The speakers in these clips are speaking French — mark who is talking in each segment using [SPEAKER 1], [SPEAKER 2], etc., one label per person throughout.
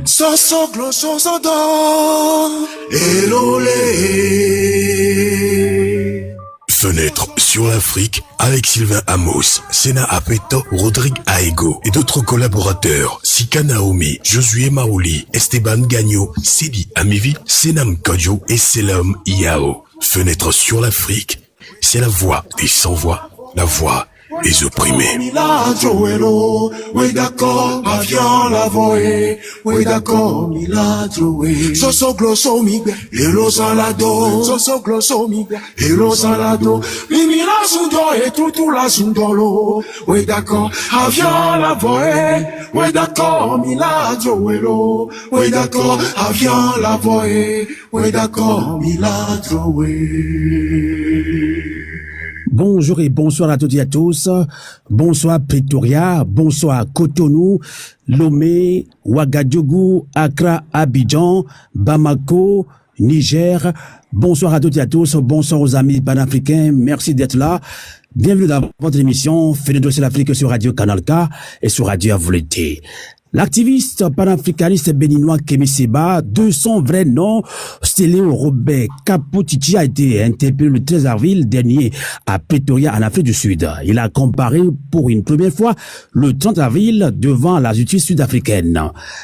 [SPEAKER 1] Sosoglo sosodo Elolé.
[SPEAKER 2] Fenêtre sur l'Afrique avec Sylvain Amos, Sena Apeto, Rodrigue Aego et d'autres collaborateurs, Sika Naomi, Josué Maouli, Esteban Gagno, Sidi Amivi, Senam Kodjo et Selam Iao. Fenêtre sur l'Afrique, c'est la voix des sans-voix, la voix des opprimés.
[SPEAKER 1] Milagro, oui d'accord, avion la voie, oui d'accord, milagro, soso glosso migbe, elo salado, soso glosso migbe, elo salado, mimila sundo et tout la sundolo, oui d'accord, avion la voie, oui d'accord, milagro, oui d'accord, avion la voie, oui d'accord, milagro.
[SPEAKER 3] Bonjour et bonsoir à toutes et à tous. Bonsoir Pretoria, bonsoir Cotonou, Lomé, Ouagadougou, Accra, Abidjan, Bamako, Niger. Bonsoir à toutes et à tous. Bonsoir aux amis panafricains. Merci d'être là. Bienvenue dans votre émission Fenêtre sur l'Afrique sur Radio Canal K et sur Radio Avouleté. L'activiste panafricaniste béninois Kémy Séba, de son vrai nom, Stéléo Robert Kapotiti, a été interpellé le 13 avril dernier à Pretoria, en Afrique du Sud. Il a comparé pour une première fois le 30 avril devant la justice sud-africaine.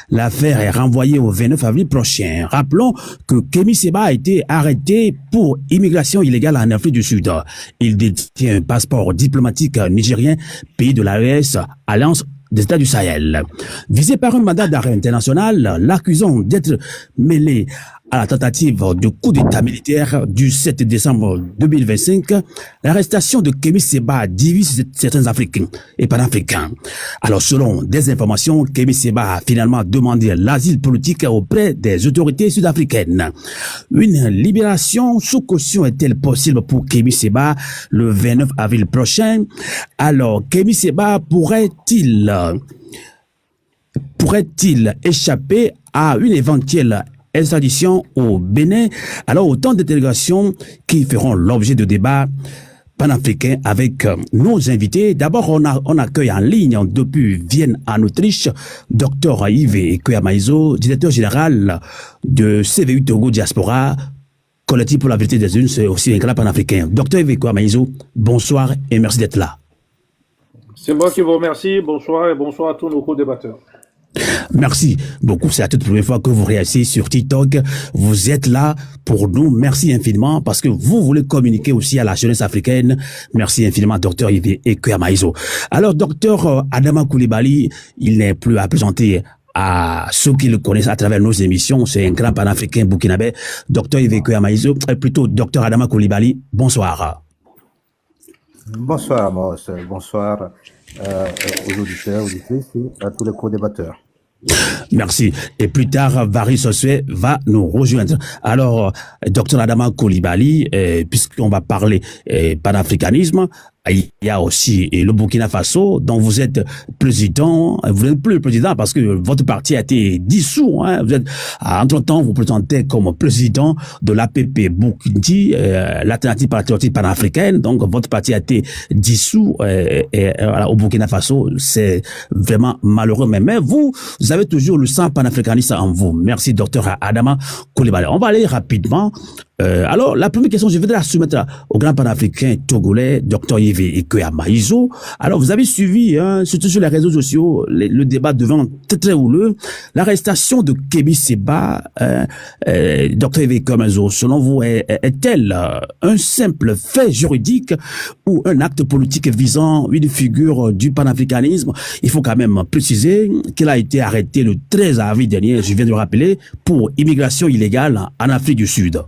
[SPEAKER 3] L'affaire est renvoyée au 29 avril prochain. Rappelons que Kémy Séba a été arrêté pour immigration illégale en Afrique du Sud. Il détient un passeport diplomatique nigérien, pays de l'AES, Alliance des États du Sahel. Visé par un mandat d'arrêt international, l'accusant d'être mêlé à la tentative de coup d'État militaire du 7 décembre 2025, l'arrestation de Kémy Séba divise certains Africains et panafricains. Alors, selon des informations, Kémy Séba a finalement demandé l'asile politique auprès des autorités sud-africaines. Une libération sous caution est-elle possible pour Kémy Séba le 29 avril prochain? Alors, Kémy Séba pourrait-il échapper à une éventuelle extradition au Bénin? Alors, autant de délégations qui feront l'objet de débats panafricains avec nos invités. D'abord, on accueille en ligne depuis Vienne en Autriche, Dr Yves Koyamaizo, directeur général de CVU Togo Diaspora, collectif pour la vérité des unes, c'est aussi un club panafricain. Dr Yves Koyamaizo, bonsoir et merci d'être là.
[SPEAKER 4] C'est moi qui vous remercie. Bonsoir et bonsoir à tous nos co-débatteurs.
[SPEAKER 3] Merci beaucoup. C'est la toute première fois que vous réagissez sur TikTok. Vous êtes là pour nous. Merci infiniment parce que vous voulez communiquer aussi à la jeunesse africaine. Merci infiniment, docteur Yves Koyamaizo. Alors, docteur Adama Coulibaly, il n'est plus à présenter à ceux qui le connaissent à travers nos émissions. C'est un grand panafricain burkinabé. Docteur Yves Koyamaizo, plutôt docteur Adama Coulibaly, bonsoir.
[SPEAKER 5] Bonsoir Amos, bonsoir aux auditeurs, auditrices et à tous les co-débatteurs.
[SPEAKER 3] Merci. Et plus tard, Varis Sossué va nous rejoindre. Alors, docteur Adama Coulibaly, puisqu'on va parler panafricanisme, il y a aussi le Burkina Faso, dont vous êtes président. Vous n'êtes plus le président parce que votre parti a été dissous. Hein. Vous êtes, entre-temps, vous présentez comme président de l'APP Burkindi, l'alternative patriotique panafricaine. Donc, votre parti a été dissous au Burkina Faso. C'est vraiment malheureux. Mais vous avez toujours le sang panafricaniste en vous. Merci, docteur Adama Coulibaly. On va aller rapidement. Alors, la première question, je voudrais la soumettre au grand panafricain togolais, Dr Yves Koyamaizo. Alors, vous avez suivi, surtout sur les réseaux sociaux, le débat devant très très houleux. L'arrestation de Kémy Séba, Dr Yves Koyamaizo, selon vous, est-elle un simple fait juridique ou un acte politique visant une figure du panafricanisme? Il faut quand même préciser qu'il a été arrêté le 13 avril dernier, je viens de le rappeler, pour immigration illégale en Afrique du Sud.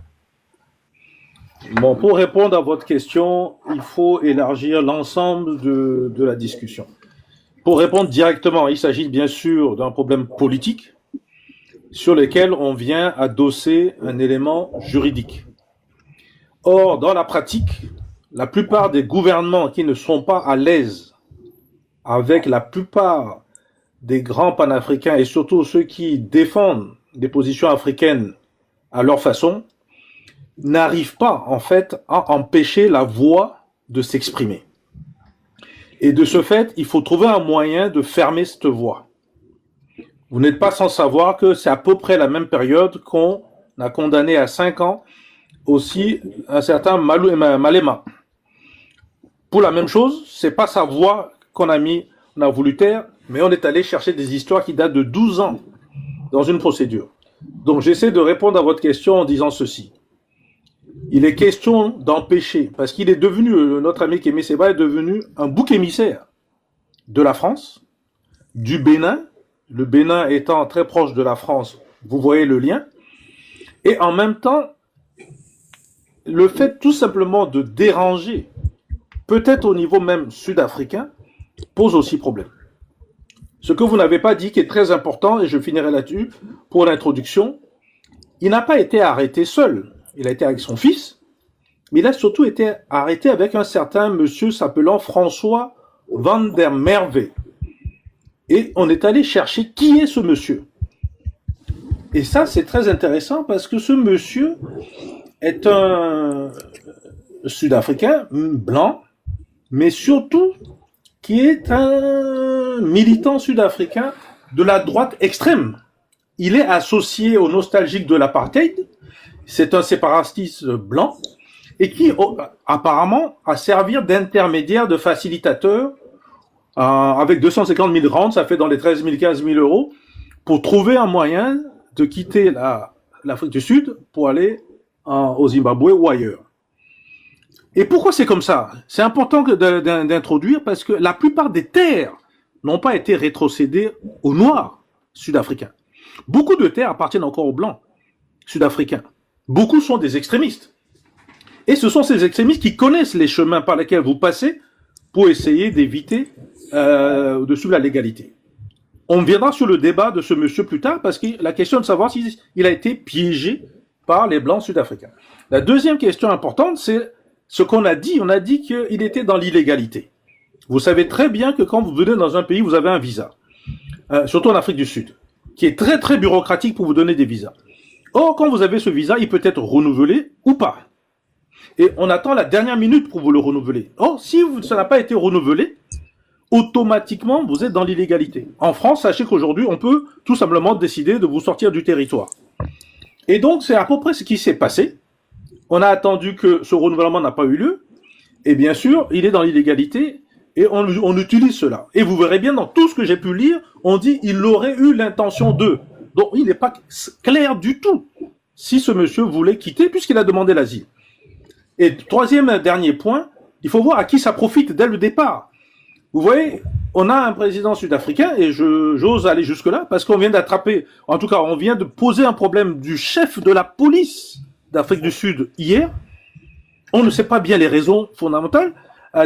[SPEAKER 4] Bon, pour répondre à votre question, il faut élargir l'ensemble de la discussion. Pour répondre directement, il s'agit bien sûr d'un problème politique sur lequel on vient adosser un élément juridique. Or, dans la pratique, la plupart des gouvernements qui ne sont pas à l'aise avec la plupart des grands panafricains et surtout ceux qui défendent des positions africaines à leur façon, n'arrive pas, en fait, à empêcher la voix de s'exprimer. Et de ce fait, il faut trouver un moyen de fermer cette voix. Vous n'êtes pas sans savoir que c'est à peu près la même période qu'on a condamné à 5 ans aussi un certain Malema. Pour la même chose, c'est pas sa voix qu'on a voulu taire, mais on est allé chercher des histoires qui datent de 12 ans dans une procédure. Donc j'essaie de répondre à votre question en disant ceci. Il est question d'empêcher, parce qu'il est devenu, notre ami Kémy Séba est devenu un bouc émissaire de la France, du Bénin, le Bénin étant très proche de la France, vous voyez le lien, et en même temps, le fait tout simplement de déranger, peut-être au niveau même sud-africain, pose aussi problème. Ce que vous n'avez pas dit qui est très important, et je finirai là-dessus pour l'introduction, il n'a pas été arrêté seul. Il a été avec son fils, mais il a surtout été arrêté avec un certain monsieur s'appelant François Van der Merwe. Et on est allé chercher qui est ce monsieur. Et ça, c'est très intéressant parce que ce monsieur est un Sud-Africain blanc, mais surtout qui est un militant sud-africain de la droite extrême. Il est associé aux nostalgiques de l'apartheid. C'est un séparatiste blanc et qui apparemment a servi d'intermédiaire, de facilitateur avec 250 000 rand, ça fait dans les 13 000, 15 000 euros, pour trouver un moyen de quitter l'Afrique du Sud pour aller au Zimbabwe ou ailleurs. Et pourquoi c'est comme ça? C'est important d'introduire parce que la plupart des terres n'ont pas été rétrocédées aux Noirs sud-africains. Beaucoup de terres appartiennent encore aux Blancs sud-africains. Beaucoup sont des extrémistes. Et ce sont ces extrémistes qui connaissent les chemins par lesquels vous passez pour essayer d'éviter de suivre la légalité. On viendra sur le débat de ce monsieur plus tard parce que la question de savoir s'il a été piégé par les Blancs sud-africains. La deuxième question importante, c'est ce qu'on a dit. On a dit qu'il était dans l'illégalité. Vous savez très bien que quand vous venez dans un pays, vous avez un visa, surtout en Afrique du Sud, qui est très très bureaucratique pour vous donner des visas. Or, quand vous avez ce visa, il peut être renouvelé ou pas. Et on attend la dernière minute pour vous le renouveler. Or, si ça n'a pas été renouvelé, automatiquement, vous êtes dans l'illégalité. En France, sachez qu'aujourd'hui, on peut tout simplement décider de vous sortir du territoire. Et donc, c'est à peu près ce qui s'est passé. On a attendu que ce renouvellement n'a pas eu lieu. Et bien sûr, il est dans l'illégalité et on utilise cela. Et vous verrez bien dans tout ce que j'ai pu lire, on dit il aurait eu l'intention de. Donc, il n'est pas clair du tout si ce monsieur voulait quitter puisqu'il a demandé l'asile. Et troisième et dernier point, il faut voir à qui ça profite dès le départ. Vous voyez, on a un président sud-africain, et j'ose aller jusque-là, parce qu'on vient d'attraper, en tout cas, on vient de poser un problème du chef de la police d'Afrique du Sud hier. On ne sait pas bien les raisons fondamentales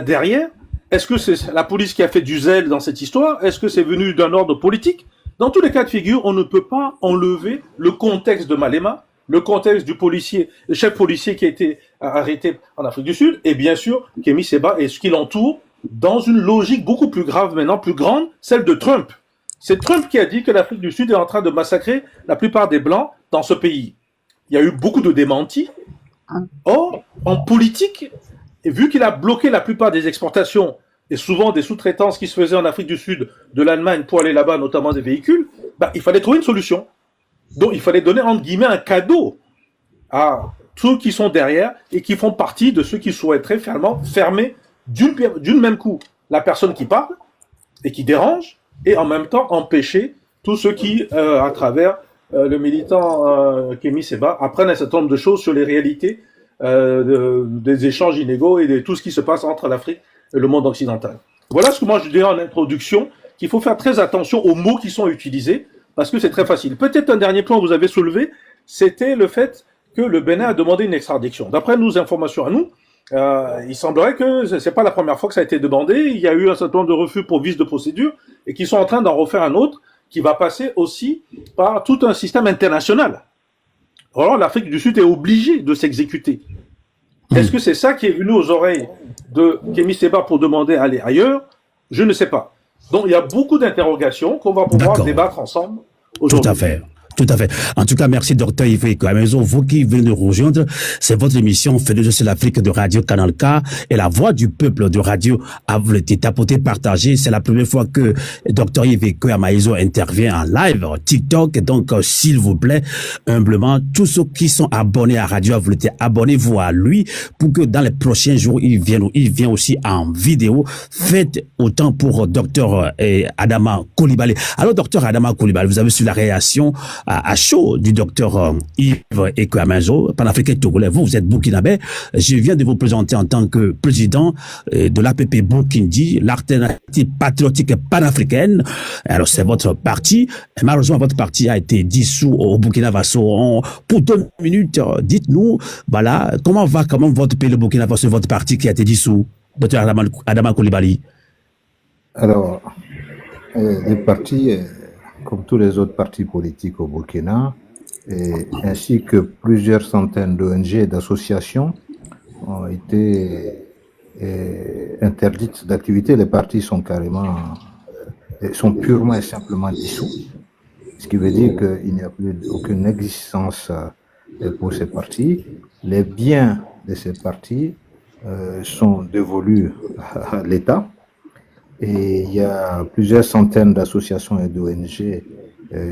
[SPEAKER 4] derrière. Est-ce que c'est la police qui a fait du zèle dans cette histoire? Est-ce que c'est venu d'un ordre politique? Dans tous les cas de figure, on ne peut pas enlever le contexte de Malema, le contexte du policier, le chef policier qui a été arrêté en Afrique du Sud, et bien sûr, Kémy Séba et ce qui l'entoure, dans une logique beaucoup plus grave maintenant, plus grande, celle de Trump. C'est Trump qui a dit que l'Afrique du Sud est en train de massacrer la plupart des Blancs dans ce pays. Il y a eu beaucoup de démentis. Or, en politique, et vu qu'il a bloqué la plupart des exportations et souvent des sous-traitances qui se faisaient en Afrique du Sud de l'Allemagne pour aller là-bas, notamment des véhicules, il fallait trouver une solution. Donc, il fallait donner, entre guillemets, un cadeau à ceux qui sont derrière et qui font partie de ceux qui souhaiteraient fermer d'une même coup la personne qui parle et qui dérange et en même temps empêcher tous ceux qui, à travers le militant Kémy Séba, apprennent un certain nombre de choses sur les réalités des échanges inégaux et de tout ce qui se passe entre l'Afrique et le monde occidental. Voilà ce que moi je dirais en introduction, qu'il faut faire très attention aux mots qui sont utilisés parce que c'est très facile. Peut-être un dernier point que vous avez soulevé, c'était le fait que le Bénin a demandé une extradition. D'après nos informations à nous, il semblerait que c'est pas la première fois que ça a été demandé. Il y a eu un certain nombre de refus pour vice de procédure et qu'ils sont en train d'en refaire un autre qui va passer aussi par tout un système international. Alors l'Afrique du Sud est obligée de s'exécuter. Est-ce que c'est ça qui est venu aux oreilles de Kémy Séba pour demander à aller ailleurs? Je ne sais pas. Donc il y a beaucoup d'interrogations qu'on va pouvoir débattre ensemble aujourd'hui.
[SPEAKER 3] Tout à fait. Tout à fait. En tout cas, merci, docteur Yves Kwamaezo. Vous qui venez nous rejoindre, c'est votre émission Fenêtre sur l'Afrique de Radio Canal K et la voix du peuple de Radio Avleté tapoté partagé. C'est la première fois que docteur Yves Kwamaezo intervient en live TikTok. Donc, s'il vous plaît, humblement, tous ceux qui sont abonnés à Radio Avleté, abonnez-vous à lui pour que dans les prochains jours, il vient aussi en vidéo. Faites autant pour docteur Adama Coulibaly. Alors, docteur Adama Coulibaly, vous avez su la réaction à chaud du docteur Yves Kwamaezo, panafricain togolais. Vous êtes burkinabé. Je viens de vous présenter en tant que président de l'APP Burkindi, l'alternative patriotique panafricaine. Alors, c'est votre parti. Malheureusement, votre parti a été dissous au Burkina Faso. Pour 2 minutes, dites-nous, voilà, comment va quand même votre pays, le Burkina Faso, votre parti qui a été dissous, docteur Adama Coulibaly?
[SPEAKER 6] Alors, les partis, comme tous les autres partis politiques au Burkina, ainsi que plusieurs centaines d'ONG et d'associations ont été interdites d'activité. Les partis sont purement et simplement dissous, ce qui veut dire qu'il n'y a plus aucune existence pour ces partis. Les biens de ces partis sont dévolus à l'État. Et il y a plusieurs centaines d'associations et d'ONG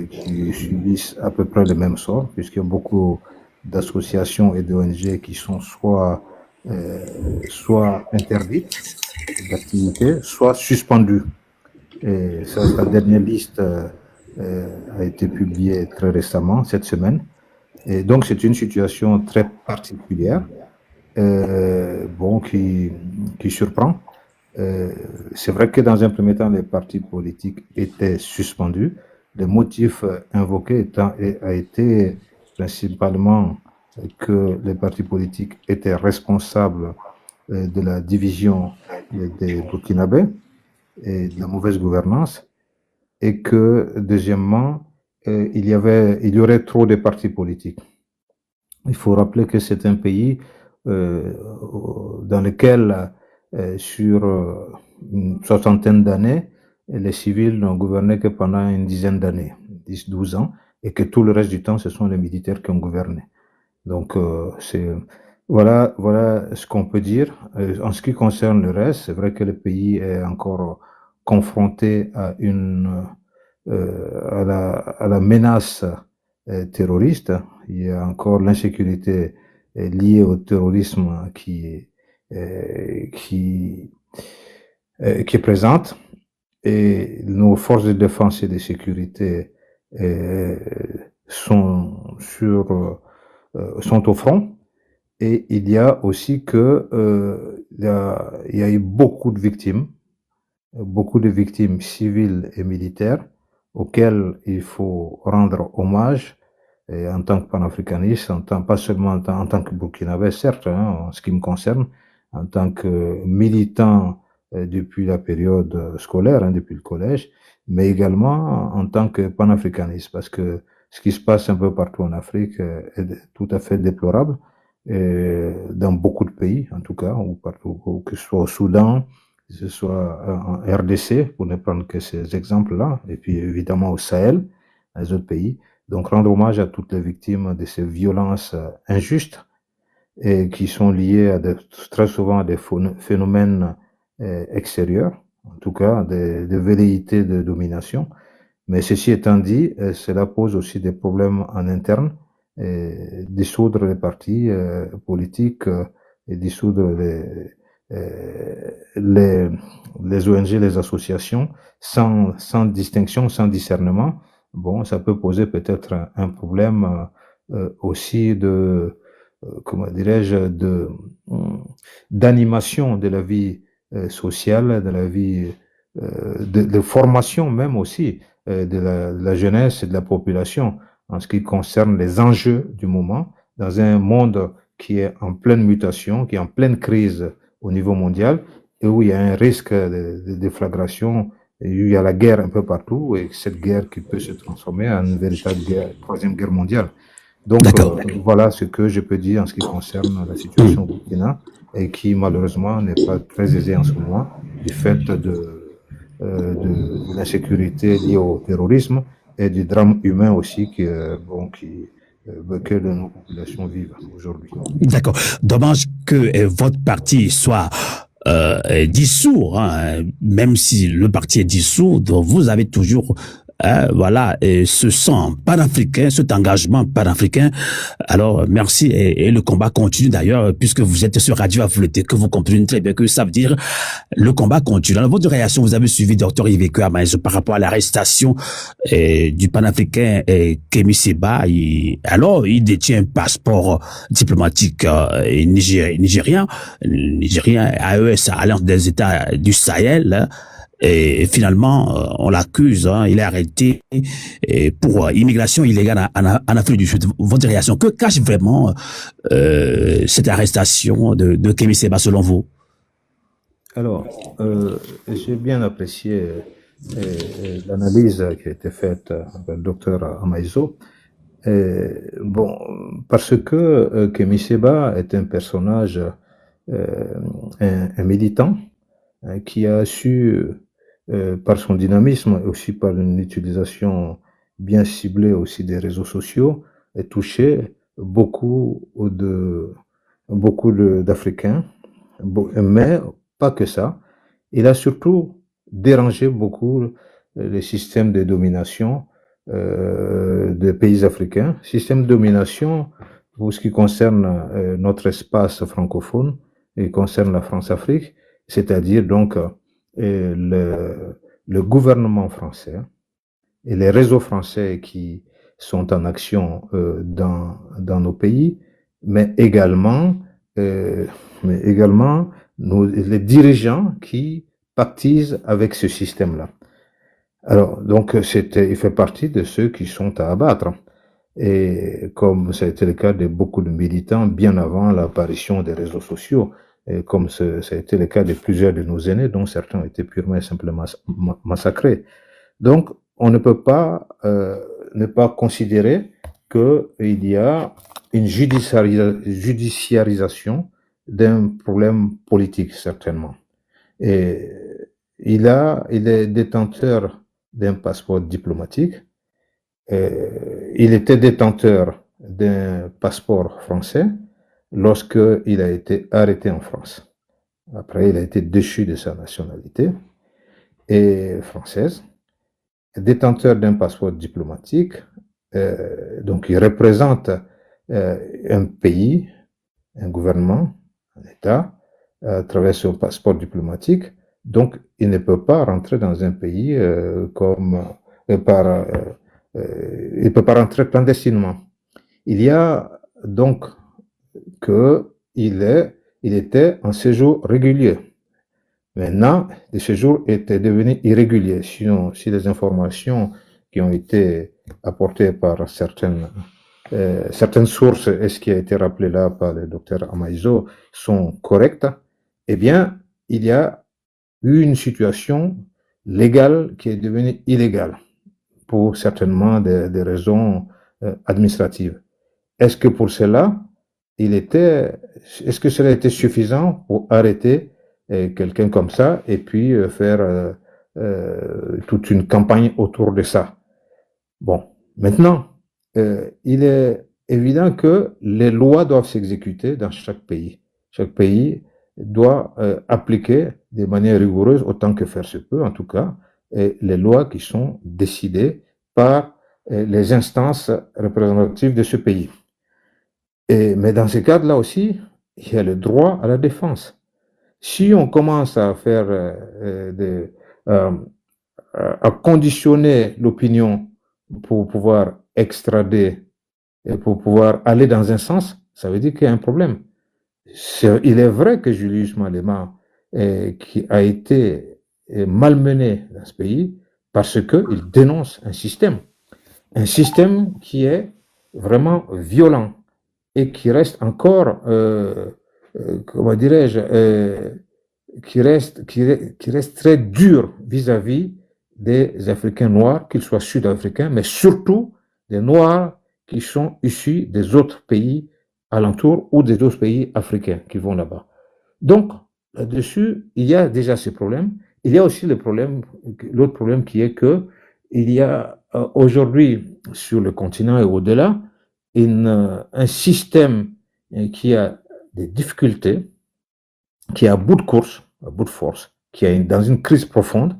[SPEAKER 6] qui subissent à peu près le même sort, puisqu'il y a beaucoup d'associations et d'ONG qui sont soit interdites d'activité, soit suspendues. Et sa dernière liste a été publiée très récemment, cette semaine. Et donc c'est une situation très particulière, qui surprend. C'est vrai que dans un premier temps, les partis politiques étaient suspendus. Le motif invoqué a été principalement que les partis politiques étaient responsables de la division des Burkinabés et de la mauvaise gouvernance, et que, deuxièmement, il y aurait trop de partis politiques. Il faut rappeler que c'est un pays dans lequel sur une soixantaine d'années, les civils n'ont gouverné que pendant une dizaine d'années, 10-12 ans, et que tout le reste du temps, ce sont les militaires qui ont gouverné. Donc, voilà ce qu'on peut dire. En ce qui concerne le reste, c'est vrai que le pays est encore confronté à la menace terroriste. Il y a encore l'insécurité liée au terrorisme qui est présente, et nos forces de défense et de sécurité sont au front. Et il y a aussi il y a eu beaucoup de victimes civiles et militaires auxquelles il faut rendre hommage. Et en tant que panafricaniste, pas seulement en tant que burkinabé, certes, en ce qui me concerne, en tant que militant depuis la période scolaire, depuis le collège, mais également en tant que panafricaniste, parce que ce qui se passe un peu partout en Afrique est tout à fait déplorable, dans beaucoup de pays, en tout cas, ou partout, que ce soit au Soudan, que ce soit en RDC, pour ne prendre que ces exemples-là, et puis évidemment au Sahel, les autres pays. Donc rendre hommage à toutes les victimes de ces violences injustes, et qui sont liées très souvent à des phénomènes extérieurs, en tout cas des velléités de domination. Mais ceci étant dit, cela pose aussi des problèmes en interne, dissoudre les partis politiques et dissoudre les ONG, les associations, sans distinction, sans discernement. Bon, ça peut poser peut-être un problème aussi d'animation de la vie sociale, de la vie de formation même aussi de la jeunesse et de la population en ce qui concerne les enjeux du moment dans un monde qui est en pleine mutation, qui est en pleine crise au niveau mondial, et où il y a un risque de déflagration, et où il y a la guerre un peu partout, et cette guerre qui peut se transformer en une véritable troisième guerre mondiale. Donc voilà ce que je peux dire en ce qui concerne la situation au Burkina, et qui malheureusement n'est pas très aisée en ce moment, du fait de l'insécurité liée au terrorisme et du drame humain aussi que nos populations vivent aujourd'hui.
[SPEAKER 3] D'accord. Dommage que votre parti soit dissous, hein, même si le parti est dissous, donc vous avez toujours voilà, ce sang panafricain, cet engagement panafricain. Alors, merci et le combat continue d'ailleurs, puisque vous êtes sur Radio Affolté, que vous comprenez très bien que ça veut dire le combat continue. Dans votre réaction, vous avez suivi Dr Iveco Amaezo par rapport à l'arrestation du panafricain Kemi Seba. Alors, il détient un passeport diplomatique nigérien, AES, Alliance des États du Sahel. Hein. Et finalement, on l'accuse, hein, il est arrêté pour immigration illégale en Afrique du Sud. Votre réaction, que cache vraiment cette arrestation de Kemi Seba selon vous?
[SPEAKER 6] Alors, j'ai bien apprécié l'analyse qui a été faite par le docteur Amaezo. Bon, parce que Kemi Seba est un personnage, un militant, qui a su, par son dynamisme et aussi par une utilisation bien ciblée aussi des réseaux sociaux, toucher beaucoup d'Africains, mais pas que ça. Il a surtout dérangé beaucoup les systèmes de domination des pays africains, système de domination pour ce qui concerne notre espace francophone et concerne la France-Afrique, c'est-à-dire donc le gouvernement français et les réseaux français qui sont en action dans nos pays, mais également les dirigeants qui pactisent avec ce système-là. Alors, donc, il fait partie de ceux qui sont à abattre. Et comme ça a été le cas de beaucoup de militants bien avant l'apparition des réseaux sociaux, et comme ça a été le cas de plusieurs de nos aînés, dont certains ont été purement et simplement massacrés. Donc, on ne peut pas ne pas considérer qu'il y a une judiciarisation d'un problème politique, certainement. Et il est détenteur d'un passeport diplomatique. Il était détenteur d'un passeport français lorsqu'il a été arrêté en France. Après, il a été déchu de sa nationalité et française. Détenteur d'un passeport diplomatique, donc il représente un pays, un gouvernement, un État, à travers son passeport diplomatique. Donc, il ne peut pas rentrer dans un pays il ne peut pas rentrer clandestinement. Il y a donc il était en séjour régulier. Maintenant, le séjour était devenu irrégulier. Sinon, si les informations qui ont été apportées par certaines sources, et ce qui a été rappelé là par le docteur Amaezo, sont correctes, eh bien, il y a eu une situation légale qui est devenue illégale pour certainement des raisons administratives. Est-ce que pour cela, est-ce que cela était suffisant pour arrêter quelqu'un comme ça et puis faire toute une campagne autour de ça? Bon, maintenant, il est évident que les lois doivent s'exécuter dans chaque pays. Chaque pays doit appliquer de manière rigoureuse, autant que faire se peut en tout cas, les lois qui sont décidées par les instances représentatives de ce pays. Mais dans ce cadre-là aussi, il y a le droit à la défense. Si on commence à faire à conditionner l'opinion pour pouvoir extrader et pour pouvoir aller dans un sens, ça veut dire qu'il y a un problème. Il est vrai que Julius Malema qui a été malmené dans ce pays parce qu'il dénonce un système qui est vraiment violent et qui reste encore, comment dirais-je, qui reste très dur vis-à-vis des Africains noirs, qu'ils soient sud-africains, mais surtout des Noirs qui sont issus des autres pays alentours ou des autres pays africains qui vont là-bas. Donc, là-dessus, il y a déjà ce problème. Il y a aussi l'autre problème qui est que il y a aujourd'hui, sur le continent et au-delà, un système qui a des difficultés, qui est à bout de course, à bout de force, qui est dans une crise profonde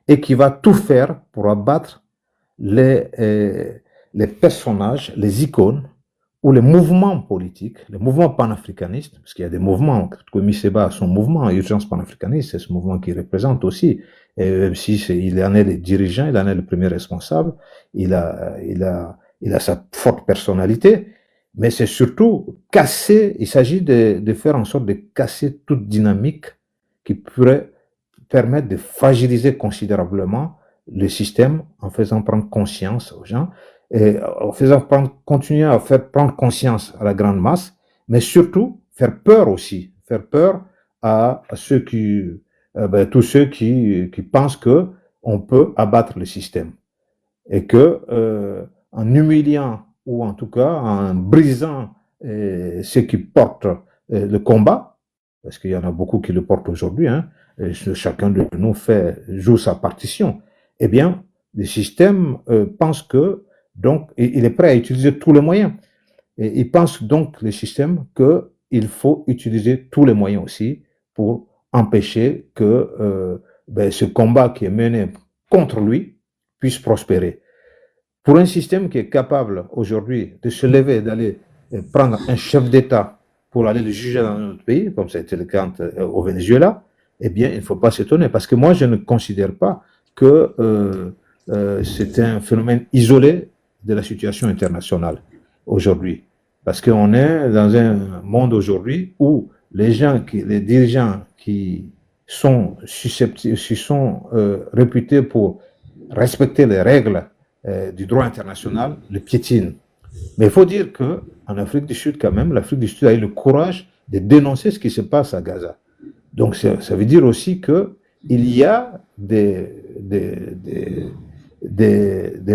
[SPEAKER 6] et qui va tout faire pour abattre les personnages, les icônes ou les mouvements politiques, les mouvements panafricanistes, parce qu'il y a des mouvements, Kémi Séba a son mouvement, Urgence panafricaniste, c'est ce mouvement qui représente aussi, et même si il en est le dirigeant, il en est le premier responsable, il a sa forte personnalité, mais c'est surtout casser, il s'agit de faire en sorte de casser toute dynamique qui pourrait permettre de fragiliser considérablement le système en faisant prendre conscience aux gens, et en faisant continuer à faire prendre conscience à la grande masse, mais surtout faire peur aussi, faire peur à ceux tous ceux qui pensent que on peut abattre le système et que en humiliant ou en tout cas en brisant ceux qui portent le combat, parce qu'il y en a beaucoup qui le portent aujourd'hui, hein, et chacun de nous joue sa partition, eh bien, le système pense que, donc, il est prêt à utiliser tous les moyens. Et il pense donc, le système, qu'il faut utiliser tous les moyens aussi pour empêcher que ce combat qui est mené contre lui puisse prospérer. Pour un système qui est capable aujourd'hui de se lever, d'aller prendre un chef d'État pour aller le juger dans notre pays, comme ça a été le cas au Venezuela, eh bien, il ne faut pas s'étonner. Parce que moi, je ne considère pas que c'est un phénomène isolé de la situation internationale aujourd'hui. Parce qu'on est dans un monde aujourd'hui où les dirigeants qui sont réputés pour respecter les règles du droit international le piétinent. Mais il faut dire que en Afrique du Sud, quand même, l'Afrique du Sud a eu le courage de dénoncer ce qui se passe à Gaza. Donc ça veut dire aussi que il y a des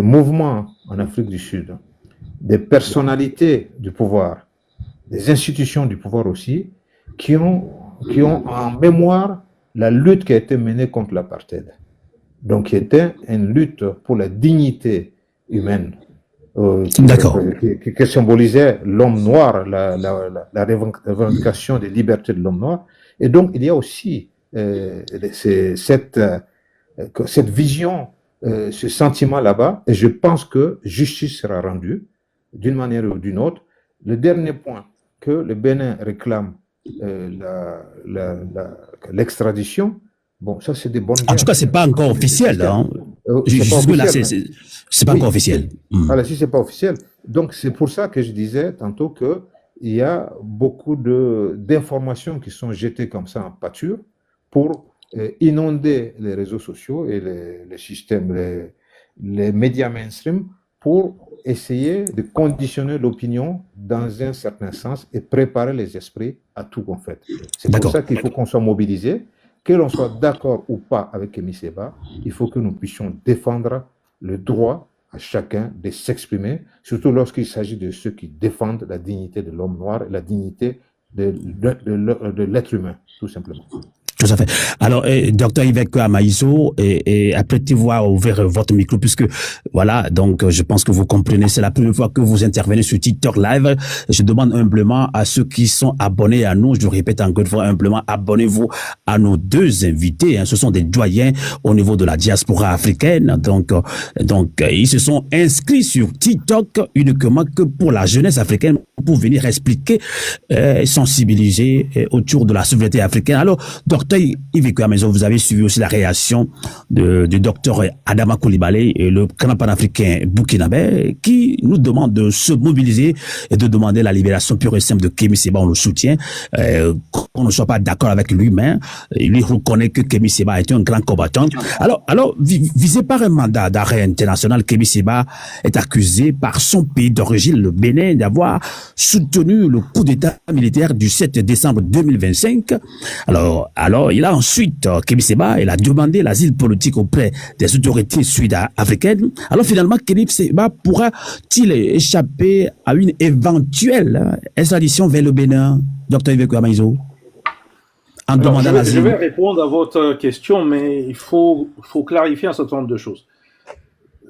[SPEAKER 6] mouvements en Afrique du Sud, des personnalités du pouvoir, des institutions du pouvoir aussi, qui ont en mémoire la lutte qui a été menée contre l'apartheid. Donc, qui était une lutte pour la dignité humaine, qui symbolisait l'homme noir, la revendication des libertés de l'homme noir. Et donc, il y a aussi cette vision, ce sentiment là-bas, et je pense que justice sera rendue d'une manière ou d'une autre. Le dernier point, que le Bénin réclame l'extradition, bon, ça c'est des bonnes guerres.
[SPEAKER 3] En tout cas, c'est pas encore officiel. Hein. C'est pas encore officiel.
[SPEAKER 6] Voilà, si c'est pas officiel. Donc c'est pour ça que je disais tantôt que il y a beaucoup d'informations qui sont jetées comme ça en pâture pour inonder les réseaux sociaux et les systèmes, les médias mainstream pour essayer de conditionner l'opinion dans un certain sens et préparer les esprits à tout en fait. C'est pour ça qu'il faut qu'on soit mobilisé, que l'on soit d'accord ou pas avec Kémi Séba, il faut que nous puissions défendre le droit à chacun de s'exprimer, surtout lorsqu'il s'agit de ceux qui défendent la dignité de l'homme noir et la dignité de l'être humain, tout simplement.
[SPEAKER 3] Tout à fait. Alors, docteur Yves Amaïso, et après tu vois ouvrir votre micro, puisque voilà, donc je pense que vous comprenez, c'est la première fois que vous intervenez sur TikTok Live. Je demande humblement à ceux qui sont abonnés à nous, je le répète encore une fois, humblement, abonnez-vous à nos deux invités. Hein, ce sont des doyens au niveau de la diaspora africaine. Donc, ils se sont inscrits sur TikTok uniquement que pour la jeunesse africaine, pour venir expliquer, sensibiliser autour de la souveraineté africaine. Alors, docteur Yves Amaïso, vous avez suivi aussi la réaction du docteur Adama Coulibaly et le grand panafricain burkinabé qui nous demande de se mobiliser et de demander la libération pure et simple de Kémi Séba. On le soutient, qu'on ne soit pas d'accord avec lui, mais il reconnaît que Kémi Séba est un grand combattant. Alors, visé par un mandat d'arrêt international, Kémi Séba est accusé par son pays d'origine, le Bénin, d'avoir soutenu le coup d'état militaire du 7 décembre 2025. Alors, il a ensuite, Kémi Séba, il a demandé l'asile politique auprès des autorités sud-africaines. Alors, finalement, Kémi Séba pourra-t-il échapper à une éventuelle extradition vers le Bénin, Dr Yves Amaïso, en demandant l'asile?
[SPEAKER 4] Je vais répondre à votre question, mais il faut clarifier un certain nombre de choses.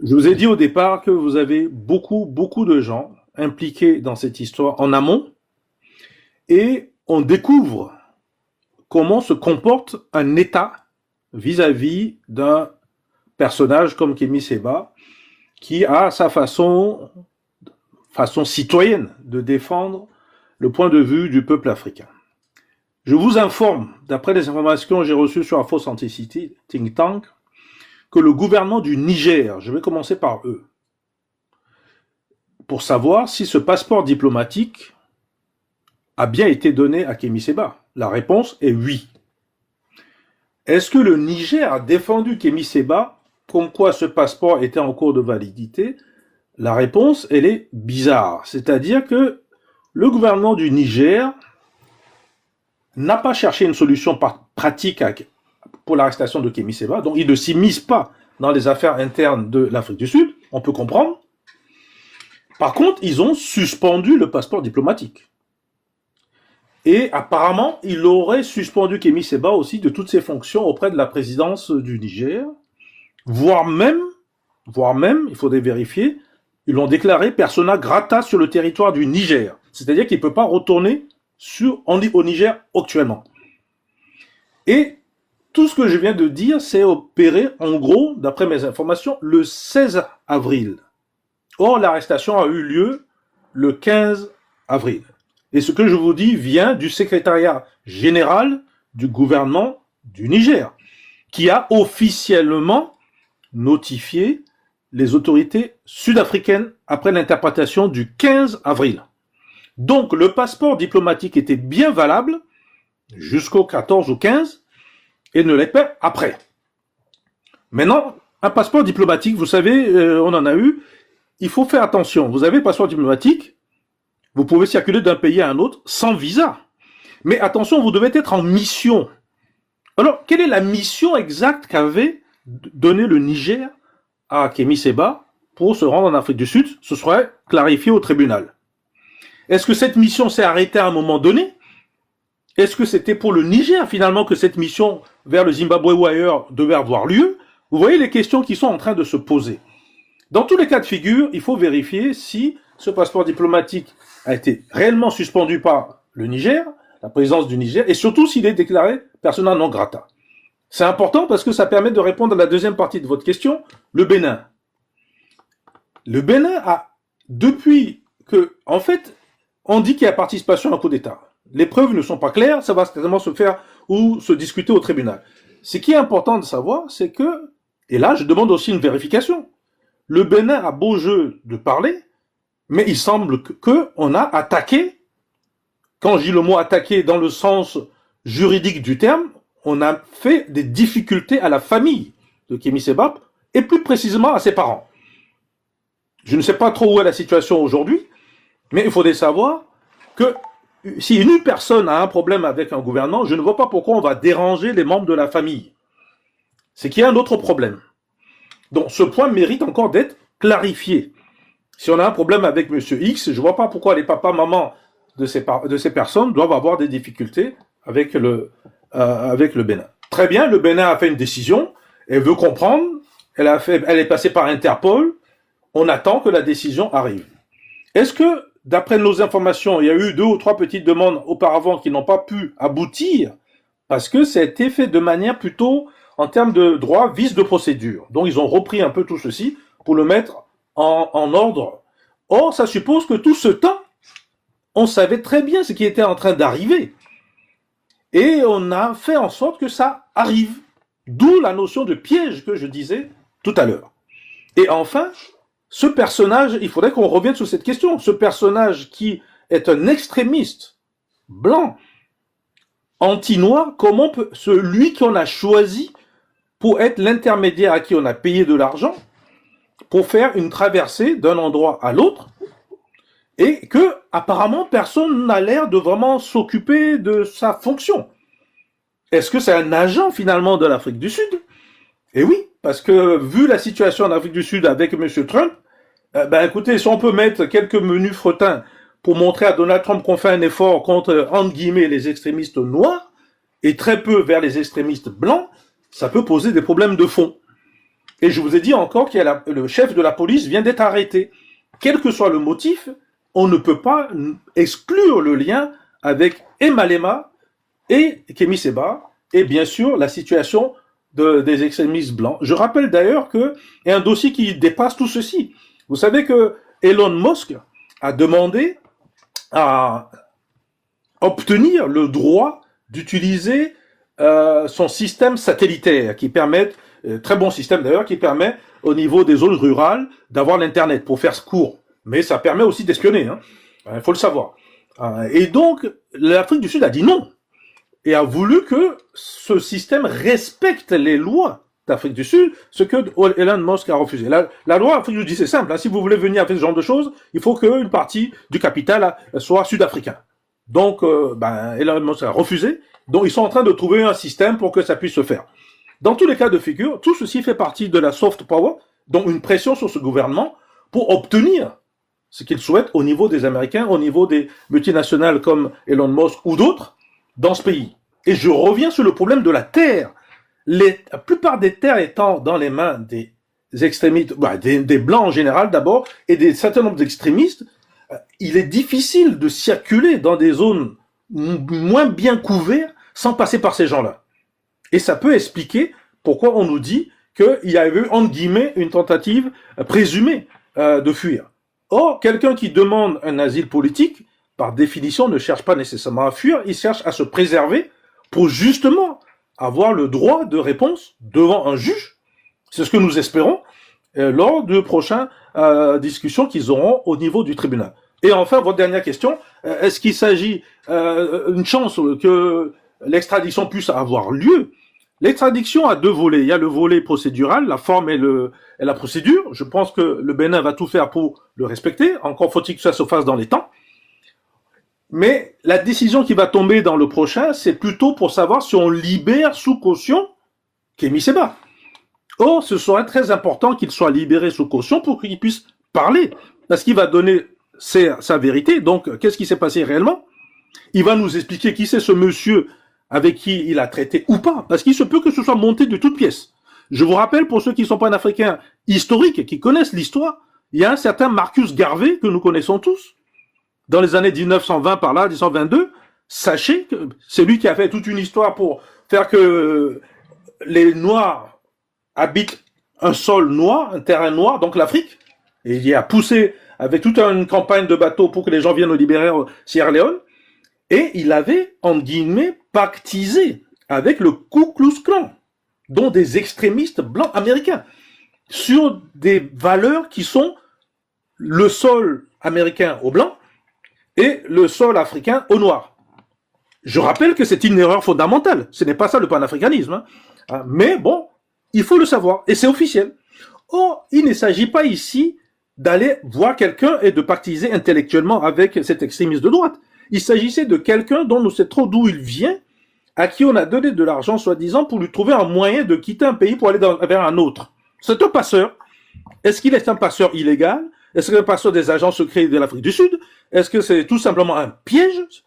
[SPEAKER 4] Je vous ai dit au départ que vous avez beaucoup de gens impliqués dans cette histoire en amont, et on découvre comment se comporte un État vis-à-vis d'un personnage comme Kémy Séba, qui a sa façon citoyenne de défendre le point de vue du peuple africain. Je vous informe, d'après les informations que j'ai reçues sur Afo Authenticity Think Tank, que le gouvernement du Niger, je vais commencer par eux, pour savoir si ce passeport diplomatique a bien été donné à Kémy Séba. La réponse est oui. Est-ce que le Niger a défendu Kémy Séba comme quoi ce passeport était en cours de validité? La réponse, elle est bizarre. C'est-à-dire que le gouvernement du Niger n'a pas cherché une solution pratique pour l'arrestation de Kémy Séba, donc il ne s'immisce pas dans les affaires internes de l'Afrique du Sud, on peut comprendre. Par contre, ils ont suspendu le passeport diplomatique. Et apparemment, il aurait suspendu Kémy Séba aussi de toutes ses fonctions auprès de la présidence du Niger, voire même, il faudrait vérifier, ils l'ont déclaré persona grata sur le territoire du Niger. C'est-à-dire qu'il ne peut pas retourner au Niger actuellement. Et tout ce que je viens de dire, c'est opéré, en gros, d'après mes informations, le 16 avril. Or, l'arrestation a eu lieu le 15 avril. Et ce que je vous dis vient du secrétariat général du gouvernement du Niger, qui a officiellement notifié les autorités sud-africaines après l'interprétation du 15 avril. Donc, le passeport diplomatique était bien valable jusqu'au 14 ou 15 et ne l'est pas après. Maintenant, un passeport diplomatique, vous savez, on en a eu, il faut faire attention. Vous avez un passeport diplomatique, vous pouvez circuler d'un pays à un autre sans visa. Mais attention, vous devez être en mission. Alors, quelle est la mission exacte qu'avait donné le Niger à Kémy Séba pour se rendre en Afrique du Sud? Ce serait clarifié au tribunal. Est-ce que cette mission s'est arrêtée à un moment donné? Est-ce que c'était pour le Niger, finalement, que cette mission vers le Zimbabwe ou ailleurs devait avoir lieu? Vous voyez les questions qui sont en train de se poser. Dans tous les cas de figure, il faut vérifier si ce passeport diplomatique a été réellement suspendu par le Niger, la présidence du Niger, et surtout s'il est déclaré persona non grata. C'est important parce que ça permet de répondre à la deuxième partie de votre question, le Bénin. Le Bénin a, depuis que, en fait, on dit qu'il y a participation à un coup d'État. Les preuves ne sont pas claires, ça va certainement se faire ou se discuter au tribunal. Ce qui est important de savoir, c'est que, et là je demande aussi une vérification, le Bénin a beau jeu de parler, mais il semble qu'on a attaqué, quand je dis le mot attaqué dans le sens juridique du terme, on a fait des difficultés à la famille de Kémy Séba, et plus précisément à ses parents. Je ne sais pas trop où est la situation aujourd'hui, mais il faudrait savoir que si une personne a un problème avec un gouvernement, je ne vois pas pourquoi on va déranger les membres de la famille. C'est qu'il y a un autre problème. Donc ce point mérite encore d'être clarifié. Si on a un problème avec Monsieur X, je ne vois pas pourquoi les papas, mamans de ces personnes doivent avoir des difficultés avec le Bénin. Très bien, le Bénin a fait une décision, elle veut comprendre, elle est passée par Interpol, on attend que la décision arrive. Est-ce que, d'après nos informations, il y a eu 2 ou 3 petites demandes auparavant qui n'ont pas pu aboutir parce que ça a été fait de manière plutôt, en termes de droit, vice de procédure. Donc ils ont repris un peu tout ceci pour le mettre en ordre. Or, ça suppose que tout ce temps, on savait très bien ce qui était en train d'arriver. Et on a fait en sorte que ça arrive. D'où la notion de piège que je disais tout à l'heure. Et enfin, ce personnage, il faudrait qu'on revienne sur cette question. Ce personnage qui est un extrémiste blanc, anti-noir, comment peut celui qu'on a choisi pour être l'intermédiaire à qui on a payé de l'argent pour faire une traversée d'un endroit à l'autre et que apparemment personne n'a l'air de vraiment s'occuper de sa fonction. Est-ce que c'est un agent finalement de l'Afrique du Sud? Eh oui, parce que vu la situation en Afrique du Sud avec M. Trump, écoutez, si on peut mettre quelques menus frettins pour montrer à Donald Trump qu'on fait un effort contre, entre guillemets, les extrémistes noirs, et très peu vers les extrémistes blancs, ça peut poser des problèmes de fond. Et je vous ai dit encore que le chef de la police vient d'être arrêté. Quel que soit le motif, on ne peut pas exclure le lien avec Malema et Kémy Séba, et bien sûr la situation des extrémistes blancs. Je rappelle d'ailleurs qu'il y a un dossier qui dépasse tout ceci. Vous savez que Elon Musk a demandé à obtenir le droit d'utiliser son système satellitaire qui permet, très bon système d'ailleurs, qui permet au niveau des zones rurales d'avoir l'internet pour faire ce court. Mais ça permet aussi d'espionner, hein. Faut le savoir. Et donc l'Afrique du Sud a dit non et a voulu que ce système respecte les lois d'Afrique du Sud, ce que Elon Musk a refusé. La loi Afrique du Sud, c'est simple, hein. Si vous voulez venir faire ce genre de choses, il faut qu'une partie du capital soit sud-africain. Donc, Elon Musk a refusé. Donc, ils sont en train de trouver un système pour que ça puisse se faire. Dans tous les cas de figure, tout ceci fait partie de la soft power, donc une pression sur ce gouvernement pour obtenir ce qu'ils souhaitent au niveau des Américains, au niveau des multinationales comme Elon Musk ou d'autres dans ce pays. Et je reviens sur le problème de la terre. La plupart des terres étant dans les mains des extrémistes, des blancs en général d'abord, et des certain nombre d'extrémistes, il est difficile de circuler dans des zones moins bien couvertes sans passer par ces gens-là. Et ça peut expliquer pourquoi on nous dit qu'il y a eu, entre guillemets, une tentative présumée de fuir. Or, quelqu'un qui demande un asile politique, par définition, ne cherche pas nécessairement à fuir, il cherche à se préserver pour justement avoir le droit de réponse devant un juge. C'est ce que nous espérons lors de prochaines discussions qu'ils auront au niveau du tribunal. Et enfin, votre dernière question, est-ce qu'il s'agit une chance que l'extradition puisse avoir lieu? L'extradition a deux volets. Il y a le volet procédural, la forme et la procédure. Je pense que le Bénin va tout faire pour le respecter. Encore faut-il que ça se fasse dans les temps. Mais la décision qui va tomber dans le prochain, c'est plutôt pour savoir si on libère sous caution Kémy Séba. Or, ce serait très important qu'il soit libéré sous caution pour qu'il puisse parler. Parce qu'il va donner sa vérité. Donc, qu'est-ce qui s'est passé réellement? Il va nous expliquer qui c'est ce monsieur avec qui il a traité ou pas. Parce qu'il se peut que ce soit monté de toutes pièces. Je vous rappelle, pour ceux qui ne sont pas africains historiques et qui connaissent l'histoire, il y a un certain Marcus Garvey que nous connaissons tous. Dans les années 1920 par là, 1922, sachez que c'est lui qui a fait toute une histoire pour faire que les Noirs habitent un sol noir, un terrain noir, donc l'Afrique. Et il y a poussé avec toute une campagne de bateaux pour que les gens viennent au libérer au Sierra Leone. Et il avait, en guillemets, pactisé avec le Ku Klux Klan, dont des extrémistes blancs américains, sur des valeurs qui sont le sol américain au blanc et le sol africain au noir. Je rappelle que c'est une erreur fondamentale. Ce n'est pas ça le panafricanisme. Hein. Mais bon, il faut le savoir. Et c'est officiel. Or, il ne s'agit pas ici d'aller voir quelqu'un et de pactiser intellectuellement avec cet extrémiste de droite. Il s'agissait de quelqu'un dont on sait trop d'où il vient, à qui on a donné de l'argent, soi-disant, pour lui trouver un moyen de quitter un pays pour aller vers un autre. C'est un passeur. Est-ce qu'il est un passeur illégal? Est-ce qu'il est un passeur des agents secrets de l'Afrique du Sud? Est-ce que c'est tout simplement un piège?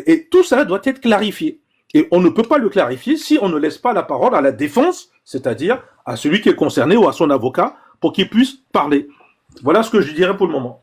[SPEAKER 4] Et tout ça doit être clarifié. Et on ne peut pas le clarifier si on ne laisse pas la parole à la défense, c'est-à-dire à celui qui est concerné ou à son avocat, pour qu'il puisse parler. Voilà ce que je dirais pour le moment.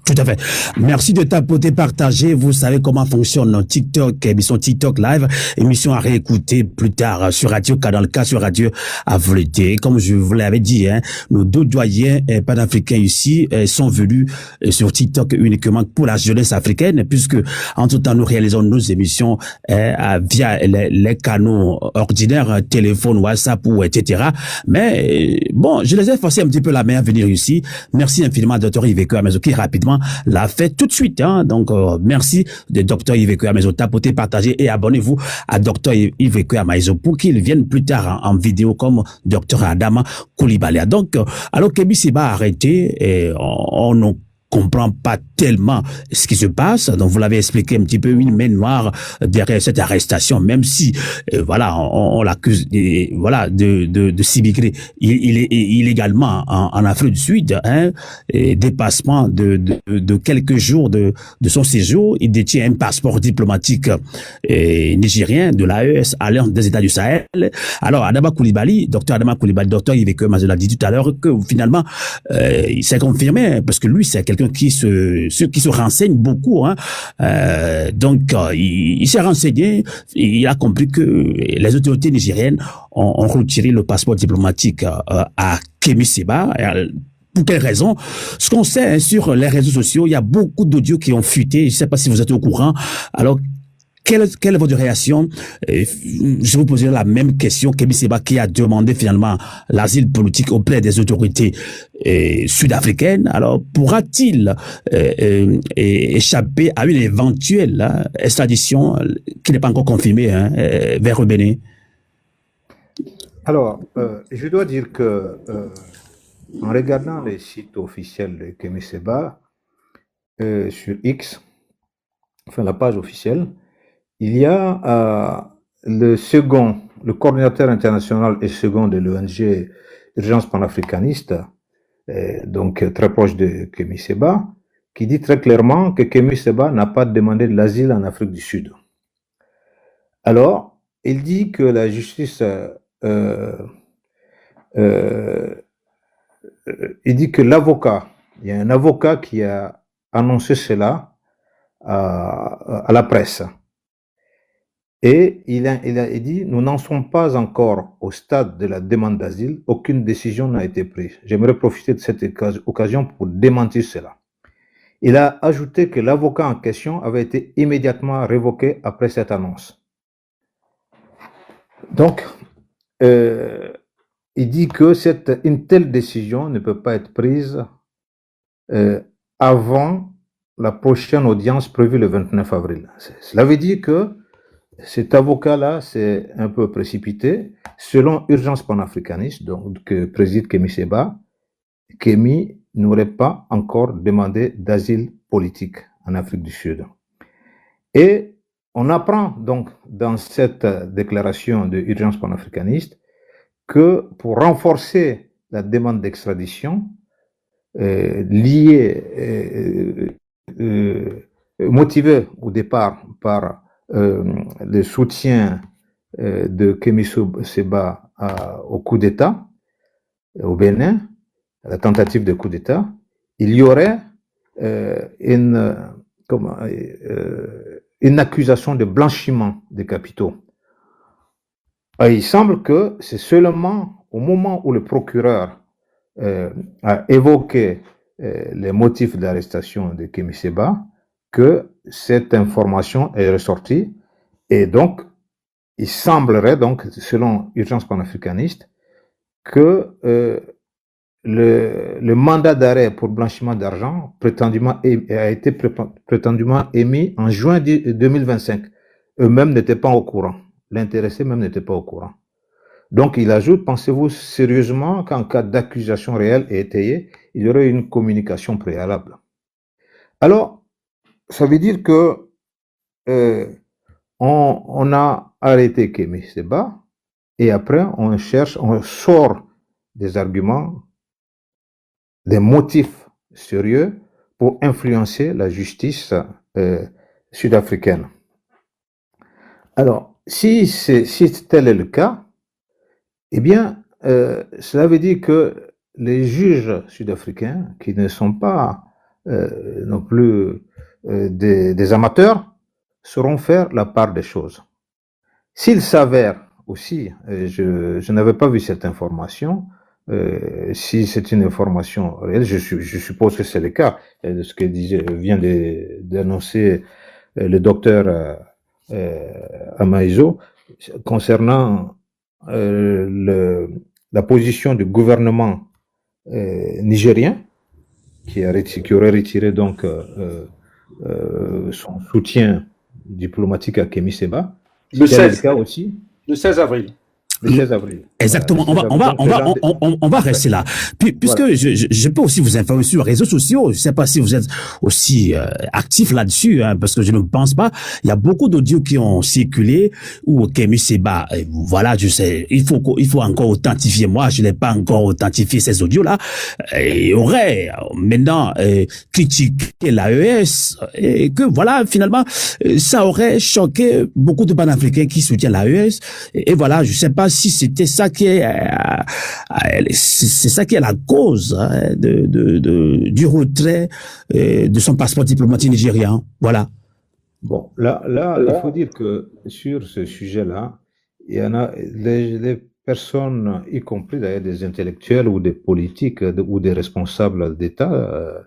[SPEAKER 3] Tout à fait. Merci de tapoter, partager. Vous savez comment fonctionne notre TikTok, émission TikTok Live, émission à réécouter plus tard sur Radio Canal K, sur Radio Avleté. Comme je vous l'avais dit, hein, nos deux doyens panafricains ici sont venus sur TikTok uniquement pour la jeunesse africaine, puisque en tout temps nous réalisons nos émissions via les canaux ordinaires, téléphone, WhatsApp ou etc. Mais bon, je les ai forcé un petit peu la main à venir ici. Merci infiniment, Dr. Iveco Amezo, qui rapidement l'a fait tout de suite. Hein. Donc, merci de Dr. Iveco Amezo. Tapotez, partagez et abonnez-vous à Dr. Iveco Amezo pour qu'il vienne plus tard en vidéo comme Dr. Adama Koulibaly. Donc, alors Kémy Séba a arrêté et on comprend pas tellement ce qui se passe. Donc, vous l'avez expliqué un petit peu, une main noire derrière cette arrestation, même si, voilà, on l'accuse, voilà, de s'immigrer illégalement en Afrique du Sud, hein, et dépassement de quelques jours de son séjour. Il détient un passeport diplomatique nigérien de l'AES, Alliance des États du Sahel. Alors, Adama Coulibaly, docteur Yveke Mazela dit tout à l'heure que finalement, il s'est confirmé, parce que lui, c'est quelqu'un qui se renseigne beaucoup, hein. Donc, il s'est renseigné, il a compris que les autorités nigériennes ont retiré le passeport diplomatique à Kémy Séba. Pour quelle raison? Ce qu'on sait, hein, sur les réseaux sociaux, il y a beaucoup d'audios qui ont fuité. Je ne sais pas si vous êtes au courant. Alors, quelle est votre réaction? Je vous poserai la même question. Kémy Séba, qui a demandé finalement l'asile politique auprès des autorités sud-africaines. Alors, pourra-t-il échapper à une éventuelle extradition qui n'est pas encore confirmée, hein, vers le Bénin?
[SPEAKER 6] Alors, je dois dire que en regardant les sites officiels de Kémy Séba sur X, enfin la page officielle, il y a le coordinateur international et second de l'ONG Urgence panafricaniste, donc très proche de Kémy Séba, qui dit très clairement que Kémy Séba n'a pas demandé de l'asile en Afrique du Sud. Alors, il dit que la justice, il dit que l'avocat, il y a un avocat qui a annoncé cela à la presse. Et il dit, nous n'en sommes pas encore au stade de la demande d'asile, aucune décision n'a été prise. J'aimerais profiter de cette occasion pour démentir cela. Il a ajouté que l'avocat en question avait été immédiatement révoqué après cette annonce. Donc, il dit que une telle décision ne peut pas être prise avant la prochaine audience prévue le 29 avril. Cela veut dire que cet avocat-là, c'est un peu précipité. Selon Urgence panafricaniste, donc, que préside Kémy Séba, Kémy n'aurait pas encore demandé d'asile politique en Afrique du Sud. Et on apprend donc dans cette déclaration de Urgence panafricaniste que pour renforcer la demande d'extradition motivée au départ par le soutien de Kémy Séba au coup d'État au Bénin, à la tentative de coup d'État, il y aurait une accusation de blanchiment des capitaux. Et il semble que c'est seulement au moment où le procureur a évoqué les motifs de l'arrestation de Kémy Séba que cette information est ressortie, et donc il semblerait donc, selon Urgence panafricaniste, que le mandat d'arrêt pour blanchiment d'argent a été prétendument émis en juin 2025. Eux-mêmes n'étaient pas au courant. L'intéressé même n'était pas au courant. Donc il ajoute, pensez-vous sérieusement qu'en cas d'accusation réelle et étayée, il y aurait une communication préalable? Alors, ça veut dire que on a arrêté Kémy Séba, et après on sort des arguments, des motifs sérieux pour influencer la justice sud-africaine. Alors, si tel est le cas, eh bien, cela veut dire que les juges sud-africains, qui ne sont pas non plus des amateurs, sauront faire la part des choses. S'il s'avère aussi, je n'avais pas vu cette information, si c'est une information réelle, je suppose que c'est le cas, de ce que vient d'annoncer le docteur Amaïzo, concernant la position du gouvernement nigérien, qui aurait retiré donc son soutien diplomatique à Kémy Séba.
[SPEAKER 4] Le 16
[SPEAKER 6] cas aussi.
[SPEAKER 4] Le 16 avril.
[SPEAKER 6] Le 16 avril.
[SPEAKER 3] Exactement. On va rester là. Puisque
[SPEAKER 6] Voilà.
[SPEAKER 3] je peux aussi vous informer sur les réseaux sociaux. Je sais pas si vous êtes aussi actif là-dessus, hein, parce que je ne pense pas. Il y a beaucoup d'audios qui ont circulé où Kémy Séba, voilà, je sais, il faut encore authentifier. Moi, je n'ai pas encore authentifié ces audios-là. Il aurait maintenant critiqué l'AES et que voilà, finalement, ça aurait choqué beaucoup de panafricains qui soutiennent l'AES. Et voilà, je sais pas si c'était ça qui est, c'est ça qui est la cause hein, du retrait de son passeport diplomatique nigérian. Voilà.
[SPEAKER 6] Bon, là, il faut dire que sur ce sujet-là, il y en a les personnes, y compris d'ailleurs des intellectuels ou des politiques ou des responsables d'État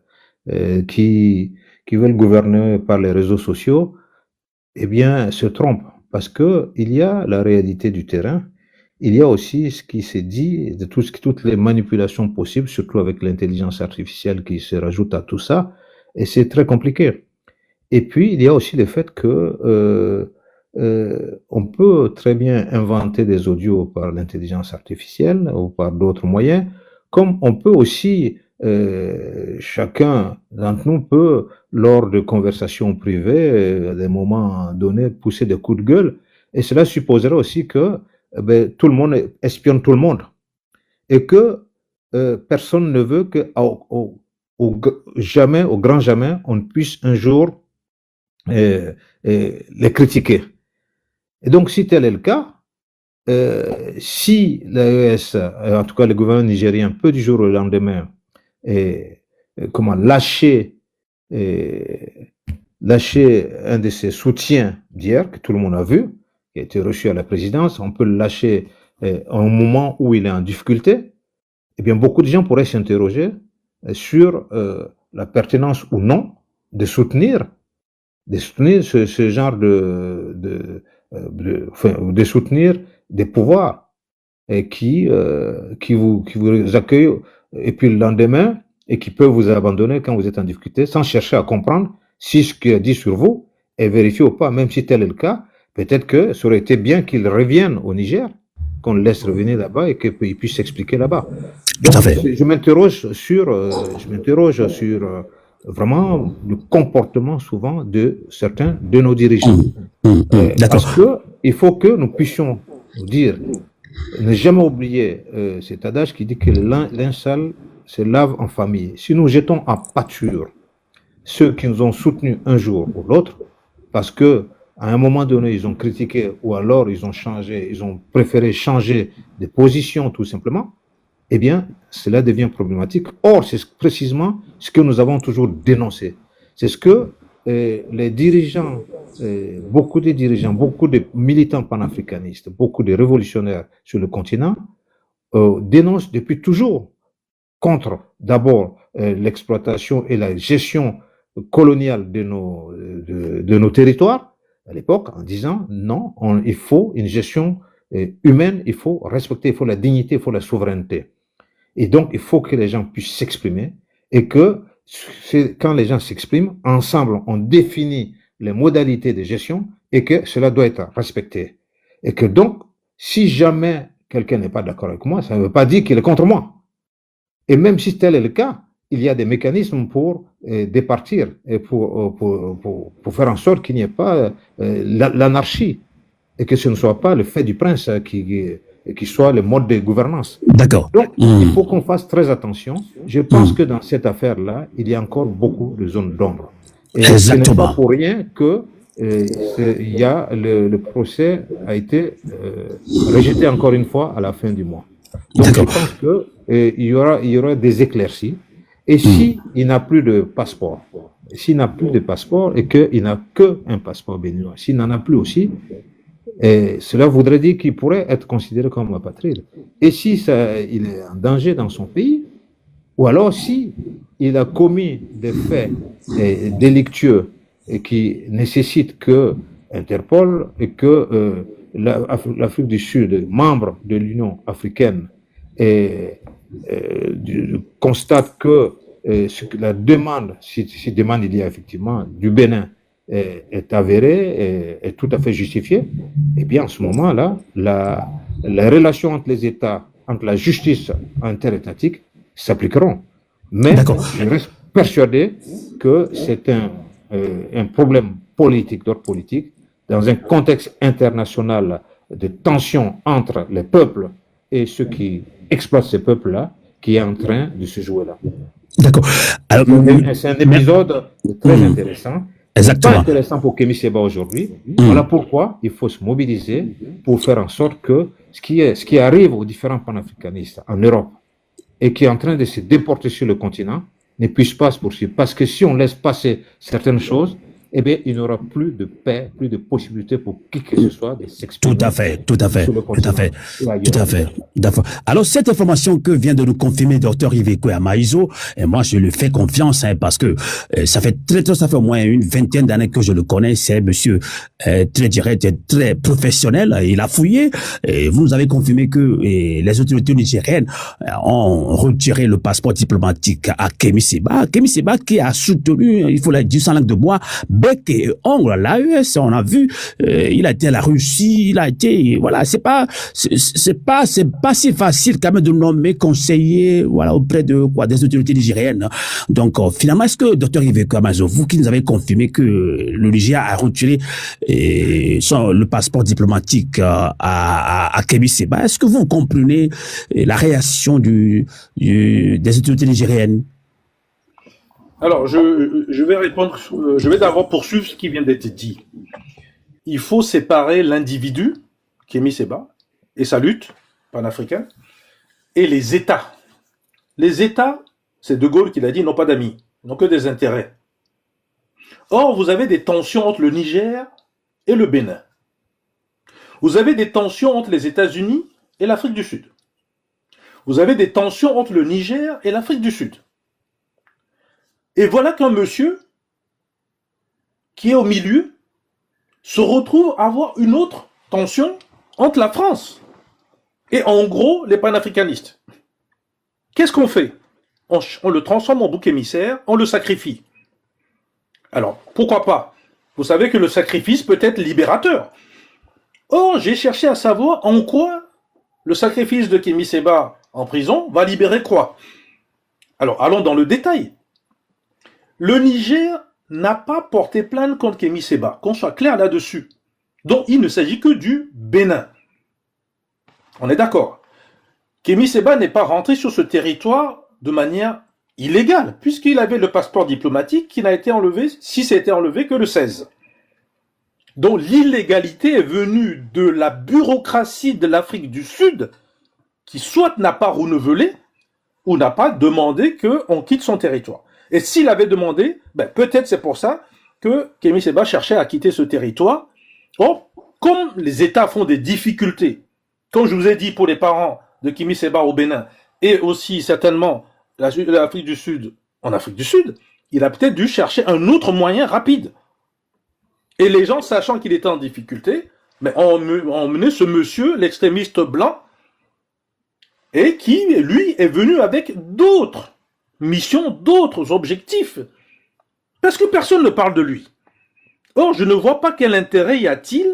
[SPEAKER 6] qui veulent gouverner par les réseaux sociaux, eh bien, se trompent parce que il y a la réalité du terrain. Il y a aussi ce qui s'est dit, de toutes les manipulations possibles, surtout avec l'intelligence artificielle qui se rajoute à tout ça, et c'est très compliqué. Et puis, il y a aussi le fait que on peut très bien inventer des audios par l'intelligence artificielle ou par d'autres moyens, comme on peut aussi, chacun d'entre nous peut, lors de conversations privées, à des moments donnés, pousser des coups de gueule, et cela supposerait aussi que tout le monde espionne tout le monde et que personne ne veut que jamais, au grand jamais, on puisse un jour les critiquer. Et donc, si tel est le cas, si l'AES, en tout cas le gouvernement nigérien, peut du jour au lendemain lâcher un de ses soutiens d'hier, que tout le monde a vu, qui a été reçu à la présidence, on peut le lâcher à un moment où il est en difficulté, eh bien, beaucoup de gens pourraient s'interroger sur la pertinence ou non de soutenir ce genre de soutenir des pouvoirs qui vous accueillent et puis le lendemain et qui peuvent vous abandonner quand vous êtes en difficulté sans chercher à comprendre si ce qu'il a dit sur vous est vérifié ou pas, même si tel est le cas. Peut-être que ça aurait été bien qu'il revienne au Niger, qu'on le laisse revenir là-bas et qu'il puisse s'expliquer là-bas.
[SPEAKER 3] Tout à fait.
[SPEAKER 6] Je m'interroge sur vraiment le comportement souvent de certains de nos dirigeants.
[SPEAKER 3] D'accord.
[SPEAKER 6] Parce que il faut que nous puissions nous dire, ne jamais oublier cet adage qui dit que le linge sale se lave en famille. Si nous jetons en pâture ceux qui nous ont soutenus un jour ou l'autre, parce que à un moment donné, ils ont critiqué ou alors ils ont préféré changer de position tout simplement, eh bien, cela devient problématique. Or, c'est précisément ce que nous avons toujours dénoncé. C'est ce que les dirigeants, beaucoup de militants panafricanistes, beaucoup de révolutionnaires sur le continent dénoncent depuis toujours contre d'abord l'exploitation et la gestion coloniale de nos territoires à l'époque, en disant non, il faut une gestion humaine, il faut respecter, il faut la dignité, il faut la souveraineté. Et donc, il faut que les gens puissent s'exprimer et que quand les gens s'expriment, ensemble, on définit les modalités de gestion et que cela doit être respecté. Et que donc, si jamais quelqu'un n'est pas d'accord avec moi, ça ne veut pas dire qu'il est contre moi. Et même si tel est le cas, il y a des mécanismes pour départir et pour faire en sorte qu'il n'y ait pas l'anarchie et que ce ne soit pas le fait du prince qui soit le mode de gouvernance.
[SPEAKER 3] D'accord.
[SPEAKER 6] Donc, il faut qu'on fasse très attention. Je pense que dans cette affaire-là, il y a encore beaucoup de zones d'ombre. Et ce n'est pas pour rien que le procès a été rejeté encore une fois à la fin du mois. Donc, je pense que il y aura des éclaircies. Et si il n'a plus de passeport, et qu'il n'a qu'un passeport béninois, s'il n'en a plus aussi, cela voudrait dire qu'il pourrait être considéré comme apatride. Et si il est en danger dans son pays, ou alors si il a commis des faits délictueux et qui nécessitent que Interpol et que l'Afrique du Sud, membre de l'Union africaine, constate que la demande, si demande il y a effectivement, du Bénin est avérée, est tout à fait justifiée, et bien en ce moment-là, les relations entre les États, entre la justice interétatique s'appliqueront. Mais je reste persuadé que c'est un problème politique, d'ordre politique, dans un contexte international de tension entre les peuples et ceux qui exploitent ces peuples-là, qui est en train de se jouer là.
[SPEAKER 3] D'accord. Alors,
[SPEAKER 6] c'est un épisode très intéressant.
[SPEAKER 3] Exactement.
[SPEAKER 6] Pas intéressant pour Kémy Séba aujourd'hui. Voilà pourquoi il faut se mobiliser pour faire en sorte que ce qui arrive aux différents panafricanistes en Europe et qui est en train de se déporter sur le continent ne puisse pas se poursuivre. Parce que si on laisse passer certaines choses, eh bien, il n'y aura plus de paix, plus de possibilité pour qui que ce soit de s'exprimer.
[SPEAKER 3] Tout à fait. Alors, cette information que vient de nous confirmer Dr Yves Kweyamaïso, et moi, je lui fais confiance, parce que ça fait au moins une vingtaine d'années que je le connais. C'est monsieur très direct et très professionnel. Il a fouillé, et vous nous avez confirmé que les autorités nigériennes ont retiré le passeport diplomatique à Kémy Séba. Kémy Séba qui a soutenu, il faut la dire sans langue de bois, bec et ongle, l'AES, on a vu, il a été à la Russie, il a été, voilà, c'est pas si facile quand même de nommer conseiller, voilà, auprès de des autorités nigériennes. Donc, finalement, est-ce que, Dr Yves Kweyamaïso, vous qui nous avez confirmé que le Nigeria a retiré le passeport diplomatique à Kémy Séba, est-ce que vous comprenez la réaction des autorités nigériennes?
[SPEAKER 4] Alors, je vais répondre, je vais d'abord poursuivre ce qui vient d'être dit. Il faut séparer l'individu, Kémy Séba, et sa lutte panafricaine, et les États. Les États, c'est De Gaulle qui l'a dit, n'ont pas d'amis, n'ont que des intérêts. Or, vous avez des tensions entre le Niger et le Bénin. Vous avez des tensions entre les États-Unis et l'Afrique du Sud. Vous avez des tensions entre le Niger et l'Afrique du Sud. Et voilà qu'un monsieur qui est au milieu se retrouve à avoir une autre tension entre la France et en gros les panafricanistes. Qu'est-ce qu'on fait? On le transforme en bouc émissaire, on le sacrifie. Alors, pourquoi pas? Vous savez que le sacrifice peut être libérateur. Or, j'ai cherché à savoir en quoi le sacrifice de Kémy Séba en prison va libérer quoi? Alors, allons dans le détail. Le Niger n'a pas porté plainte contre Kémy Séba, qu'on soit clair là-dessus. Donc, il ne s'agit que du Bénin. On est d'accord. Kémy Séba n'est pas rentré sur ce territoire de manière illégale, puisqu'il avait le passeport diplomatique qui n'a été enlevé, si c'était enlevé, que le 16. Donc, l'illégalité est venue de la bureaucratie de l'Afrique du Sud, qui soit n'a pas renouvelé, ou n'a pas demandé qu'on quitte son territoire. Et s'il avait demandé, peut-être c'est pour ça que Kémy Séba cherchait à quitter ce territoire. Or, comme les États font des difficultés, comme je vous ai dit pour les parents de Kémy Séba au Bénin, et aussi certainement l'Afrique du Sud en Afrique du Sud, il a peut-être dû chercher un autre moyen rapide. Et les gens, sachant qu'il était en difficulté, ont emmené ce monsieur, l'extrémiste blanc, et qui, lui, est venu avec d'autres missions, d'autres objectifs. Parce que personne ne parle de lui. Or, je ne vois pas quel intérêt y a-t-il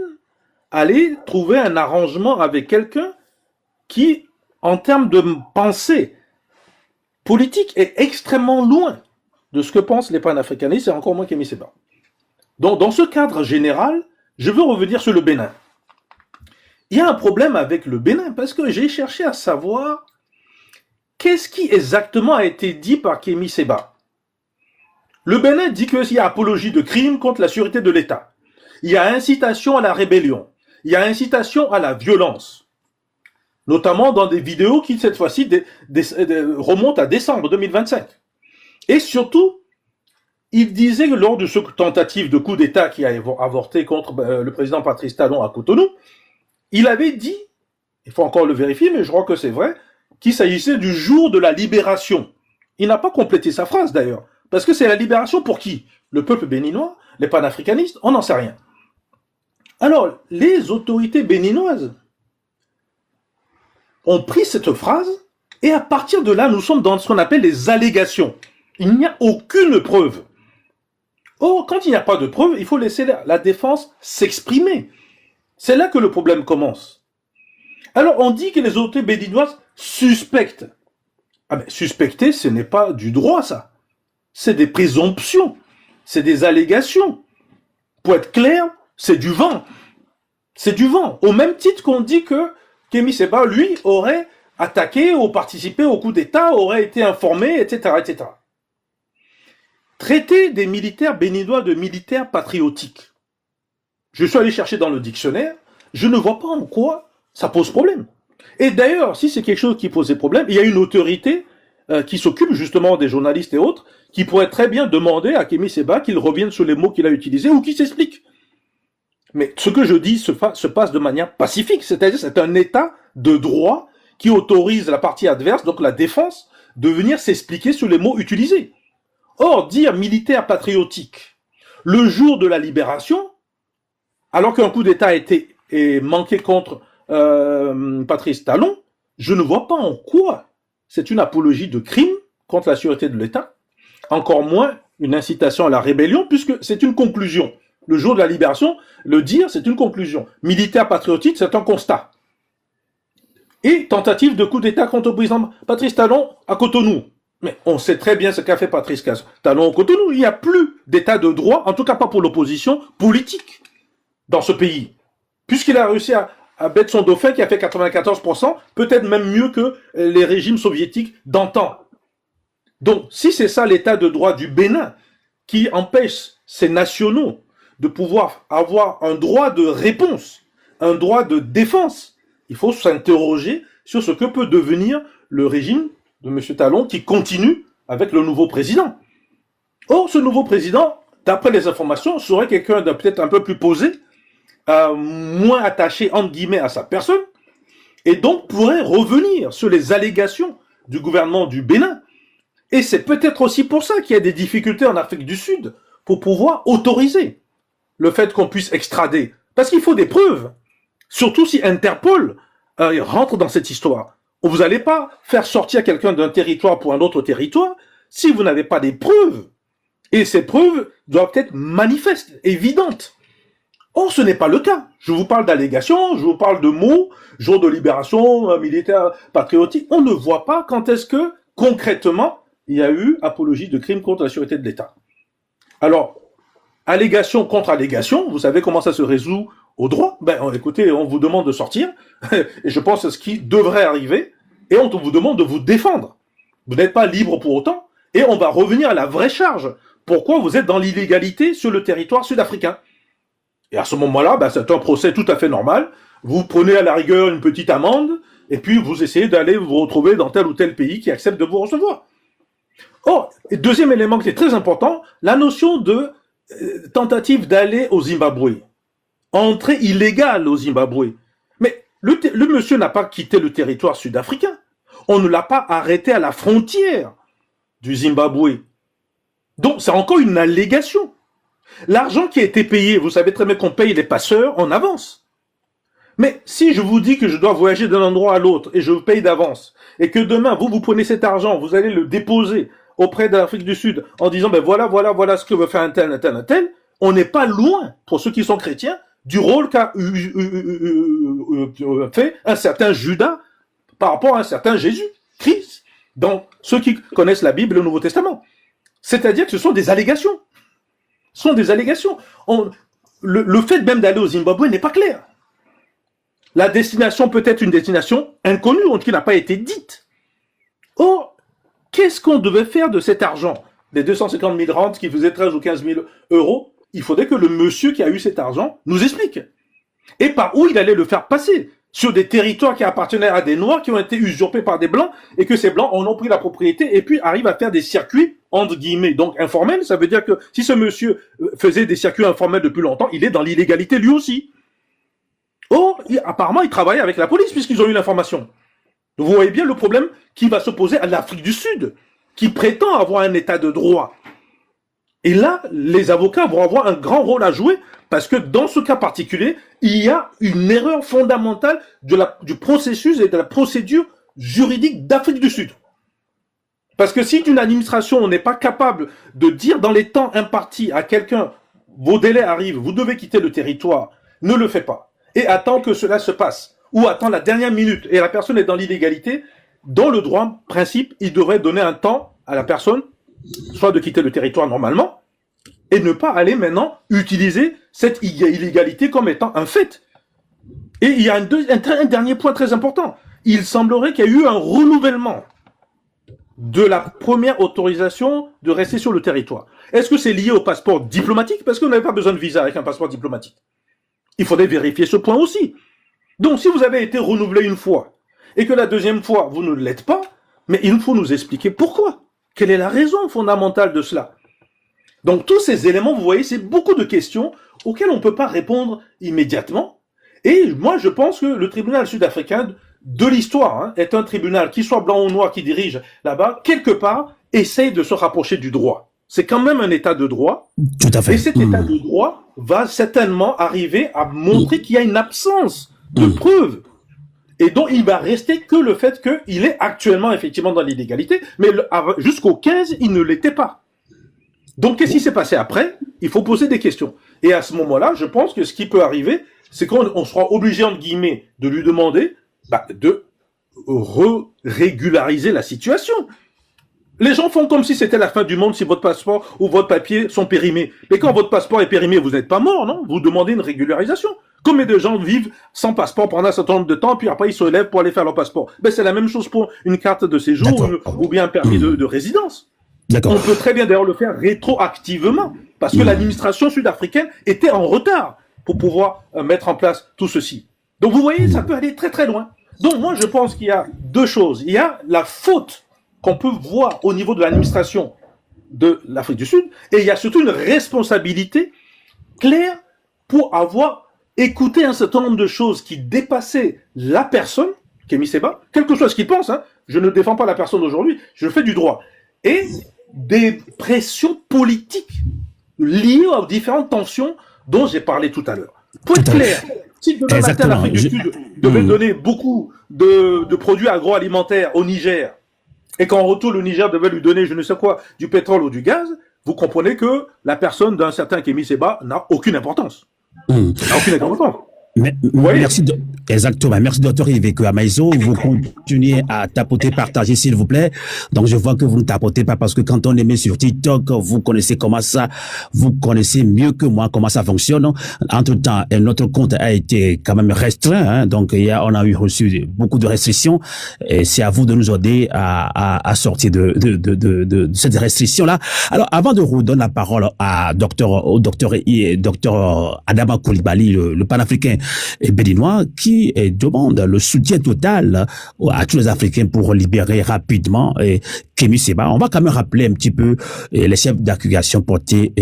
[SPEAKER 4] à aller trouver un arrangement avec quelqu'un qui, en termes de pensée politique, est extrêmement loin de ce que pensent les panafricanistes et encore moins Kémy Séba. Donc, dans ce cadre général, je veux revenir sur le Bénin. Il y a un problème avec le Bénin parce que j'ai cherché à savoir qu'est-ce qui exactement a été dit par Kémy Séba. Le Bénin dit qu'il y a apologie de crime contre la sûreté de l'État. Il y a incitation à la rébellion. Il y a incitation à la violence. Notamment dans des vidéos qui, cette fois-ci, remontent à décembre 2025. Et surtout, il disait que lors de cette tentative de coup d'État qui a avorté contre le président Patrice Talon à Cotonou, il avait dit, il faut encore le vérifier, mais je crois que c'est vrai, qu'il s'agissait du jour de la libération. Il n'a pas complété sa phrase d'ailleurs, parce que c'est la libération pour qui? Le peuple béninois, les panafricanistes, on n'en sait rien. Alors, les autorités béninoises ont pris cette phrase, et à partir de là, nous sommes dans ce qu'on appelle les allégations. Il n'y a aucune preuve. Or, quand il n'y a pas de preuve, il faut laisser la défense s'exprimer. C'est là que le problème commence. Alors, on dit que les autorités béninoises suspectent. Ah ben, suspecter, ce n'est pas du droit, ça. C'est des présomptions. C'est des allégations. Pour être clair, c'est du vent. C'est du vent. Au même titre qu'on dit que Kémy Séba, lui, aurait attaqué ou participé au coup d'État, aurait été informé, etc., etc. Traiter des militaires béninois de militaires patriotiques. Je suis allé chercher dans le dictionnaire, je ne vois pas en quoi ça pose problème. Et d'ailleurs, si c'est quelque chose qui posait problème, il y a une autorité qui s'occupe justement des journalistes et autres, qui pourrait très bien demander à Kémy Séba qu'il revienne sur les mots qu'il a utilisés ou qu'il s'explique. Mais ce que je dis se passe de manière pacifique, c'est-à-dire c'est un état de droit qui autorise la partie adverse, donc la défense, de venir s'expliquer sur les mots utilisés. Or, dire militaire patriotique le jour de la libération, alors qu'un coup d'État a été manqué contre Patrice Talon, je ne vois pas en quoi c'est une apologie de crime contre la sûreté de l'État, encore moins une incitation à la rébellion, puisque c'est une conclusion. Le jour de la libération, le dire, c'est une conclusion. Militaire patriotique, c'est un constat. Et tentative de coup d'État contre le président Patrice Talon à Cotonou. Mais on sait très bien ce qu'a fait Patrice Talon à Cotonou. Il n'y a plus d'état de droit, en tout cas pas pour l'opposition politique dans ce pays. Puisqu'il a réussi à battre son dauphin qui a fait 94%, peut-être même mieux que les régimes soviétiques d'antan. Donc, si c'est ça l'état de droit du Bénin qui empêche ces nationaux de pouvoir avoir un droit de réponse, un droit de défense, il faut s'interroger sur ce que peut devenir le régime de M. Talon qui continue avec le nouveau président. Or, ce nouveau président, d'après les informations, serait quelqu'un de peut-être un peu plus posé, moins attaché, entre guillemets, à sa personne, et donc pourrait revenir sur les allégations du gouvernement du Bénin. Et c'est peut-être aussi pour ça qu'il y a des difficultés en Afrique du Sud pour pouvoir autoriser le fait qu'on puisse extrader. Parce qu'il faut des preuves. Surtout si Interpol rentre dans cette histoire. Vous n'allez pas faire sortir quelqu'un d'un territoire pour un autre territoire si vous n'avez pas des preuves. Et ces preuves doivent être manifestes, évidentes. Or, ce n'est pas le cas. Je vous parle d'allégations, je vous parle de mots, jour de libération, militaire, patriotique. On ne voit pas quand est-ce que, concrètement, il y a eu apologie de crime contre la sûreté de l'État. Alors, allégation contre allégation, vous savez comment ça se résout au droit? Ben, écoutez, on vous demande de sortir, et je pense que c'est ce qui devrait arriver, et on vous demande de vous défendre. Vous n'êtes pas libre pour autant, et on va revenir à la vraie charge. Pourquoi vous êtes dans l'illégalité sur le territoire sud-africain? Et à ce moment-là, ben, c'est un procès tout à fait normal. Vous prenez à la rigueur une petite amende, et puis vous essayez d'aller vous retrouver dans tel ou tel pays qui accepte de vous recevoir. Or, deuxième élément qui est très important, la notion de tentative d'aller au Zimbabwe. Entrée illégale au Zimbabwe. Mais le monsieur n'a pas quitté le territoire sud-africain. On ne l'a pas arrêté à la frontière du Zimbabwe. Donc, c'est encore une allégation. L'argent qui a été payé, vous savez très bien qu'on paye les passeurs en avance. Mais si je vous dis que je dois voyager d'un endroit à l'autre et je vous paye d'avance, et que demain, vous prenez cet argent, vous allez le déposer auprès de l'Afrique du Sud en disant, ben voilà ce que veut faire un tel, on n'est pas loin, pour ceux qui sont chrétiens, du rôle qu'a fait un certain Judas par rapport à un certain Jésus, Christ, dans ceux qui connaissent la Bible et le Nouveau Testament. C'est-à-dire que ce sont des allégations. Ce sont des allégations. Le fait même d'aller au Zimbabwe n'est pas clair. La destination peut être une destination inconnue, qui n'a pas été dite. Or, qu'est-ce qu'on devait faire de cet argent? Des 250 000 rentes qui faisaient 13 ou 15 000 euros, il faudrait que le monsieur qui a eu cet argent nous explique. Et par où il allait le faire passer? Sur des territoires qui appartenaient à des Noirs qui ont été usurpés par des Blancs et que ces Blancs en ont pris la propriété et puis arrivent à faire des circuits, entre guillemets, donc informels. Ça veut dire que si ce monsieur faisait des circuits informels depuis longtemps, il est dans l'illégalité lui aussi. Or, apparemment, il travaillait avec la police puisqu'ils ont eu l'information. Vous voyez bien le problème qui va s'opposer à l'Afrique du Sud, qui prétend avoir un état de droit. Et là, les avocats vont avoir un grand rôle à jouer parce que dans ce cas particulier, il y a une erreur fondamentale du processus et de la procédure juridique d'Afrique du Sud. Parce que si une administration n'est pas capable de dire dans les temps impartis à quelqu'un, vos délais arrivent, vous devez quitter le territoire, ne le fait pas. Et attend que cela se passe. ou attendre la dernière minute et la personne est dans l'illégalité, dans le droit principe, il devrait donner un temps à la personne, soit de quitter le territoire normalement, et ne pas aller maintenant utiliser cette illégalité comme étant un fait. Et il y a un dernier point très important. Il semblerait qu'il y a eu un renouvellement de la première autorisation de rester sur le territoire. Est-ce que c'est lié au passeport diplomatique? Parce qu'on n'avait pas besoin de visa avec un passeport diplomatique. Il faudrait vérifier ce point aussi. Donc, si vous avez été renouvelé une fois, et que la deuxième fois, vous ne l'êtes pas, mais il faut nous expliquer pourquoi. Quelle est la raison fondamentale de cela? Donc, tous ces éléments, vous voyez, c'est beaucoup de questions auxquelles on ne peut pas répondre immédiatement. Et moi, je pense que le tribunal sud-africain de l'histoire est un tribunal, qui soit blanc ou noir, qui dirige là-bas, quelque part, essaye de se rapprocher du droit. C'est quand même un état de droit.
[SPEAKER 3] Tout à fait.
[SPEAKER 4] Et cet état de droit va certainement arriver à montrer qu'il y a une absence de preuves. Et donc, il va rester que le fait qu'il est actuellement effectivement dans l'illégalité, mais jusqu'au 15, il ne l'était pas. Donc, qu'est-ce qui s'est passé après? Il faut poser des questions. Et à ce moment-là, je pense que ce qui peut arriver, c'est qu'on sera obligé, entre guillemets, de lui demander de régulariser la situation. Les gens font comme si c'était la fin du monde si votre passeport ou votre papier sont périmés. Mais quand votre passeport est périmé, vous n'êtes pas mort, non? Vous demandez une régularisation. Combien de gens vivent sans passeport pendant un certain nombre de temps, puis après ils se lèvent pour aller faire leur passeport? C'est la même chose pour une carte de séjour ou bien un permis de résidence. On peut très bien d'ailleurs le faire rétroactivement, parce que l'administration sud-africaine était en retard pour pouvoir mettre en place tout ceci. Donc vous voyez, ça peut aller très très loin. Donc moi je pense qu'il y a deux choses. Il y a la faute qu'on peut voir au niveau de l'administration de l'Afrique du Sud, et il y a surtout une responsabilité claire pour avoir écouté un certain nombre de choses qui dépassaient la personne, Kémy Séba, quel que soit ce qu'il pense, je ne défends pas la personne aujourd'hui, je fais du droit, et des pressions politiques liées aux différentes tensions dont j'ai parlé tout à l'heure. Pour être clair, si demain matin l'Afrique du Sud devait donner beaucoup de produits agroalimentaires au Niger, et qu'en retour le Niger devait lui donner je ne sais quoi, du pétrole ou du gaz, vous comprenez que la personne d'un certain Kémy Séba n'a aucune importance. N'a aucune importance.
[SPEAKER 3] Merci, exactement. Merci, docteur Iveco Amaïso. Vous continuez à tapoter, partager, s'il vous plaît. Donc, je vois que vous ne tapotez pas parce que quand on est mis sur TikTok, vous connaissez comment ça, vous connaissez mieux que moi comment ça fonctionne. Entre-temps, notre compte a été quand même restreint. Donc, on a reçu beaucoup de restrictions et c'est à vous de nous aider à sortir de cette restriction-là. Alors, avant de redonner la parole au docteur Adama Coulibaly, le panafricain et béninois, qui demande le soutien total à tous les Africains pour libérer rapidement Kémy Séba. On va quand même rappeler un petit peu les chefs d'accusation portés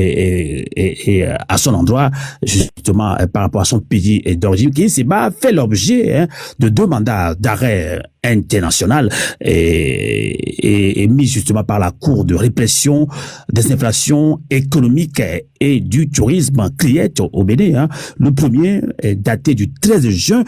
[SPEAKER 3] à son endroit, justement par rapport à son pays d'origine. Kémy Séba fait l'objet de 2 mandats d'arrêt international et mis justement par la Cour de répression des infractions économiques et du tourisme CRIET au Bénin. Le premier est daté du 13 juin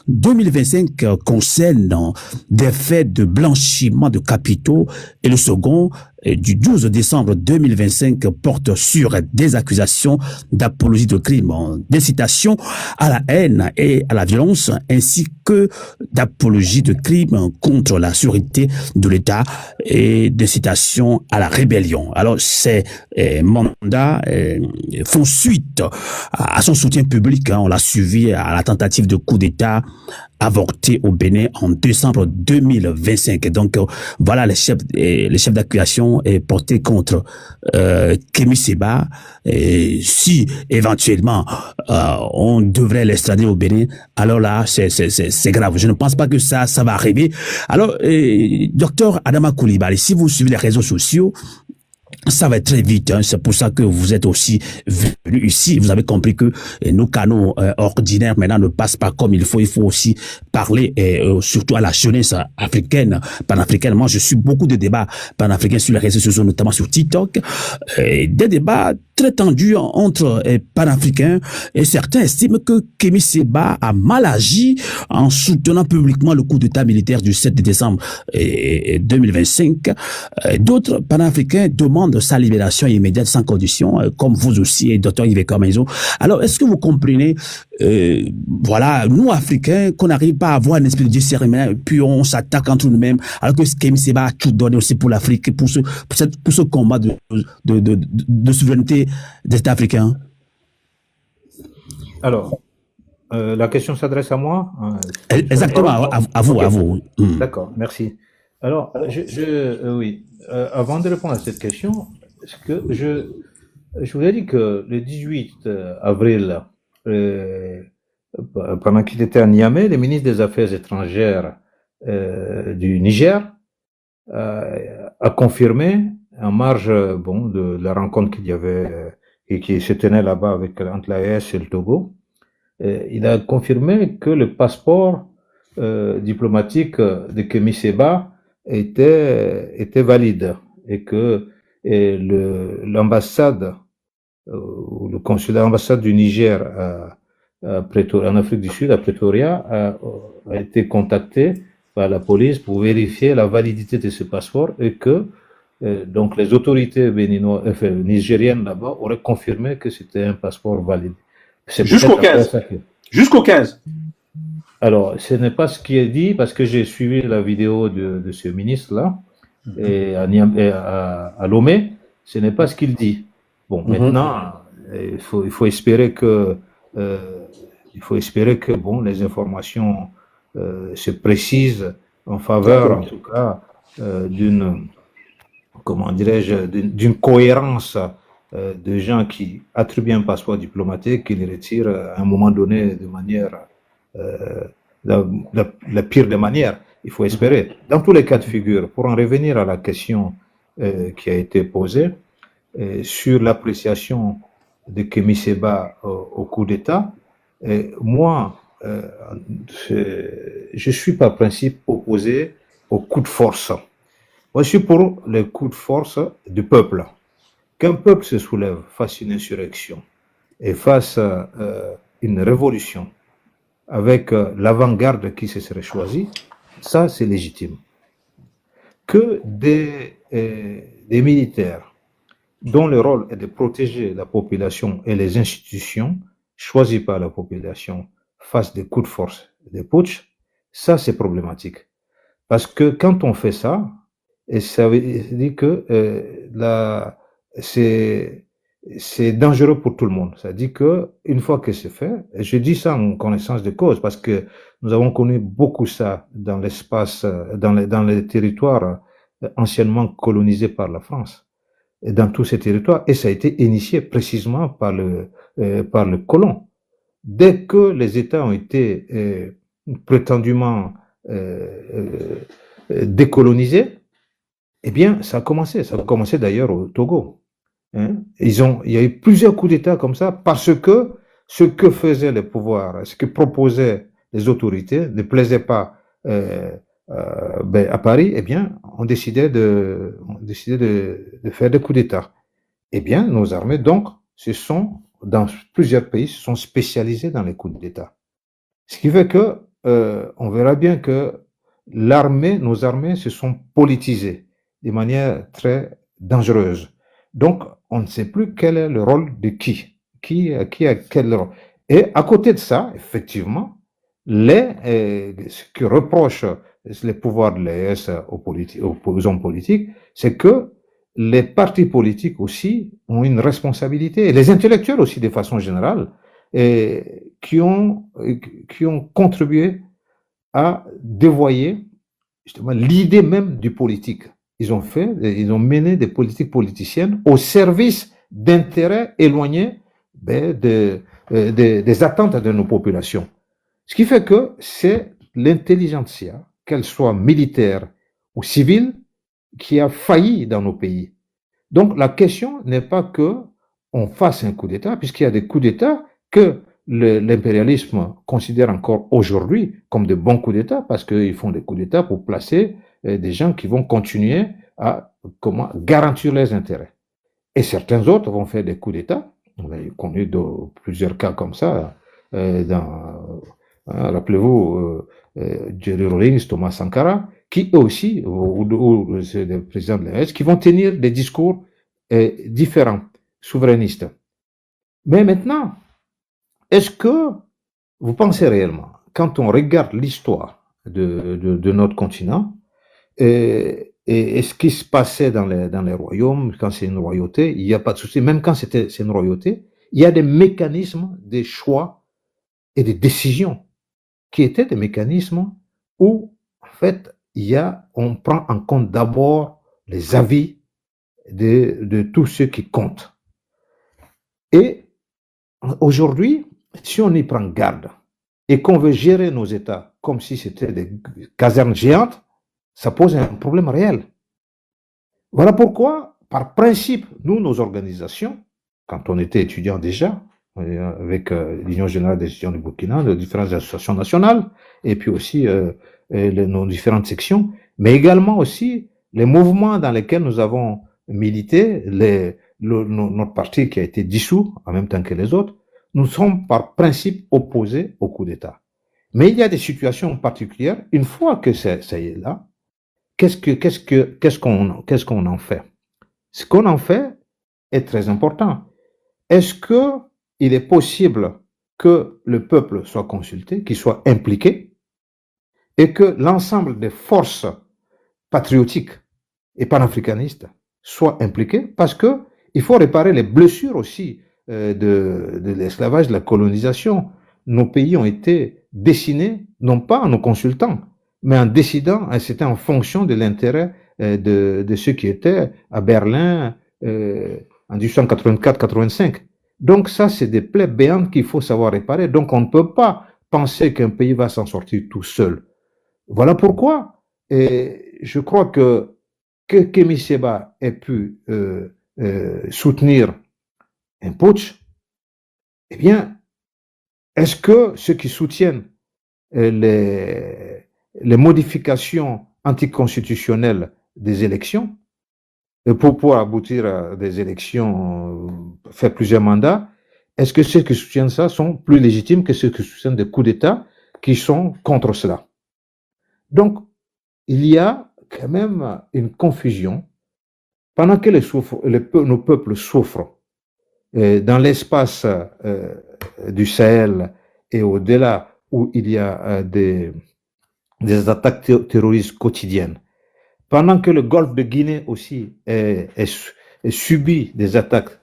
[SPEAKER 3] 2025, concerne des faits de blanchiment de capitaux, et le second du 12 décembre 2025 porte sur des accusations d'apologie de crime, d'incitation à la haine et à la violence, ainsi que d'apologie de crime contre la sûreté de l'État et d'incitation à la rébellion. Alors, ces mandats font suite à son soutien public. On l'a suivi à la tentative de coup d'État avorté au Bénin en décembre 2025. Donc, voilà les chefs d'accusation portés contre Kémy Séba. Et si éventuellement on devrait l'extrader au Bénin, alors là c'est grave. Je ne pense pas que ça va arriver. Alors, docteur Adama Coulibaly, si vous suivez les réseaux sociaux, ça va être très vite, c'est pour ça que vous êtes aussi venu ici. Vous avez compris que nos canaux ordinaires maintenant ne passent pas comme il faut aussi parler surtout à la jeunesse africaine, panafricaine. Moi, je suis beaucoup de débats panafricains sur les réseaux sociaux, notamment sur TikTok, des débats très tendu entre panafricains et certains estiment que Kémy Séba a mal agi en soutenant publiquement le coup d'État militaire du 7 décembre 2025. D'autres panafricains demandent sa libération immédiate sans condition, comme vous aussi et Dr Yves Kamaïzo. Alors, est-ce que vous comprenez, voilà, nous Africains, qu'on n'arrive pas à avoir un esprit de discernement, puis on s'attaque entre nous-mêmes, alors que Kémy Séba a tout donné aussi pour l'Afrique, pour ce combat de souveraineté des États africains?
[SPEAKER 6] Alors, la question s'adresse à moi.
[SPEAKER 3] Exactement, à vous,
[SPEAKER 6] okay.
[SPEAKER 3] à vous.
[SPEAKER 6] D'accord, merci. Alors, oui, avant de répondre à cette question, je vous ai dit que le 18 avril, pendant qu'il était à Niamey, le ministre des Affaires étrangères du Niger a confirmé, en marge de la rencontre qu'il y avait et qui se tenait là-bas entre l'AES et le Togo, il a confirmé que le passeport diplomatique de Kémy Séba était valide et que l'ambassade ou le consulat ambassade du Niger en Afrique du Sud, à Pretoria, a été contacté par la police pour vérifier la validité de ce passeport et que donc les autorités nigériennes là-bas auraient confirmé que c'était un passeport valide.
[SPEAKER 4] Jusqu'au 15. Jusqu'au 15.
[SPEAKER 6] Alors, ce n'est pas ce qui est dit parce que j'ai suivi la vidéo de ce ministre-là et à Lomé, ce n'est pas ce qu'il dit. Bon, maintenant, il faut espérer que bon, les informations se précisent en faveur, en tout cas, d'une cohérence de gens qui attribuent un passeport diplomatique, qui les retirent à un moment donné de manière la pire des manières. Il faut espérer. Dans tous les cas de figure, pour en revenir à la question qui a été posée sur l'appréciation de Kémy Séba au coup d'État, moi, je suis par principe opposé au coup de force. Moi, je suis pour le coup de force du peuple. Qu'un peuple se soulève face à une insurrection et face à une révolution avec l'avant-garde qui se serait choisie, ça c'est légitime. Que des militaires dont le rôle est de protéger la population et les institutions choisies par la population fassent des coups de force, des putsch, ça c'est problématique. Parce que quand on fait ça, et ça veut dire que c'est dangereux pour tout le monde. Ça dit que une fois que c'est fait, et je dis ça en connaissance de cause parce que nous avons connu beaucoup ça dans l'espace, dans les territoires anciennement colonisés par la France, et dans tous ces territoires, et ça a été initié précisément par le colon. Dès que les États ont été prétendument décolonisés, eh bien, ça a commencé. Ça a commencé d'ailleurs au Togo. Hein? Il y a eu plusieurs coups d'État comme ça parce que ce que faisaient les pouvoirs, ce que proposaient les autorités ne plaisait pas à Paris. Eh bien, on décidait de faire des coups d'État. Eh bien, nos armées, donc, dans plusieurs pays, se sont spécialisées dans les coups d'État. Ce qui fait que on verra bien que nos armées se sont politisées de manière très dangereuse. Donc, on ne sait plus quel est le rôle de qui a quel rôle. Et à côté de ça, effectivement, ce que reprochent les pouvoirs de l'AES aux hommes politiques, c'est que les partis politiques aussi ont une responsabilité, et les intellectuels aussi de façon générale, qui ont contribué à dévoyer justement l'idée même du politique. Ils ont mené des politiques politiciennes au service d'intérêts éloignés des attentes de nos populations. Ce qui fait que c'est l'intelligentsia, qu'elle soit militaire ou civile, qui a failli dans nos pays. Donc la question n'est pas que on fasse un coup d'État, puisqu'il y a des coups d'État que l'impérialisme considère encore aujourd'hui comme de bons coups d'État, parce qu'ils font des coups d'État pour placer des gens qui vont continuer à garantir leurs intérêts. Et certains autres vont faire des coups d'État. On a connu plusieurs cas comme ça. Rappelez-vous, Jerry Rawlings, Thomas Sankara, qui eux aussi, ou c'est des présidents de l'AS, qui vont tenir des discours différents, souverainistes. Mais maintenant, est-ce que vous pensez réellement, quand on regarde l'histoire de notre continent, et ce qui se passait dans les royaumes, quand c'est une royauté, il n'y a pas de souci, même quand c'est une royauté, il y a des mécanismes, des choix et des décisions qui étaient des mécanismes où, en fait, on prend en compte d'abord les avis de tous ceux qui comptent. Et aujourd'hui, si on y prend garde et qu'on veut gérer nos États comme si c'était des casernes géantes, ça pose un problème réel. Voilà pourquoi, par principe, nous, nos organisations, quand on était étudiants déjà, avec l'Union générale des étudiants du Burkina, les différentes associations nationales, et puis aussi nos différentes sections, mais également aussi les mouvements dans lesquels nous avons milité, notre parti qui a été dissous en même temps que les autres, nous sommes par principe opposés au coup d'État. Mais il y a des situations particulières, une fois que ça y est là, qu'est-ce qu'on en fait? Ce qu'on en fait est très important. Est-ce que il est possible que le peuple soit consulté, qu'il soit impliqué, et que l'ensemble des forces patriotiques et panafricanistes soient impliquées, parce que il faut réparer les blessures aussi de l'esclavage, de la colonisation. Nos pays ont été dessinés, non pas en nous consultant, mais en décidant, c'était en fonction de l'intérêt de ceux qui étaient à Berlin en 1884-85. Donc ça, c'est des plaies béantes qu'il faut savoir réparer. Donc on ne peut pas penser qu'un pays va s'en sortir tout seul. Voilà pourquoi je crois que Kémy Séba ait pu soutenir un putsch, eh bien, est-ce que ceux qui soutiennent les modifications anticonstitutionnelles des élections, pour pouvoir aboutir à des élections, faire plusieurs mandats, est-ce que ceux qui soutiennent ça sont plus légitimes que ceux qui soutiennent des coups d'État qui sont contre cela? Donc, il y a quand même une confusion. Pendant que nos peuples souffrent dans l'espace du Sahel et au-delà, où il y a des attaques terroristes quotidiennes, pendant que le golfe de Guinée aussi subit des attaques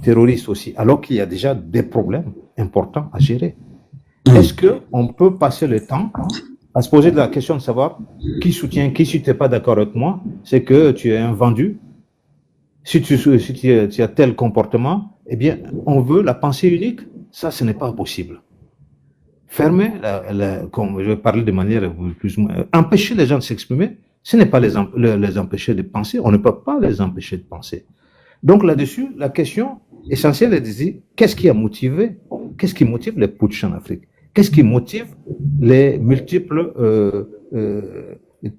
[SPEAKER 6] terroristes aussi, alors qu'il y a déjà des problèmes importants à gérer. Est-ce qu'on peut passer le temps à se poser la question de savoir qui soutient, qui, si tu n'es pas d'accord avec moi, c'est que tu es un vendu. Si tu as tel comportement, eh bien, on veut la pensée unique. Ça, ce n'est pas possible. Fermer, comme je vais parler de manière plus ou moins, empêcher les gens de s'exprimer, ce n'est pas les empêcher de penser. On ne peut pas les empêcher de penser. Donc là-dessus, la question essentielle est de dire qu'est-ce qui motive les putschs en Afrique? Qu'est-ce qui motive les multiples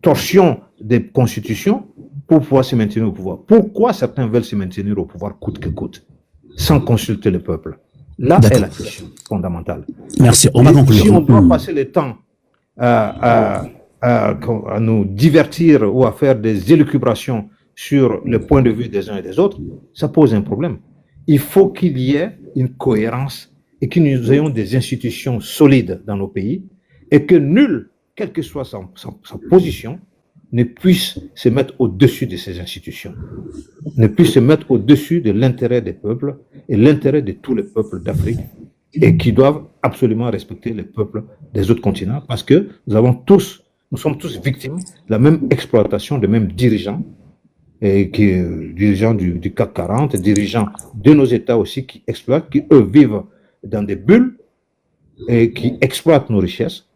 [SPEAKER 6] torsions des constitutions pour pouvoir se maintenir au pouvoir? Pourquoi certains veulent se maintenir au pouvoir coûte que coûte, sans consulter le peuple? Là est la question fondamentale.
[SPEAKER 3] Merci. On va conclure.
[SPEAKER 6] Si on doit passer le temps à nous divertir ou à faire des élucubrations sur le point de vue des uns et des autres, ça pose un problème. Il faut qu'il y ait une cohérence et que nous ayons des institutions solides dans nos pays et que nul, quelle que soit sa position, ne puisse se mettre au-dessus de ces institutions, ne puisse se mettre au-dessus de l'intérêt des peuples et l'intérêt de tous les peuples d'Afrique et qui doivent absolument respecter les peuples des autres continents parce que nous sommes tous victimes de la même exploitation des mêmes dirigeants, dirigeants du CAC 40, dirigeants de nos États aussi qui exploitent, qui eux vivent dans des bulles et qui exploitent nos richesses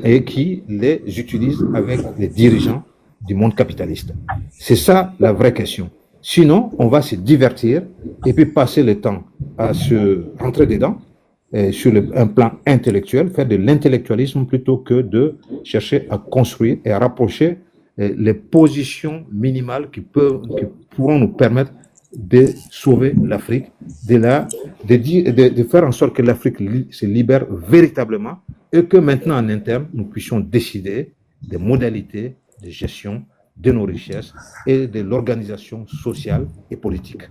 [SPEAKER 6] et qui les utilisent avec les dirigeants du monde capitaliste. C'est ça la vraie question. Sinon, on va se divertir et puis passer le temps à se rentrer dedans sur un plan intellectuel, faire de l'intellectualisme plutôt que de chercher à construire et à rapprocher les positions minimales qui pourront nous permettre de sauver l'Afrique, de faire en sorte que l'Afrique se libère véritablement et que maintenant en interne, nous puissions décider des modalités de gestion de nos richesses et de l'organisation sociale et politique.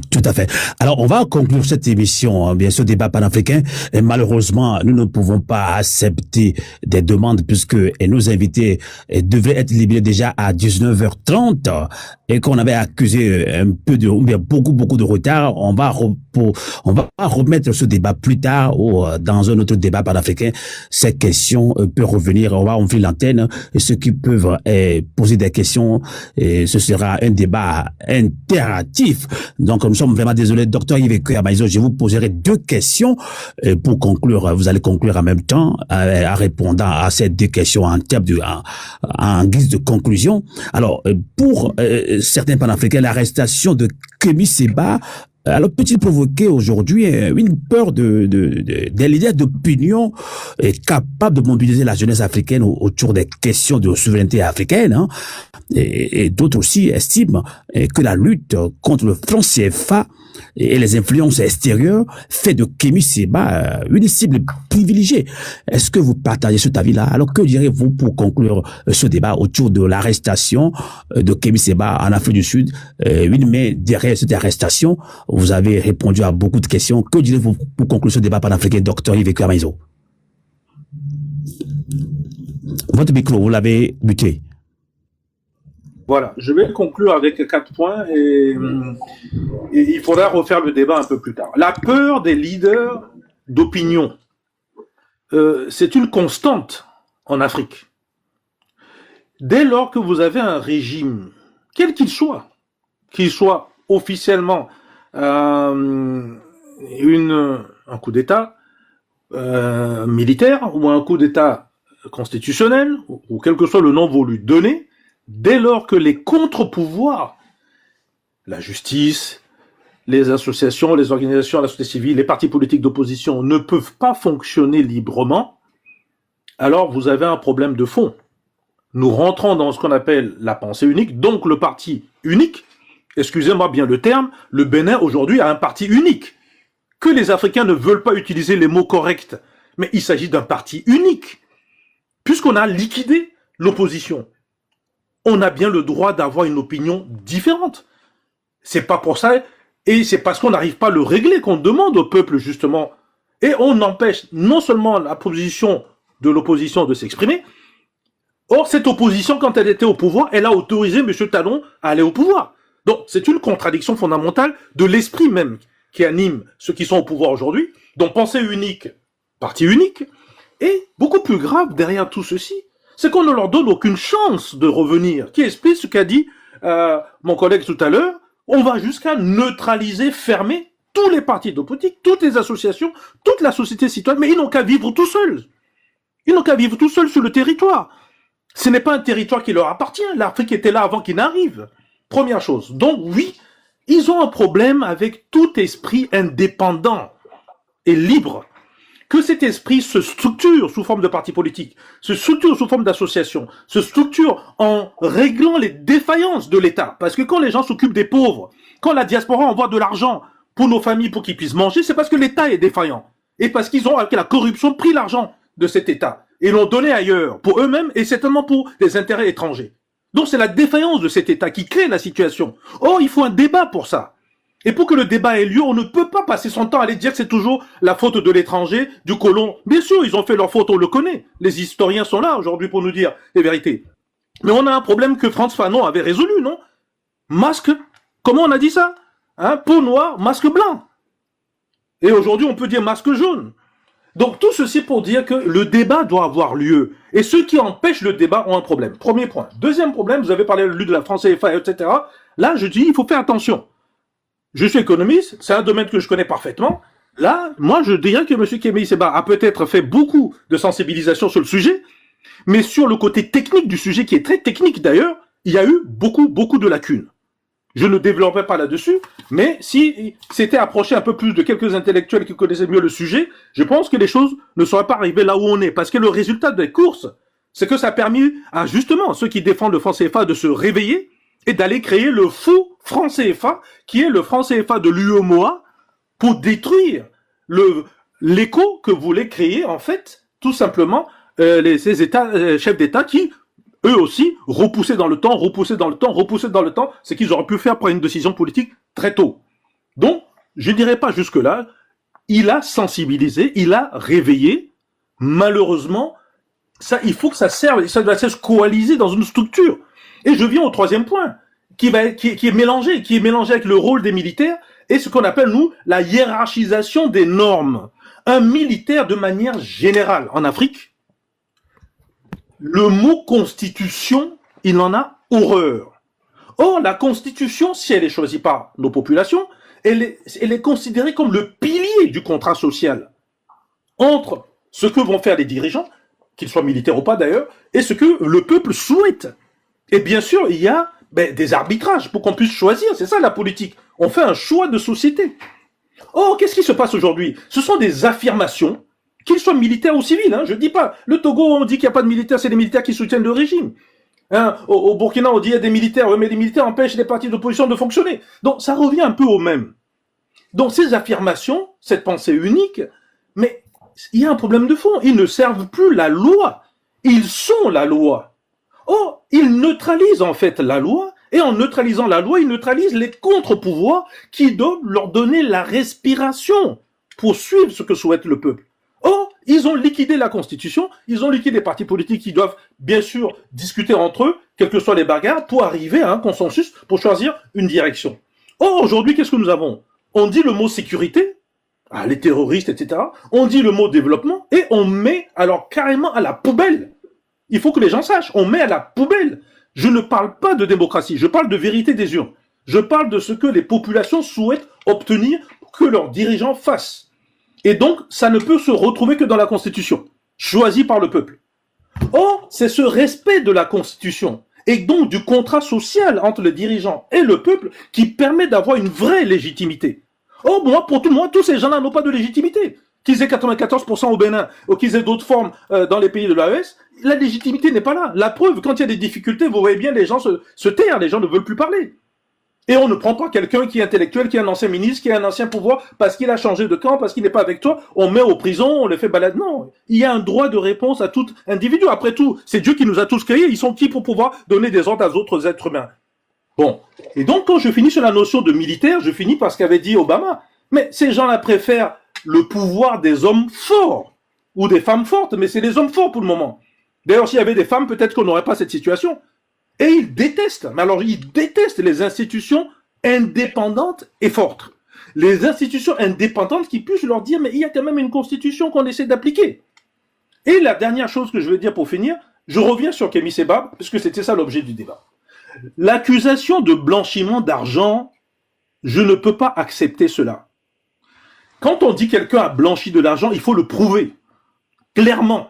[SPEAKER 3] Tout à fait. Alors, on va conclure cette émission, bien sûr, débat panafricain. Et malheureusement, nous ne pouvons pas accepter des demandes puisque nos invités devaient être libérés déjà à 19h30 et qu'on avait accusé un peu de, ou bien beaucoup de retard. On va remettre ce débat plus tard ou dans un autre débat panafricain. Ces questions peuvent revenir. On va ouvrir l'antenne et ceux qui peuvent poser des questions, et ce sera un débat interactif. Donc, nous sommes vraiment désolés. Docteur Yves Amaïzo, je vous poserai 2 questions pour conclure. Vous allez conclure en même temps en répondant à ces 2 questions en guise de conclusion. Alors, pour certains panafricains, l'arrestation de Kémy Séba, alors peut-il provoquer aujourd'hui une peur des leaders d'opinion capables de mobiliser la jeunesse africaine autour des questions de souveraineté africaine, hein? Et d'autres aussi estiment que la lutte contre le franc CFA et les influences extérieures fait de Kémy Séba une cible privilégiée. Est-ce que vous partagez cet avis-là? Alors que direz-vous pour conclure ce débat autour de l'arrestation de Kémy Séba en Afrique du Sud? Une main derrière cette arrestation, vous avez répondu à beaucoup de questions. Que direz-vous pour conclure ce débat panafricain, docteur Yves Amaïzo? Votre micro, vous l'avez muté.
[SPEAKER 4] Voilà, je vais conclure avec 4 points et il faudra refaire le débat un peu plus tard. La peur des leaders d'opinion, c'est une constante en Afrique. Dès lors que vous avez un régime, quel qu'il soit officiellement un coup d'État militaire ou un coup d'État constitutionnel, ou quel que soit le nom voulu donner, dès lors que les contre-pouvoirs, la justice, les associations, les organisations, la société civile, les partis politiques d'opposition ne peuvent pas fonctionner librement, alors vous avez un problème de fond. Nous rentrons dans ce qu'on appelle la pensée unique, donc le parti unique. Excusez-moi bien le terme, le Bénin aujourd'hui a un parti unique. Que les Africains ne veulent pas utiliser les mots corrects, mais il s'agit d'un parti unique. Puisqu'on a liquidé l'opposition, on a bien le droit d'avoir une opinion différente. C'est pas pour ça, et c'est parce qu'on n'arrive pas à le régler qu'on demande au peuple, justement. Et on empêche non seulement la position de l'opposition de s'exprimer, or cette opposition, quand elle était au pouvoir, elle a autorisé M. Talon à aller au pouvoir. Donc c'est une contradiction fondamentale de l'esprit même qui anime ceux qui sont au pouvoir aujourd'hui, donc pensée unique, parti unique, et beaucoup plus grave derrière tout ceci, c'est qu'on ne leur donne aucune chance de revenir, qui explique ce qu'a dit mon collègue tout à l'heure. On va jusqu'à neutraliser, fermer tous les partis d'opposition, toutes les associations, toute la société citoyenne, mais ils n'ont qu'à vivre tout seuls. Ils n'ont qu'à vivre tout seuls sur le territoire. Ce n'est pas un territoire qui leur appartient. L'Afrique était là avant qu'ils n'arrivent. Première chose. Donc oui, ils ont un problème avec tout esprit indépendant et libre. Que cet esprit se structure sous forme de parti politique, se structure sous forme d'association, se structure en réglant les défaillances de l'État. Parce que quand les gens s'occupent des pauvres, quand la diaspora envoie de l'argent pour nos familles pour qu'ils puissent manger, c'est parce que l'État est défaillant. Et parce qu'ils ont, avec la corruption, pris l'argent de cet État et l'ont donné ailleurs, pour eux-mêmes et certainement pour des intérêts étrangers. Donc c'est la défaillance de cet État qui crée la situation. Or, il faut un débat pour ça. Et pour que le débat ait lieu, on ne peut pas passer son temps à aller dire que c'est toujours la faute de l'étranger, du colon. Bien sûr, ils ont fait leur faute, on le connaît. Les historiens sont là aujourd'hui pour nous dire les vérités. Mais on a un problème que Frantz Fanon avait résolu, non? Masque, comment on a dit ça? Peau noire, masque blanc. Et aujourd'hui, on peut dire masque jaune. Donc tout ceci pour dire que le débat doit avoir lieu. Et ceux qui empêchent le débat ont un problème. Premier point. Deuxième problème, vous avez parlé de la France CFA, etc. Là, je dis, il faut faire attention. Je suis économiste, c'est un domaine que je connais parfaitement. Là, moi, je dirais que M. Kémy Séba a peut-être fait beaucoup de sensibilisation sur le sujet, mais sur le côté technique du sujet, qui est très technique d'ailleurs, il y a eu beaucoup de lacunes. Je ne développerai pas là-dessus, mais si c'était approché un peu plus de quelques intellectuels qui connaissaient mieux le sujet, je pense que les choses ne seraient pas arrivées là où on est. Parce que le résultat des courses, c'est que ça a permis à justement ceux qui défendent le franc CFA de se réveiller et d'aller créer le faux franc CFA, qui est le franc CFA de l'UEMOA, pour détruire l'écho que voulaient créer, en fait, tout simplement, ces États, chefs d'État qui, eux aussi, repoussaient dans le temps, ce qu'ils auraient pu faire prendre une décision politique très tôt. Donc, je dirais pas jusque-là, il a sensibilisé, il a réveillé. Malheureusement, ça, il faut que ça serve, ça doit se coaliser dans une structure. Et je viens au troisième point, qui est mélangé avec le rôle des militaires et ce qu'on appelle, nous, la hiérarchisation des normes. Un militaire, de manière générale, en Afrique, le mot constitution, il en a horreur. Or, la constitution, si elle est choisie par nos populations, elle est considérée comme le pilier du contrat social entre ce que vont faire les dirigeants, qu'ils soient militaires ou pas d'ailleurs, et ce que le peuple souhaite. Et bien sûr, il y a des arbitrages pour qu'on puisse choisir, c'est ça la politique. On fait un choix de société. Oh, qu'est-ce qui se passe aujourd'hui? Ce sont des affirmations, qu'ils soient militaires ou civils, hein, je dis pas. Le Togo, on dit qu'il n'y a pas de militaires, c'est les militaires qui soutiennent le régime. Hein, au Burkina, on dit qu'il y a des militaires, mais les militaires empêchent les partis d'opposition de fonctionner. Donc, ça revient un peu au même. Donc, ces affirmations, cette pensée unique, mais il y a un problème de fond. Ils ne servent plus la loi. Ils sont la loi. Or, ils neutralisent en fait la loi, et en neutralisant la loi, ils neutralisent les contre-pouvoirs qui doivent leur donner la respiration pour suivre ce que souhaite le peuple. Or, ils ont liquidé la Constitution, ils ont liquidé les partis politiques qui doivent bien sûr discuter entre eux, quelles que soient les bagarres, pour arriver à un consensus, pour choisir une direction. Or, aujourd'hui, qu'est-ce que nous avons? On dit le mot sécurité, les terroristes, etc. On dit le mot développement, et on met alors carrément à la poubelle. Il faut que les gens sachent, on met à la poubelle. Je ne parle pas de démocratie, je parle de vérité des urnes. Je parle de ce que les populations souhaitent obtenir pour que leurs dirigeants fassent. Et donc, ça ne peut se retrouver que dans la Constitution, choisie par le peuple. Or, c'est ce respect de la Constitution, et donc du contrat social entre les dirigeants et le peuple, qui permet d'avoir une vraie légitimité. Or, pour tout le monde, tous ces gens-là n'ont pas de légitimité. Qu'ils aient 94% au Bénin, ou qu'ils aient d'autres formes dans les pays de l'AES, la légitimité n'est pas là. La preuve, quand il y a des difficultés, vous voyez bien les gens se taire, les gens ne veulent plus parler. Et on ne prend pas quelqu'un qui est intellectuel, qui est un ancien ministre, qui a un ancien pouvoir, parce qu'il a changé de camp, parce qu'il n'est pas avec toi, on met aux prisons, on les fait balader. Non, il y a un droit de réponse à tout individu. Après tout, c'est Dieu qui nous a tous créés, ils sont qui pour pouvoir donner des ordres aux autres êtres humains? Bon, et donc quand je finis sur la notion de militaire, je finis par ce qu'avait dit Obama. Mais ces gens-là préfèrent le pouvoir des hommes forts, ou des femmes fortes, mais c'est les hommes forts pour le moment. D'ailleurs, s'il y avait des femmes, peut-être qu'on n'aurait pas cette situation. Et ils détestent, mais alors ils détestent les institutions indépendantes et fortes. Les institutions indépendantes qui puissent leur dire, mais il y a quand même une constitution qu'on essaie d'appliquer. Et la dernière chose que je veux dire pour finir, je reviens sur Kémy Séba, puisque c'était ça l'objet du débat. L'accusation de blanchiment d'argent, je ne peux pas accepter cela. Quand on dit quelqu'un a blanchi de l'argent, il faut le prouver. Clairement.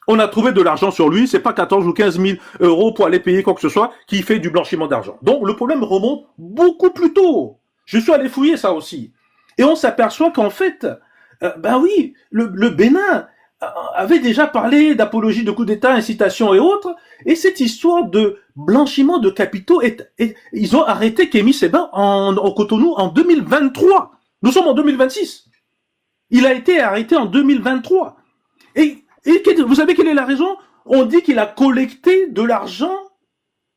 [SPEAKER 4] On a trouvé de l'argent sur lui, c'est pas 14 ou 15 000 euros pour aller payer quoi que ce soit qui fait du blanchiment d'argent. Donc le problème remonte beaucoup plus tôt. Je suis allé fouiller ça aussi. Et on s'aperçoit qu'en fait, oui, le Bénin avait déjà parlé d'apologie de coup d'État, incitation et autres, et cette histoire de blanchiment de capitaux, ils ont arrêté Kémy Séba au Cotonou en 2023. Nous sommes en 2026. Il a été arrêté en 2023. Et vous savez quelle est la raison? On dit qu'il a collecté de l'argent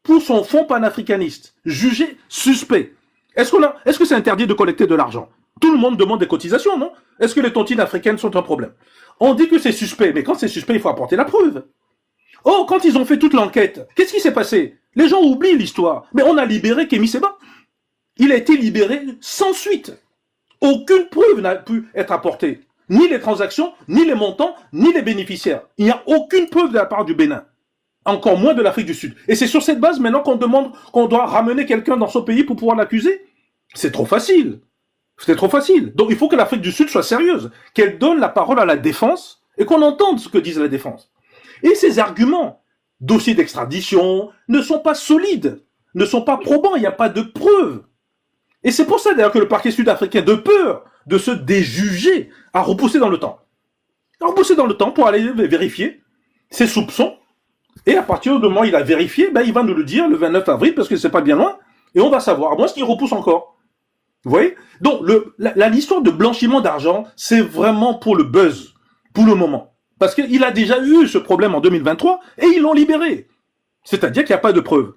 [SPEAKER 4] pour son fonds panafricaniste, jugé suspect. Est-ce que c'est interdit de collecter de l'argent? Tout le monde demande des cotisations, non? Est-ce que les tontines africaines sont un problème? On dit que c'est suspect, mais quand c'est suspect, il faut apporter la preuve. Oh, quand ils ont fait toute l'enquête, qu'est-ce qui s'est passé? Les gens oublient l'histoire. Mais on a libéré Kémy Séba. Il a été libéré sans suite. Aucune preuve n'a pu être apportée. Ni les transactions, ni les montants, ni les bénéficiaires. Il n'y a aucune preuve de la part du Bénin. Encore moins de l'Afrique du Sud. Et c'est sur cette base maintenant qu'on demande qu'on doit ramener quelqu'un dans son pays pour pouvoir l'accuser. C'est trop facile. C'est trop facile. Donc il faut que l'Afrique du Sud soit sérieuse, qu'elle donne la parole à la défense et qu'on entende ce que disent la défense. Et ces arguments, dossiers d'extradition, ne sont pas solides, ne sont pas probants, il n'y a pas de preuves. Et c'est pour ça d'ailleurs que le parquet sud-africain, de peur de se déjuger, a repoussé dans le temps. A repoussé dans le temps pour aller vérifier ses soupçons Et à partir du moment où il a vérifié, ben, il va nous le dire le 29 avril, parce que c'est pas bien loin, et on va savoir. À moins qu'il repousse encore. Vous voyez? Donc, l'histoire de blanchiment d'argent, c'est vraiment pour le buzz, pour le moment. Parce qu'il a déjà eu ce problème en 2023, et ils l'ont libéré. C'est-à-dire qu'il n'y a pas de preuves.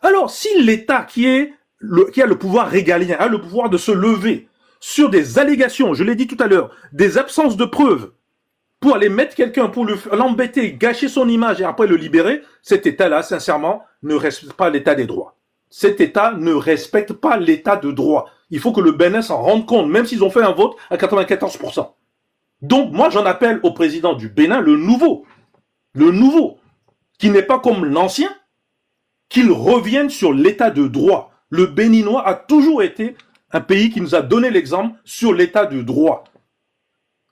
[SPEAKER 4] Alors, si l'État qui a le pouvoir régalien, a le pouvoir de se lever sur des allégations, je l'ai dit tout à l'heure, des absences de preuves, pour aller mettre quelqu'un, pour l'embêter, gâcher son image et après le libérer, cet État-là, sincèrement, ne respecte pas l'État des droits. Cet État ne respecte pas l'État de droit. Il faut que le Bénin s'en rende compte, même s'ils ont fait un vote à 94%. Donc, moi, j'en appelle au président du Bénin, le nouveau, qui n'est pas comme l'ancien, qu'il revienne sur l'État de droit. Le Béninois a toujours été un pays qui nous a donné l'exemple sur l'État de droit.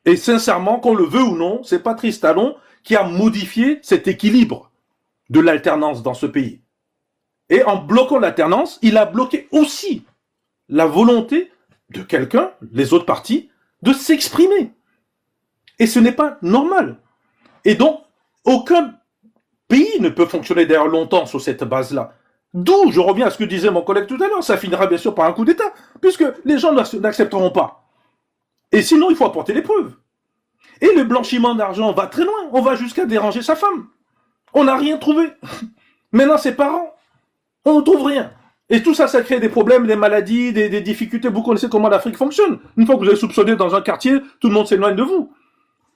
[SPEAKER 4] Et sincèrement, qu'on le veut ou non, c'est Patrice Talon qui a modifié cet équilibre de l'alternance dans ce pays. Et en bloquant l'alternance, il a bloqué aussi la volonté de quelqu'un, les autres partis, de s'exprimer. Et ce n'est pas normal. Et donc, aucun pays ne peut fonctionner d'ailleurs longtemps sur cette base-là. D'où, je reviens à ce que disait mon collègue tout à l'heure, ça finira bien sûr par un coup d'État, puisque les gens n'accepteront pas. Et sinon, il faut apporter les preuves. Et le blanchiment d'argent va très loin. On va jusqu'à déranger sa femme. On n'a rien trouvé. Maintenant, ses parents, on ne trouve rien. Et tout ça, ça crée des problèmes, des maladies, des difficultés. Vous connaissez comment l'Afrique fonctionne. Une fois que vous avez soupçonné dans un quartier, tout le monde s'éloigne de vous.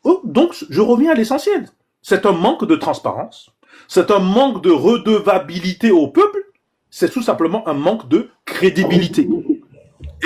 [SPEAKER 4] Oh, donc, je reviens à l'essentiel. C'est un manque de transparence. C'est un manque de redevabilité au peuple. C'est tout simplement un manque de crédibilité.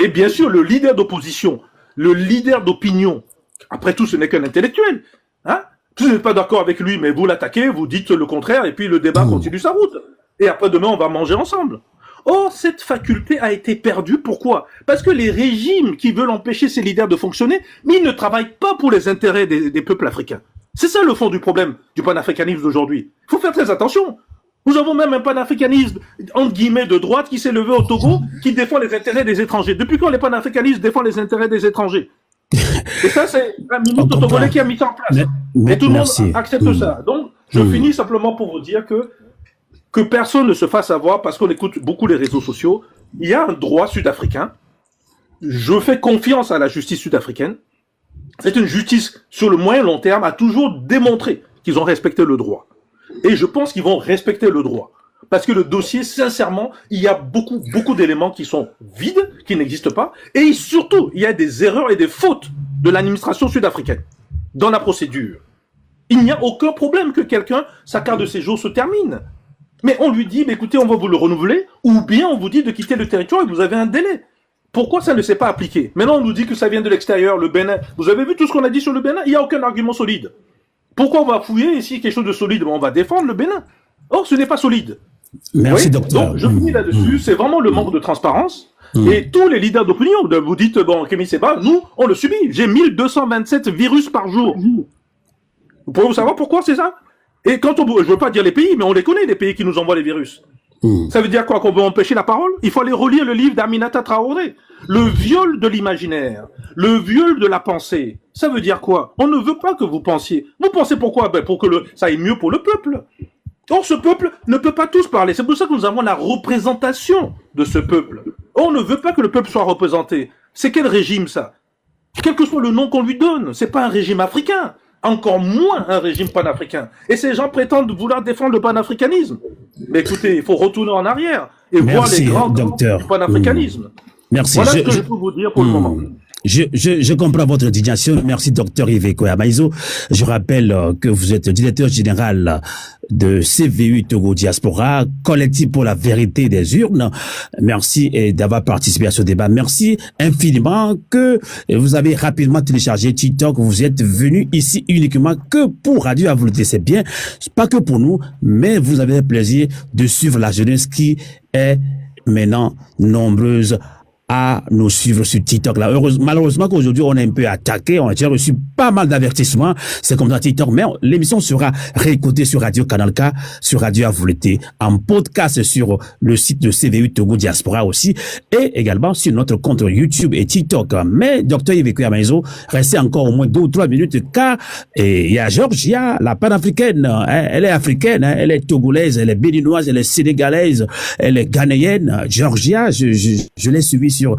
[SPEAKER 4] Et bien sûr, le leader d'opposition, le leader d'opinion, après tout, ce n'est qu'un intellectuel. Hein? Si vous n'êtes pas d'accord avec lui, mais vous l'attaquez, vous dites le contraire, et puis le débat continue sa route. Et après, demain, on va manger ensemble. Or, cette faculté a été perdue. Pourquoi? Parce que les régimes qui veulent empêcher ces leaders de fonctionner, mais ils ne travaillent pas pour les intérêts des peuples africains. C'est ça le fond du problème du panafricanisme d'aujourd'hui. Il faut faire très attention. Nous avons même un panafricanisme, entre guillemets, de droite qui s'est levé au Togo, qui défend les intérêts des étrangers. Depuis quand les panafricanistes défendent les intérêts des étrangers? Et ça, c'est un ministre togolais qui a mis ça en place. Et tout le monde accepte ça. Donc, je finis simplement pour vous dire que personne ne se fasse avoir, parce qu'on écoute beaucoup les réseaux sociaux. Il y a un droit sud-africain. Je fais confiance à la justice sud-africaine. C'est une justice, sur le moyen long terme, a toujours démontré qu'ils ont respecté le droit. Et je pense qu'ils vont respecter le droit. Parce que le dossier, sincèrement, il y a beaucoup d'éléments qui sont vides, qui n'existent pas. Et surtout, il y a des erreurs et des fautes de l'administration sud-africaine dans la procédure. Il n'y a aucun problème que quelqu'un, sa carte de séjour se termine. Mais on lui dit, mais écoutez, on va vous le renouveler, ou bien on vous dit de quitter le territoire et vous avez un délai. Pourquoi ça ne s'est pas appliqué? Maintenant, on nous dit que ça vient de l'extérieur, le Bénin. Vous avez vu tout ce qu'on a dit sur le Bénin? Il n'y a aucun argument solide. Pourquoi on va fouiller ici quelque chose de solide? On va défendre le Bénin. Or, ce n'est pas solide.
[SPEAKER 3] Merci,
[SPEAKER 4] oui,
[SPEAKER 3] docteur.
[SPEAKER 4] Donc, je finis là-dessus. C'est vraiment le manque de transparence. Et tous les leaders d'opinion, vous dites, bon, Kémy Séba, nous, on le subit. J'ai 1227 virus par jour. Vous pouvez vous savoir pourquoi c'est ça? Et quand je ne veux pas dire les pays, mais on les connaît, les pays qui nous envoient les virus. Ça veut dire quoi? Qu'on veut empêcher la parole? Il faut aller relire le livre d'Aminata Traoré. Le viol de l'imaginaire, le viol de la pensée. Ça veut dire quoi? On ne veut pas que vous pensiez. Vous pensez pourquoi? Ben pour que ça aille mieux pour le peuple. Or, ce peuple ne peut pas tous parler. C'est pour ça que nous avons la représentation de ce peuple. On ne veut pas que le peuple soit représenté. C'est quel régime, ça? Quel que soit le nom qu'on lui donne, c'est pas un régime africain. Encore moins un régime panafricain. Et ces gens prétendent vouloir défendre le panafricanisme. Mais écoutez, il faut retourner en arrière et voir les grands du panafricanisme.
[SPEAKER 3] Merci.
[SPEAKER 4] Voilà ce que je peux vous dire pour le moment.
[SPEAKER 3] Je comprends votre indignation. Merci, docteur Yves Koyamaizo. Je rappelle que vous êtes directeur général de CVU Togo Diaspora, collectif pour la vérité des urnes. Merci d'avoir participé à ce débat. Merci infiniment que vous avez rapidement téléchargé TikTok. Vous êtes venu ici uniquement que pour Radio à Volonté. C'est bien, pas que pour nous, mais vous avez le plaisir de suivre la jeunesse qui est maintenant nombreuse à nous suivre sur TikTok. Là, malheureusement qu'aujourd'hui, on est un peu attaqué. On a déjà reçu pas mal d'avertissements. C'est comme ça TikTok. Mais l'émission sera réécoutée sur Radio Canal K, sur Radio Avouleté, en podcast sur le site de CVU Togo Diaspora aussi, et également sur notre compte YouTube et TikTok. Mais Dr Yves Amaïzo, restez encore au moins 2 ou 3 minutes, car il y a Georgia, la panafricaine, hein, elle est africaine, hein, elle est togolaise, elle est béninoise, elle est sénégalaise, elle est ghanéenne. Georgia, je l'ai suivie sur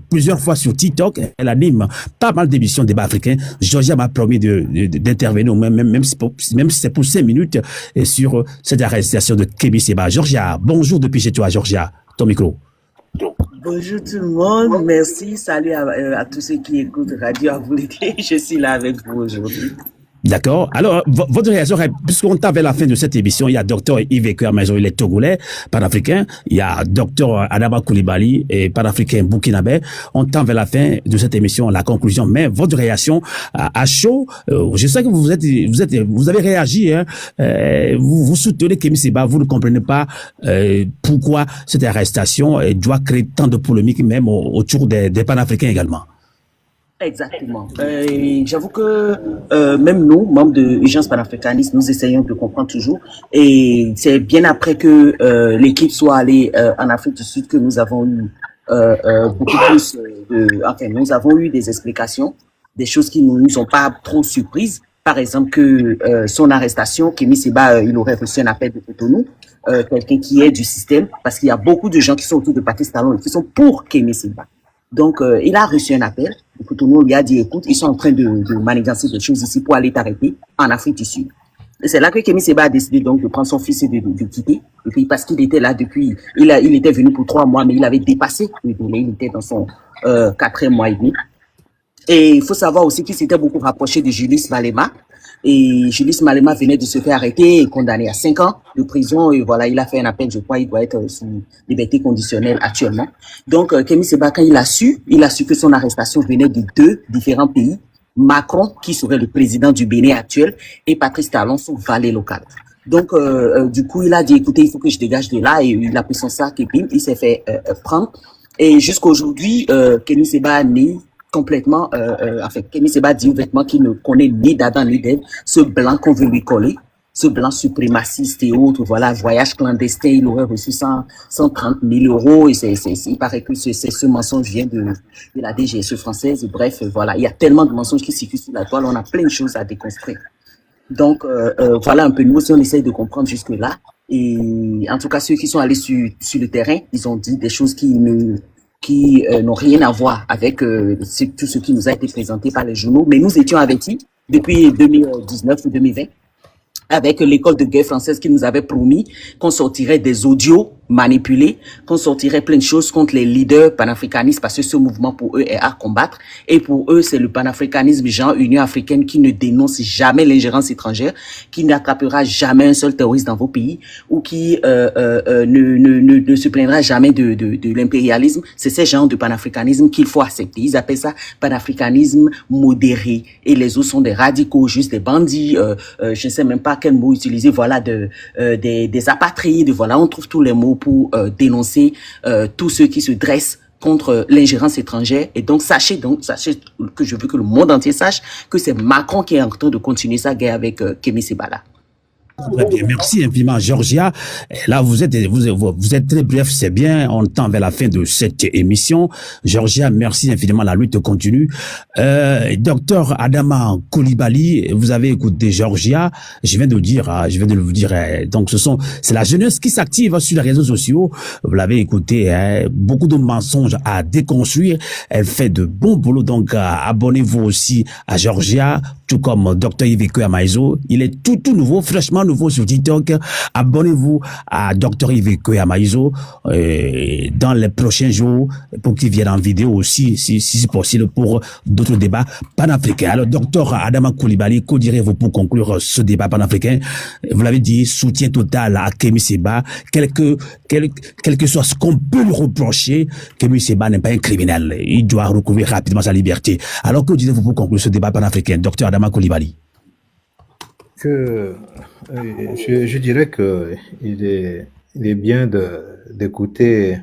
[SPEAKER 3] plusieurs fois sur TikTok. Elle anime pas mal d'émissions de débat africains. Georgia m'a promis d'intervenir, même si c'est pour 5 minutes, sur cette arrestation de Kémy Séba. Georgia, bonjour depuis chez toi, Georgia. Ton micro.
[SPEAKER 7] Bonjour tout le monde, merci, salut à tous ceux qui écoutent Radio Avouleté, je suis là avec vous aujourd'hui.
[SPEAKER 3] D'accord. Alors, votre réaction, puisqu'on t'a vers la fin de cette émission, il y a Dr Yves Amaïzo, il est togolais, panafricain. Il y a Dr Adama Coulibaly, et panafricain burkinabé. On tend vers la fin de cette émission, la conclusion. Mais votre réaction à chaud, je sais que vous avez réagi, hein, vous soutenez Kémy Séba, vous ne comprenez pas pourquoi cette arrestation doit créer tant de polémiques, même autour des panafricains également.
[SPEAKER 7] Exactement. J'avoue que même nous, membres de l'Agence panafricaniste, nous essayons de comprendre toujours. Et c'est bien après que l'équipe soit allée en Afrique du Sud que nous avons eu beaucoup plus nous avons eu des explications, des choses qui ne nous ont pas trop surprises. Par exemple, que son arrestation, Kémy Séba, il aurait reçu un appel de Cotonou, quelqu'un qui est du système, parce qu'il y a beaucoup de gens qui sont autour de Patrice Talon et qui sont pour Kémy Séba. Donc, il a reçu un appel. Cotonou lui a dit, écoute, ils sont en train de manigancer des choses ici pour aller t'arrêter en Afrique du Sud. Et c'est là que Kémy Séba a décidé donc de prendre son fils et de quitter le pays, parce qu'il était là depuis, il était venu pour 3 mois, mais il avait dépassé le délai, il était dans son 4e mois et demi. Et il faut savoir aussi qu'il s'était beaucoup rapproché de Julius Malema. Et Julius Malema venait de se faire arrêter et condamné à 5 ans de prison. Et voilà, il a fait un appel, je crois, il doit être sous liberté conditionnelle actuellement. Donc, Kémy Séba, quand il a su que son arrestation venait de 2 différents pays. Macron, qui serait le président du Bénin actuel, et Patrice Talon, son valet local. Donc, du coup, il a dit, écoutez, il faut que je dégage de là. Et il a pris son sac et puis il s'est fait prendre. Et jusqu'à aujourd'hui, Kémy Séba n'est complètement, Kémy Séba dit ouvertement qu'il ne connaît ni d'Adam ni d'Ève, ce blanc qu'on veut lui coller, ce blanc suprémaciste et autres, voilà, voyage clandestin, il aurait reçu 130 000 euros, et il paraît que ce mensonge vient de la DGSE française, et bref, voilà, il y a tellement de mensonges qui circulent sur la toile, on a plein de choses à déconstruire. Donc, voilà un peu, nous aussi on essaye de comprendre jusque-là, et en tout cas, ceux qui sont allés sur le terrain, ils ont dit des choses qui n'ont rien à voir avec tout ce qui nous a été présenté par les journaux. Mais nous étions avertis depuis 2019 ou 2020 avec l'école de guerre française qui nous avait promis qu'on sortirait des audios manipulés, qu'on sortirait plein de choses contre les leaders panafricanistes, parce que ce mouvement pour eux est à combattre, et pour eux c'est le panafricanisme genre Union africaine qui ne dénonce jamais l'ingérence étrangère, qui n'attrapera jamais un seul terroriste dans vos pays, ou qui ne se plaindra jamais de l'impérialisme. C'est ces genres de panafricanisme qu'il faut accepter. Ils appellent ça panafricanisme modéré, et les autres sont des radicaux, juste des bandits, je ne sais même pas quel mot utiliser, voilà, des apatrides, voilà, on trouve tous les mots pour dénoncer tous ceux qui se dressent contre l'ingérence étrangère. Et donc, sachez que je veux que le monde entier sache que c'est Macron qui est en train de continuer sa guerre avec Kémy Séba.
[SPEAKER 3] Très bien, merci infiniment, Georgia. Là, vous êtes très bref, c'est bien. On tend vers la fin de cette émission. Georgia, merci infiniment. La lutte continue. Docteur Adama Coulibaly, vous avez écouté Georgia. Je viens de vous dire. Donc, c'est la jeunesse qui s'active sur les réseaux sociaux. Vous l'avez écouté. Beaucoup de mensonges à déconstruire. Elle fait de bons boulots. Donc, abonnez-vous aussi à Georgia, tout comme Dr Yves Amaïzo. Il est tout nouveau, fraîchement nouveau sur TikTok. Abonnez-vous à Dr Yves Amaïzo dans les prochains jours pour qu'il vienne en vidéo aussi, si c'est possible, pour d'autres débats panafricains. Alors, Dr Adama Coulibaly, que direz-vous pour conclure ce débat panafricain? Vous l'avez dit, soutien total à Kémy Séba. Quel que soit ce qu'on peut lui reprocher, Kémy Séba n'est pas un criminel. Il doit recouvrir rapidement sa liberté. Alors, que direz-vous pour conclure ce débat panafricain, Dr Adama Coulibaly?
[SPEAKER 6] Je dirais que il est bien d'écouter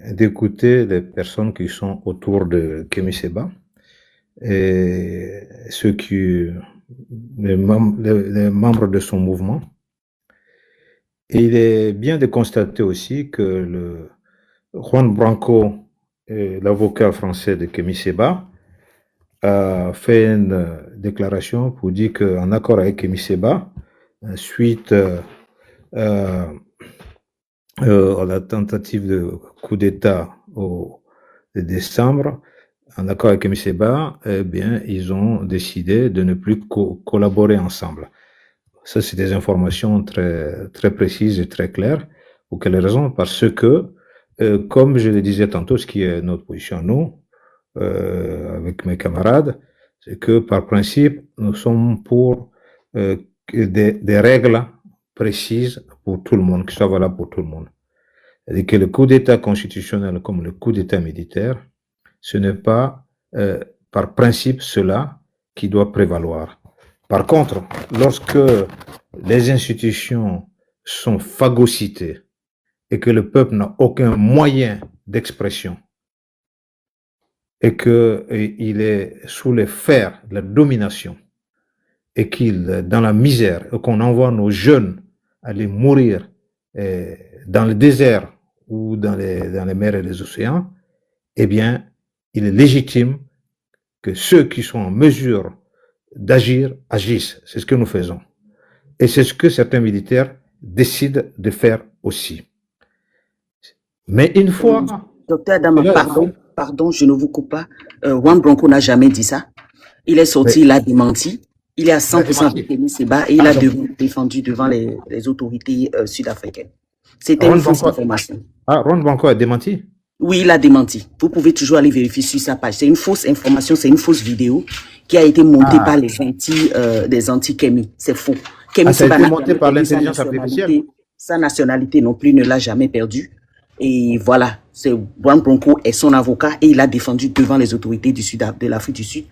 [SPEAKER 6] d'écouter les personnes qui sont autour de Kémy Séba et les membres de son mouvement. Et il est bien de constater aussi que le Juan Branco, l'avocat français de Kémy Séba, a fait une déclaration pour dire qu'en accord avec Kémy Séba, suite à la tentative de coup d'État de décembre, en accord avec Kémy Séba, eh bien, ils ont décidé de ne plus collaborer ensemble. Ça, c'est des informations très, très précises et très claires. Pour quelle raison? Parce que, comme je le disais tantôt, ce qui est notre position, nous, avec mes camarades, c'est que par principe, nous sommes pour des règles précises pour tout le monde, qui soient valables pour tout le monde. C'est-à-dire que le coup d'État constitutionnel comme le coup d'État militaire, ce n'est pas par principe cela qui doit prévaloir. Par contre, lorsque les institutions sont phagocytées et que le peuple n'a aucun moyen d'expression et qu'il est sous les fers de la domination et qu'il est dans la misère et qu'on envoie nos jeunes aller mourir dans le désert ou dans les mers et les océans, eh bien, il est légitime que ceux qui sont en mesure d'agir, agissent. C'est ce que nous faisons. Et c'est ce que certains militaires décident de faire aussi. Mais une fois...
[SPEAKER 7] Docteur Adama, pardon, je ne vous coupe pas. Juan Branco n'a jamais dit ça. Il est sorti, il a démenti. Il est à 100% avec Kémy Séba et il a défendu devant les autorités sud-africaines. C'était une fausse information.
[SPEAKER 6] Ah, Juan Branco a démenti?
[SPEAKER 7] Oui, il a démenti. Vous pouvez toujours aller vérifier sur sa page. C'est une fausse information, c'est une fausse vidéo qui a été montée par des anti-Kémy. C'est faux. Kémy
[SPEAKER 6] ça a été monté par l'intelligence artificielle?
[SPEAKER 7] Sa nationalité non plus ne l'a jamais perdue. Et voilà, c'est Juan Branco est son avocat et il a défendu devant les autorités de l'Afrique du Sud.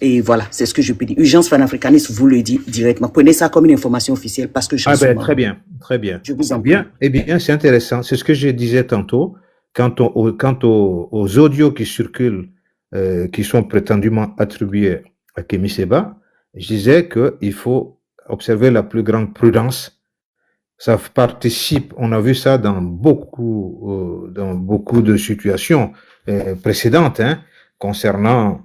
[SPEAKER 7] Et voilà, c'est ce que je peux dire. Urgence panafricaniste vous le dit directement. Prenez ça comme une information officielle parce que je suis
[SPEAKER 6] très bien, très bien.
[SPEAKER 7] Je vous en
[SPEAKER 6] prie. Eh bien, c'est intéressant. C'est ce que je disais tantôt. Quant aux audios qui circulent, qui sont prétendument attribués à Kémy Séba, je disais qu'il faut observer la plus grande prudence. Ça participe, on a vu ça dans beaucoup de situations précédentes, concernant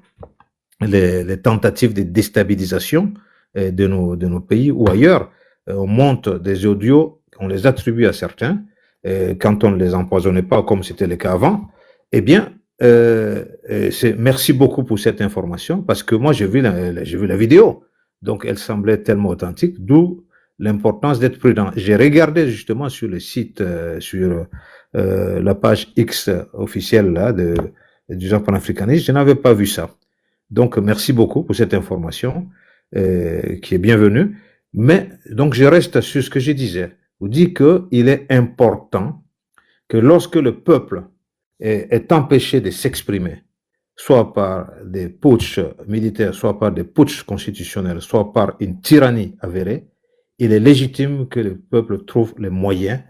[SPEAKER 6] les tentatives de déstabilisation de nos pays ou ailleurs. On monte des audios, on les attribue à certains, quand on ne les empoisonnait pas comme c'était le cas avant. Eh bien, merci beaucoup pour cette information parce que moi j'ai vu la vidéo, donc elle semblait tellement authentique, d'où l'importance d'être prudent. J'ai regardé justement sur le site, sur la page X officielle là du genre panafricaniste, je n'avais pas vu ça. Donc merci beaucoup pour cette information qui est bienvenue. Mais donc je reste sur ce que je disais. Je vous dis qu'il est important que lorsque le peuple est empêché de s'exprimer, soit par des putschs militaires, soit par des putschs constitutionnels, soit par une tyrannie avérée, il est légitime que le peuple trouve les moyens,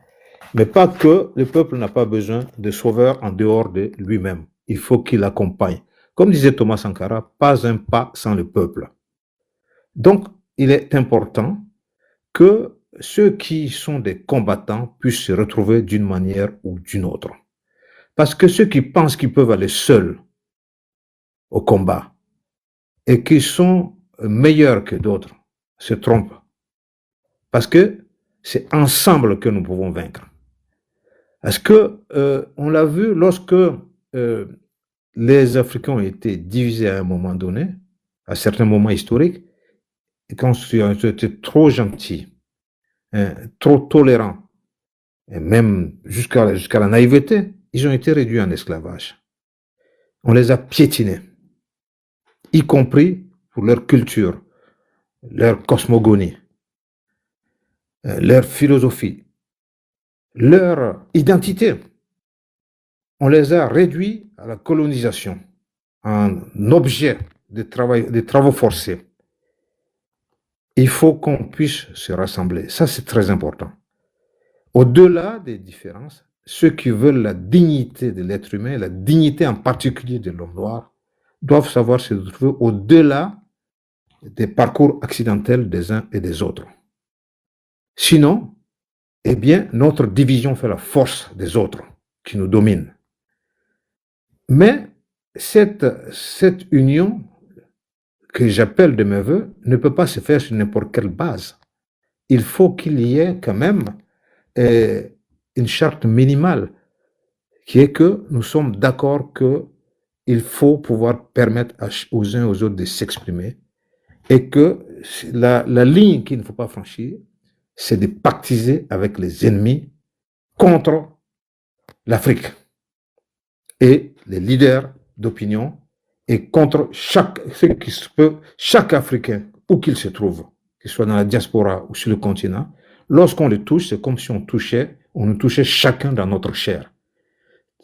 [SPEAKER 6] mais pas que le peuple n'a pas besoin de sauveur en dehors de lui-même. Il faut qu'il accompagne. Comme disait Thomas Sankara, pas un pas sans le peuple. Donc, il est important que ceux qui sont des combattants puissent se retrouver d'une manière ou d'une autre. Parce que ceux qui pensent qu'ils peuvent aller seuls au combat et qui sont meilleurs que d'autres se trompent. Parce que c'est ensemble que nous pouvons vaincre. Parce que on l'a vu lorsque les Africains ont été divisés à un moment donné, à certains moments historiques, et quand ils ont été trop gentils, trop tolérants, et même jusqu'à la naïveté, ils ont été réduits en esclavage. On les a piétinés, y compris pour leur culture, leur cosmogonie, leur philosophie, leur identité. On les a réduits à la colonisation, en objet de travaux forcés. Il faut qu'on puisse se rassembler. Ça, c'est très important. Au-delà des différences, ceux qui veulent la dignité de l'être humain, la dignité en particulier de l'homme noir, doivent savoir se trouver au-delà des parcours accidentels des uns et des autres. Sinon, eh bien, notre division fait la force des autres qui nous dominent. Mais cette union que j'appelle de mes voeux ne peut pas se faire sur n'importe quelle base. Il faut qu'il y ait quand même une charte minimale qui est que nous sommes d'accord qu'il faut pouvoir permettre aux uns et aux autres de s'exprimer et que la ligne qu'il ne faut pas franchir, c'est de pactiser avec les ennemis contre l'Afrique et les leaders d'opinion et contre chaque Africain, où qu'il se trouve, qu'il soit dans la diaspora ou sur le continent. Lorsqu'on le touche, c'est comme si on nous touchait chacun dans notre chair.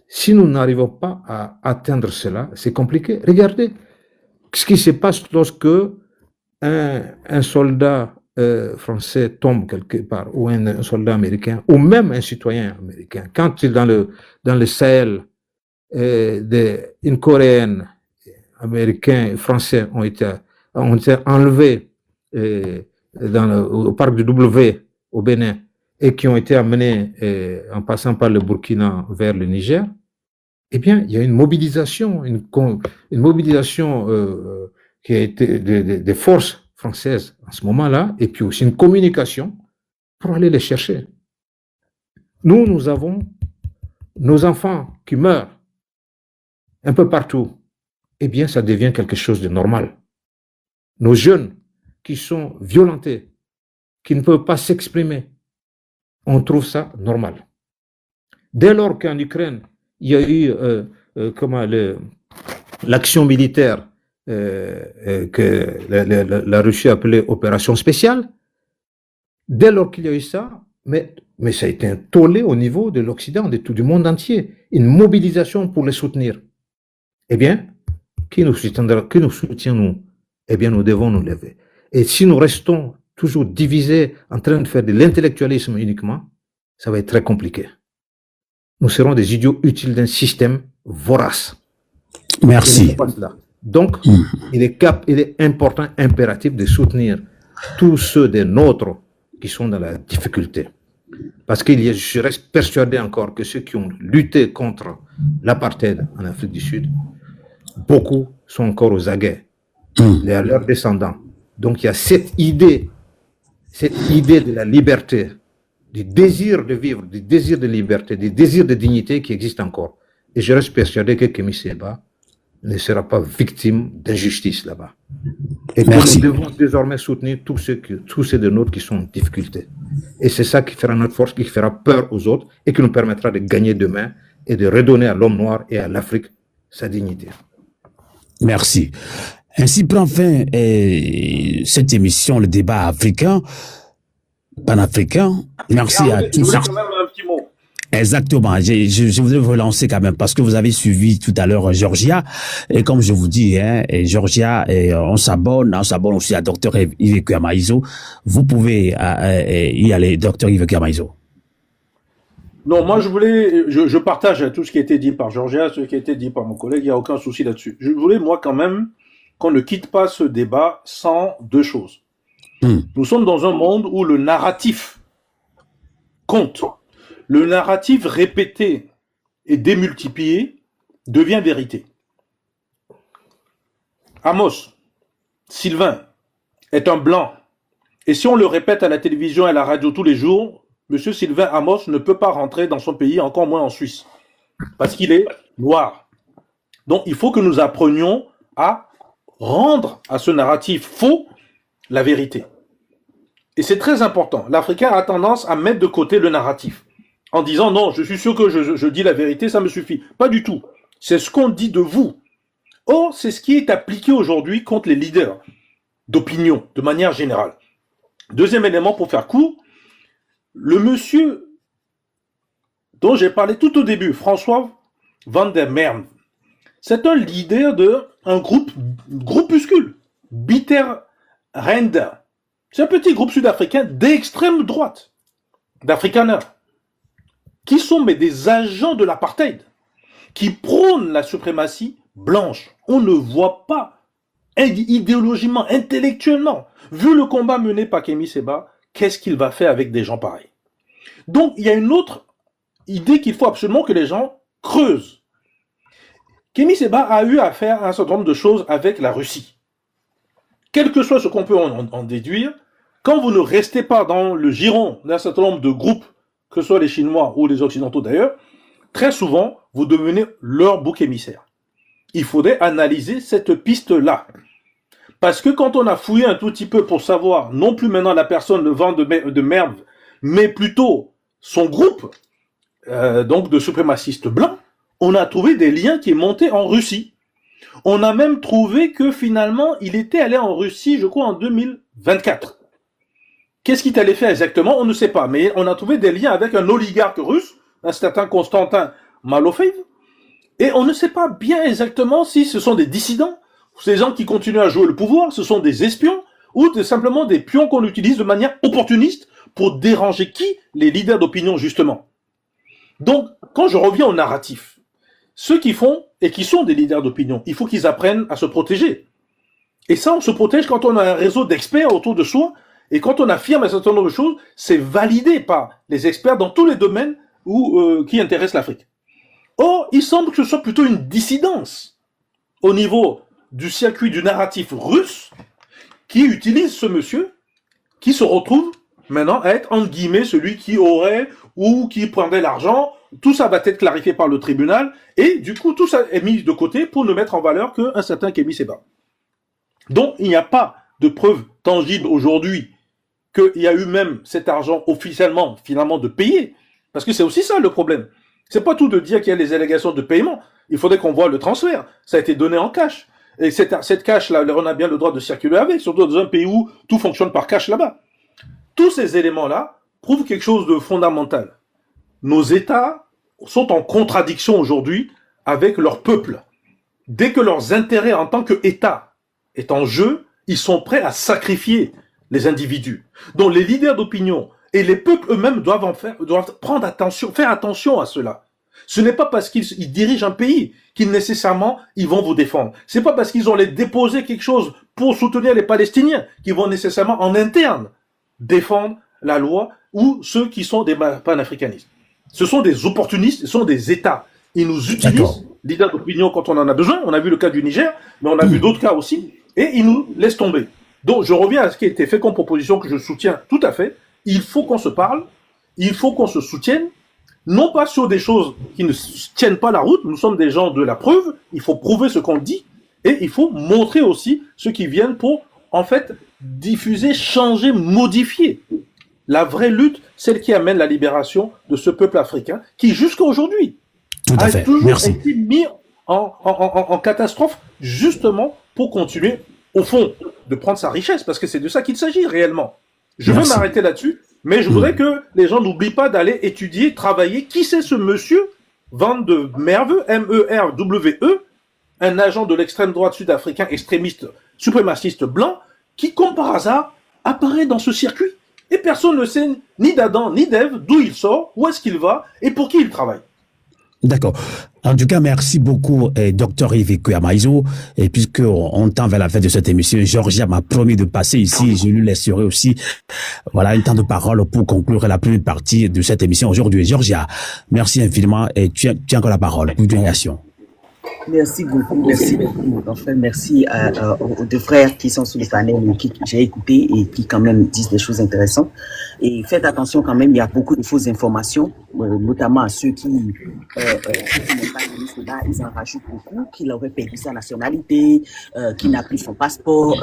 [SPEAKER 6] Si nous n'arrivons pas à atteindre cela, c'est compliqué. Regardez ce qui se passe lorsque un soldat français tombe quelque part, ou un soldat américain, ou même un citoyen américain. Quand dans le Sahel, une Coréenne, Américains et Français ont été enlevés au parc du W au Bénin et qui ont été amenés en passant par le Burkina vers le Niger, eh bien, il y a une mobilisation, qui a été des forces françaises en ce moment-là, et puis aussi une communication pour aller les chercher. Nous avons nos enfants qui meurent un peu partout. Eh bien, ça devient quelque chose de normal. Nos jeunes qui sont violentés, qui ne peuvent pas s'exprimer, on trouve ça normal. Dès lors qu'en Ukraine, il y a eu l'action militaire que la Russie appelait opération spéciale, dès lors qu'il y a eu ça, mais ça a été un tollé au niveau de l'Occident, du monde entier, une mobilisation pour les soutenir. Eh bien, qui nous soutient nous? Eh bien, nous devons nous lever. Et si nous restons toujours divisés, en train de faire de l'intellectualisme uniquement, ça va être très compliqué. Nous serons des idiots utiles d'un système vorace.
[SPEAKER 3] Merci.
[SPEAKER 6] Donc, il est important, impératif de soutenir tous ceux des nôtres qui sont dans la difficulté. Parce je reste persuadé encore que ceux qui ont lutté contre l'apartheid en Afrique du Sud, beaucoup sont encore aux aguets, leurs descendants. Donc, il y a cette idée de la liberté, du désir de vivre, du désir de liberté, du désir de dignité qui existe encore. Et je reste persuadé que Kémy Séba ne sera pas victime d'injustice là-bas. Et que nous devons désormais soutenir tous ceux de nôtres qui sont en difficulté. Et c'est ça qui fera notre force, qui fera peur aux autres et qui nous permettra de gagner demain et de redonner à l'homme noir et à l'Afrique sa dignité.
[SPEAKER 3] Merci. Ainsi prend fin cette émission, le débat africain, panafricain. Merci à tous.
[SPEAKER 4] Quand même un petit mot.
[SPEAKER 3] Exactement. Je voudrais vous relancer quand même parce que vous avez suivi tout à l'heure Georgia et comme je vous dis, Georgia, on s'abonne aussi à Dr Yves Kouamaiso. Vous pouvez y aller, Dr Yves Kouamaiso.
[SPEAKER 4] Non, moi je partage tout ce qui a été dit par Georgia, ce qui a été dit par mon collègue, il n'y a aucun souci là-dessus. Je voulais moi quand même qu'on ne quitte pas ce débat sans deux choses. Nous sommes dans un monde où le narratif compte. Le narratif répété et démultiplié devient vérité. Amos, Sylvain, est un blanc. Et si on le répète à la télévision et à la radio tous les jours, Monsieur Sylvain Amos ne peut pas rentrer dans son pays, encore moins en Suisse, parce qu'il est noir. Donc il faut que nous apprenions à rendre à ce narratif faux la vérité. Et c'est très important. L'Africain a tendance à mettre de côté le narratif, en disant non, je suis sûr que je dis la vérité, ça me suffit. Pas du tout. C'est ce qu'on dit de vous. Or, c'est ce qui est appliqué aujourd'hui contre les leaders d'opinion, de manière générale. Deuxième élément, pour faire court, le monsieur dont j'ai parlé tout au début, François van der Merwe, c'est un leader d'un groupuscule, Bitterrende. C'est un petit groupe sud-africain d'extrême droite, d'Afrikaner. qui sont mais des agents de l'apartheid, qui prônent la suprématie blanche. On ne voit pas idéologiquement, intellectuellement, vu le combat mené par Kémy Séba, qu'est-ce qu'il va faire avec des gens pareils. Donc, il y a une autre idée qu'il faut absolument que les gens creusent. Kémy Séba a eu à faire un certain nombre de choses avec la Russie. Quel que soit ce qu'on peut en déduire, quand vous ne restez pas dans le giron d'un certain nombre de groupes, que ce soit les Chinois ou les Occidentaux d'ailleurs, très souvent, vous devenez leur bouc émissaire. Il faudrait analyser cette piste-là. Parce que quand on a fouillé un tout petit peu pour savoir, non plus maintenant la personne le vent de merde, mais plutôt son groupe, donc de suprémacistes blancs, on a trouvé des liens qui montaient en Russie. On a même trouvé que finalement, il était allé en Russie, je crois, en 2024. Qu'est-ce qu'il allait faire exactement? On ne sait pas, mais on a trouvé des liens avec un oligarque russe, un certain Konstantin Malofeev, et on ne sait pas bien exactement si ce sont des dissidents, ces gens qui continuent à jouer le pouvoir, ce sont des espions, ou simplement des pions qu'on utilise de manière opportuniste pour déranger qui? Les leaders d'opinion, justement. Donc, quand je reviens au narratif, ceux qui font et qui sont des leaders d'opinion, il faut qu'ils apprennent à se protéger. Et ça, on se protège quand on a un réseau d'experts autour de soi, et quand on affirme un certain nombre de choses, c'est validé par les experts dans tous les domaines qui intéressent l'Afrique. Or, il semble que ce soit plutôt une dissidence au niveau du circuit du narratif russe qui utilise ce monsieur, qui se retrouve maintenant à être, entre guillemets, celui qui aurait ou qui prendrait l'argent. Tout ça va être clarifié par le tribunal, et du coup, tout ça est mis de côté pour ne mettre en valeur qu'un certain Kémy Séba. Donc, il n'y a pas de preuve tangible aujourd'hui qu'il y a eu même cet argent officiellement, finalement, de payer. Parce que c'est aussi ça le problème. C'est pas tout de dire qu'il y a des allégations de paiement. Il faudrait qu'on voit le transfert. Ça a été donné en cash. Et cette cash-là, on a bien le droit de circuler avec, surtout dans un pays où tout fonctionne par cash là-bas. Tous ces éléments-là prouvent quelque chose de fondamental. Nos États sont en contradiction aujourd'hui avec leur peuple. Dès que leurs intérêts en tant qu'État est en jeu, ils sont prêts à sacrifier les individus. Donc les leaders d'opinion et les peuples eux-mêmes doivent prendre attention, faire attention à cela. Ce n'est pas parce qu'ils dirigent un pays qu'ils nécessairement ils vont vous défendre. C'est pas parce qu'ils ont déposé quelque chose pour soutenir les Palestiniens qu'ils vont nécessairement en interne défendre la loi ou ceux qui sont des panafricanistes. Ce sont des opportunistes, ce sont des États. Ils nous utilisent, leaders d'opinion, quand on en a besoin. On a vu le cas du Niger, mais on a vu d'autres cas aussi. Et ils nous laissent tomber. Donc, je reviens à ce qui a été fait comme proposition que je soutiens tout à fait. Il faut qu'on se parle. Il faut qu'on se soutienne. Non pas sur des choses qui ne tiennent pas la route. Nous sommes des gens de la preuve. Il faut prouver ce qu'on dit. Et il faut montrer aussi ceux qui viennent pour, en fait, diffuser, changer, modifier. La vraie lutte, celle qui amène la libération de ce peuple africain qui, jusqu'à aujourd'hui, a toujours été mis en catastrophe, justement pour continuer, au fond, de prendre sa richesse, parce que c'est de ça qu'il s'agit réellement. Je veux m'arrêter là-dessus, mais je voudrais que les gens n'oublient pas d'aller étudier, travailler. Qui c'est ce monsieur Van de Merwe, M-E-R-W-E, un agent de l'extrême droite sud-africain, extrémiste, suprémaciste blanc, qui, comme par hasard, apparaît dans ce circuit. Et personne ne sait ni d'Adam ni d'Ève d'où il sort, où est-ce qu'il va et pour qui il travaille.
[SPEAKER 3] D'accord. En tout cas, merci beaucoup, Dr Yves Kouamaiso. Et puisqu'on tend vers la fin de cette émission, Georgia m'a promis de passer ici. Je lui laisserai aussi, voilà, un temps de parole pour conclure la première partie de cette émission aujourd'hui. Georgia, merci infiniment et tu as encore la parole pour une réaction.
[SPEAKER 7] Merci beaucoup. Enfin, merci aux deux frères qui sont sous le panel qui j'ai écouté et qui quand même disent des choses intéressantes. Et faites attention quand même, il y a beaucoup de fausses informations, notamment à ceux qui n'ont pas connu cela, ils en rajoutent beaucoup, qu'il aurait perdu sa nationalité, qu'il n'a plus son passeport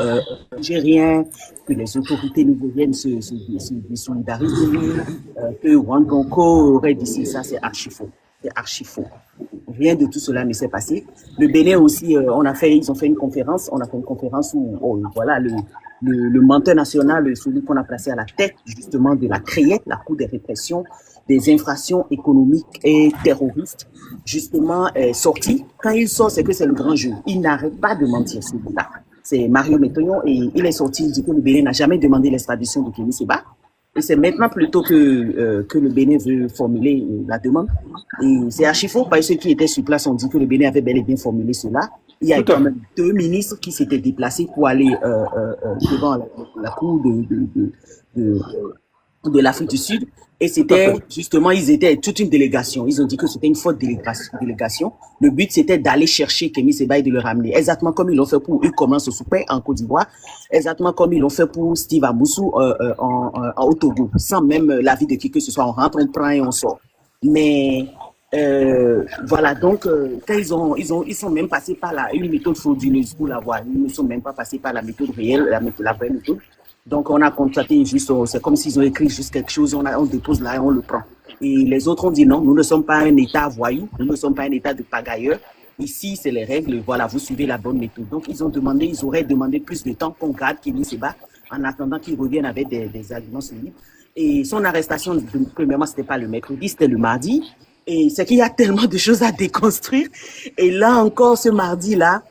[SPEAKER 7] algérien, que les autorités nigériennes se désolidarisent de lui, que Ouagadougou aurait dit ça, c'est archi faux. C'est archi faux. Rien de tout cela ne s'est passé. Le Bénin aussi, ils ont fait une conférence. On a fait une conférence où, voilà, le menteur national, celui qu'on a placé à la tête, justement, de la CREIET, la Cour des répressions des infractions économiques et terroristes, justement, est sorti. Quand il sort, c'est que c'est le grand jeu. Il n'arrête pas de mentir, celui-là. C'est Mario Métonyon et il est sorti, il dit que le Bénin n'a jamais demandé l'extradition de Kémy Séba. Et c'est maintenant plutôt que le Bénin veut formuler la demande. Et c'est archi faux, parce que ceux qui étaient sur place ont dit que le Bénin avait bel et bien formulé cela. Il y a quand même 2 ministres qui s'étaient déplacés pour aller devant la cour de l'Afrique du Sud. Et c'était justement, ils étaient toute une délégation. Ils ont dit que c'était une forte délégation. Le but, c'était d'aller chercher Kémy Séba et de le ramener. Exactement comme ils l'ont fait pour Ukoman Sossoupé en Côte d'Ivoire. Exactement comme ils l'ont fait pour Steve Amoussou au Togo. Sans même l'avis de qui que ce soit. On rentre, on prend et on sort. Mais voilà, donc quand ils sont même passés par une méthode frauduleuse pour l'avoir. Ils ne sont même pas passés par la méthode réelle, la vraie méthode. Donc, on a constaté juste, c'est comme s'ils ont écrit juste quelque chose, on dépose là et on le prend. Et les autres ont dit non, nous ne sommes pas un État voyou, nous ne sommes pas un État de pagailleurs. Ici, c'est les règles, voilà, vous suivez la bonne méthode. Donc, ils auraient demandé plus de temps qu'on garde Kémy Séba en attendant qu'il revienne avec des arguments solides. Et son arrestation, premièrement, c'était pas le mercredi, c'était le mardi. Et c'est qu'il y a tellement de choses à déconstruire. Et là encore, ce mardi-là,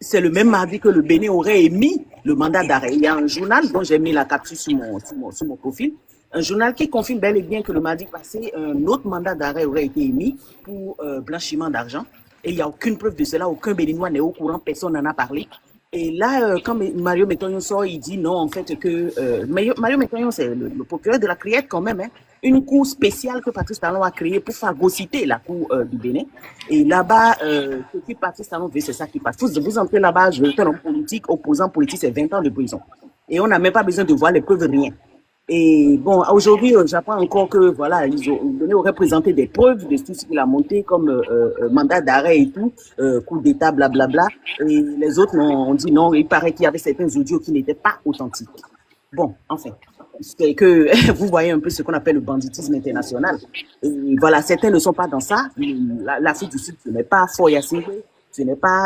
[SPEAKER 7] c'est le même mardi que le Bénin aurait émis le mandat d'arrêt. Il y a un journal dont j'ai mis la capture sur mon profil, un journal qui confirme bel et bien que le mardi passé, un autre mandat d'arrêt aurait été émis pour blanchiment d'argent. Et il n'y a aucune preuve de cela, aucun Béninois n'est au courant, personne n'en a parlé. Et là, quand Mario Métonyon sort, il dit non, en fait, que Mario Métonyon, c'est le procureur de la Criette quand même, hein, une cour spéciale que Patrice Talon a créée pour phagocyter la cour du Bénin. Et là-bas, ce que Patrice Talon veut, c'est ça qui passe. Vous entrez là-bas, je veux un homme politique, opposant politique, c'est 20 ans de prison. Et on n'a même pas besoin de voir les preuves, rien. Et bon, aujourd'hui, j'apprends encore que, voilà, ils aurait présenté des preuves de tout ce qu'il a monté comme mandat d'arrêt et tout, coup d'État, blablabla. Et les autres ont dit non, il paraît qu'il y avait certains audios qui n'étaient pas authentiques. Bon, enfin, c'est que vous voyez un peu ce qu'on appelle le banditisme international. Et voilà, certains ne sont pas dans ça. L'Afrique du Sud, ce n'est pas Foya Singwe, ce n'est pas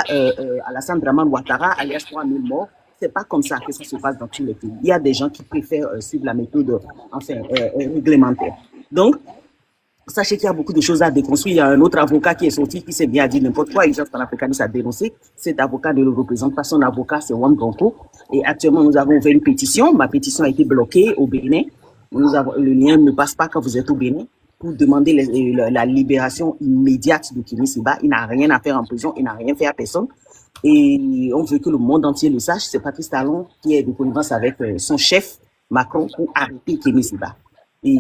[SPEAKER 7] Alassane Dramane Ouattara, alias 3000 morts. C'est pas comme ça que ça se passe dans tous les pays. Il y a des gens qui préfèrent suivre la méthode réglementaire. Donc, sachez qu'il y a beaucoup de choses à déconstruire. Il y a un autre avocat qui est sorti, qui s'est bien dit n'importe quoi. L'Agence panafricaniste a dénoncé. Cet avocat ne le représente pas. Son avocat, c'est Wam Bronco. Et actuellement, nous avons ouvert une pétition. Ma pétition a été bloquée au Bénin. Le lien ne passe pas quand vous êtes au Bénin pour demander la libération immédiate de Kémy Séba. Il n'a rien à faire en prison. Il n'a rien fait à personne. Et on veut que le monde entier le sache. C'est Patrice Talon qui est de connivence avec son chef Macron pour arrêter Kémy Séba. Et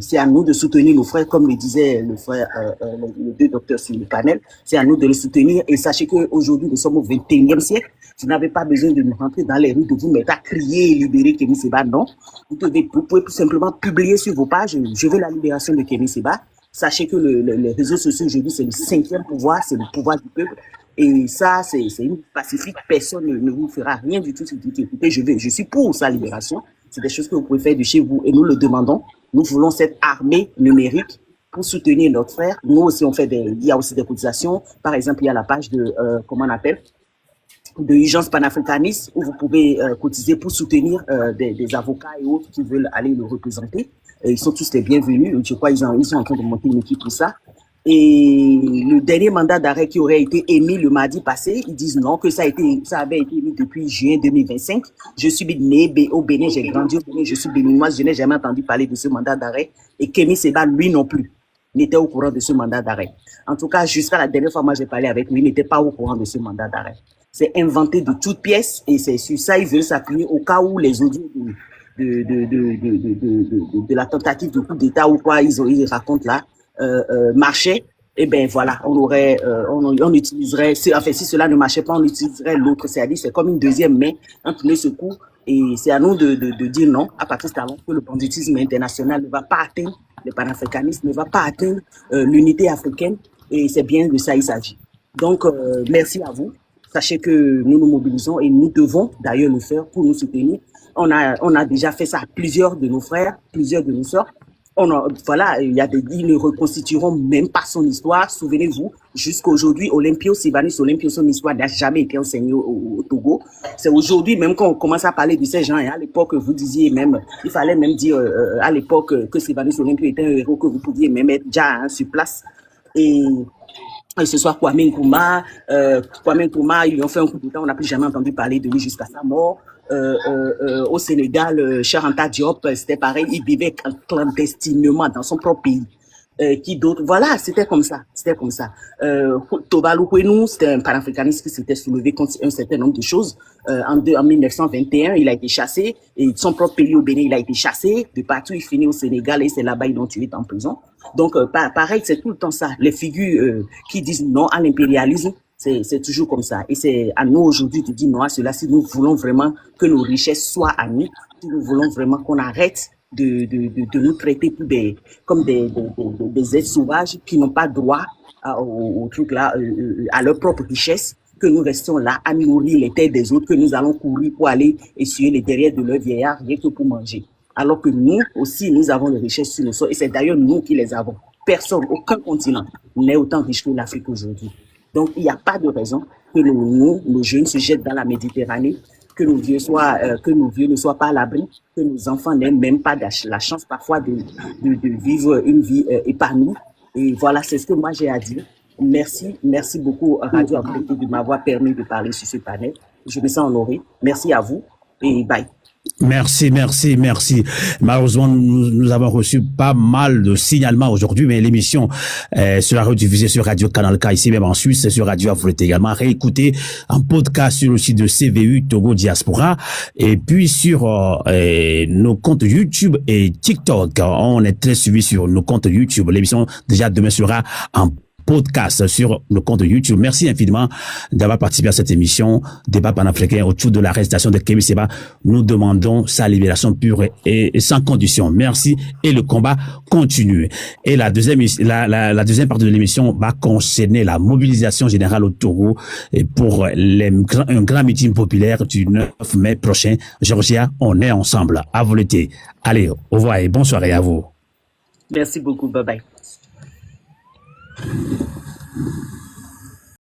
[SPEAKER 7] c'est à nous de soutenir nos frères, comme le disait le frère, les deux docteurs sur le panel. C'est à nous de les soutenir. Et sachez qu'aujourd'hui, nous sommes au 21e siècle. Vous n'avez pas besoin de nous rentrer dans les rues, de vous mettre à crier et libérer Kémy Séba. Non. Vous pouvez tout simplement publier sur vos pages. Je veux la libération de Kémy Séba. Sachez que les réseaux sociaux aujourd'hui, c'est le 5e pouvoir, c'est le pouvoir du peuple. Et ça, c'est une pacifique. Personne ne vous fera rien du tout. Écoutez, je suis pour sa libération. C'est des choses que vous pouvez faire de chez vous et nous le demandons. Nous voulons cette armée numérique pour soutenir notre frère. Nous aussi, il y a aussi des cotisations. Par exemple, il y a la page de, comment on appelle, de Urgence panafricaniste où vous pouvez cotiser pour soutenir des avocats et autres qui veulent aller le représenter. Et ils sont tous les bienvenus. Je crois qu'ils sont en train de monter une équipe pour ça. Et le dernier mandat d'arrêt qui aurait été émis le mardi passé, ils disent non, que ça avait été émis depuis juin 2025. Je suis né au Bénin, j'ai grandi au Bénin, je suis béninoise, je n'ai jamais entendu parler de ce mandat d'arrêt. Et Kémy Séba, lui non plus, n'était au courant de ce mandat d'arrêt. En tout cas, jusqu'à la dernière fois, moi j'ai parlé avec lui, il n'était pas au courant de ce mandat d'arrêt. C'est inventé de toutes pièces et c'est sur ça il veut s'appuyer au cas où les audios de la tentative de coup d'État ou quoi ils racontent là. Marchait, et ben voilà, on utiliserait, enfin si cela ne marchait pas, on utiliserait l'autre, c'est-à-dire c'est comme une deuxième main, un premier secours, et c'est à nous de dire non à Patrice Talon que le banditisme international ne va pas atteindre le panafricanisme, ne va pas atteindre l'unité africaine, et c'est bien de ça il s'agit. Donc merci à vous, sachez que nous nous mobilisons et nous devons d'ailleurs le faire pour nous soutenir. On a déjà fait ça à plusieurs de nos frères, plusieurs de nos sœurs. Voilà, ils ne reconstitueront même pas son histoire. Souvenez-vous, jusqu'aujourd'hui, Sylvanus Olympio, son histoire n'a jamais été enseignée au Togo. C'est aujourd'hui même quand on commence à parler de ces gens. Et à l'époque, vous disiez même, il fallait même dire à l'époque que Sylvanus Olympio était un héros que vous pouviez même être déjà sur place. Et ce soir, Kwame Nkrumah, ils lui ont fait un coup d'État, on n'a plus jamais entendu parler de lui jusqu'à sa mort. au Sénégal, Cheikh Anta Diop, c'était pareil, il vivait clandestinement dans son propre pays. Qui d'autre? Voilà, c'était comme ça. Toba Lukwenu, c'était un panafricaniste qui s'était soulevé contre un certain nombre de choses. En 1921, il a été chassé, et son propre pays au Bénin, il a été chassé. De partout, il finit au Sénégal, et c'est là-bas ils l'ont tué en prison. Donc, pareil, c'est tout le temps ça. Les figures qui disent non à l'impérialisme, c'est toujours comme ça. Et c'est à nous aujourd'hui de dire non à cela si nous voulons vraiment que nos richesses soient à nous, si nous voulons vraiment qu'on arrête de nous traiter comme des êtres sauvages qui n'ont pas droit au truc là, à leur propre richesse, que nous restons là à nourrir les terres des autres, que nous allons courir pour aller essuyer les derrières de leurs vieillards, rien que pour manger. Alors que nous aussi, nous avons les richesses sur nos sols, et c'est d'ailleurs nous qui les avons. Personne, aucun continent n'est autant riche que l'Afrique aujourd'hui. Donc, il n'y a pas de raison que nos jeunes se jettent dans la Méditerranée, que nos vieux ne soient pas à l'abri, que nos enfants n'aient même pas la chance parfois de vivre une vie épanouie. Et voilà, c'est ce que moi j'ai à dire. Merci beaucoup Radio Afrique de m'avoir permis de parler sur ce panel. Je me sens honoré. Merci à vous et bye.
[SPEAKER 3] Merci. Malheureusement, nous avons reçu pas mal de signalements aujourd'hui, mais l'émission sera rediffusée sur Radio Canal K, ici même en Suisse, sur Radio Afrique également, réécoutée en podcast sur le site de CVU Togo Diaspora, et puis sur nos comptes YouTube et TikTok. On est très suivis sur nos comptes YouTube. L'émission déjà demain sera en podcast sur le compte de YouTube. Merci infiniment d'avoir participé à cette émission Débat panafricain autour de l'arrestation de Kémy Séba. Nous demandons sa libération pure et sans condition. Merci, et le combat continue. Et la deuxième partie de l'émission va concerner la mobilisation générale au Togo et pour un grand meeting populaire du 9 mai prochain. Georgia, on est ensemble. À vous l'été. Allez, au revoir et bonne soirée à vous.
[SPEAKER 7] Merci beaucoup. Bye bye.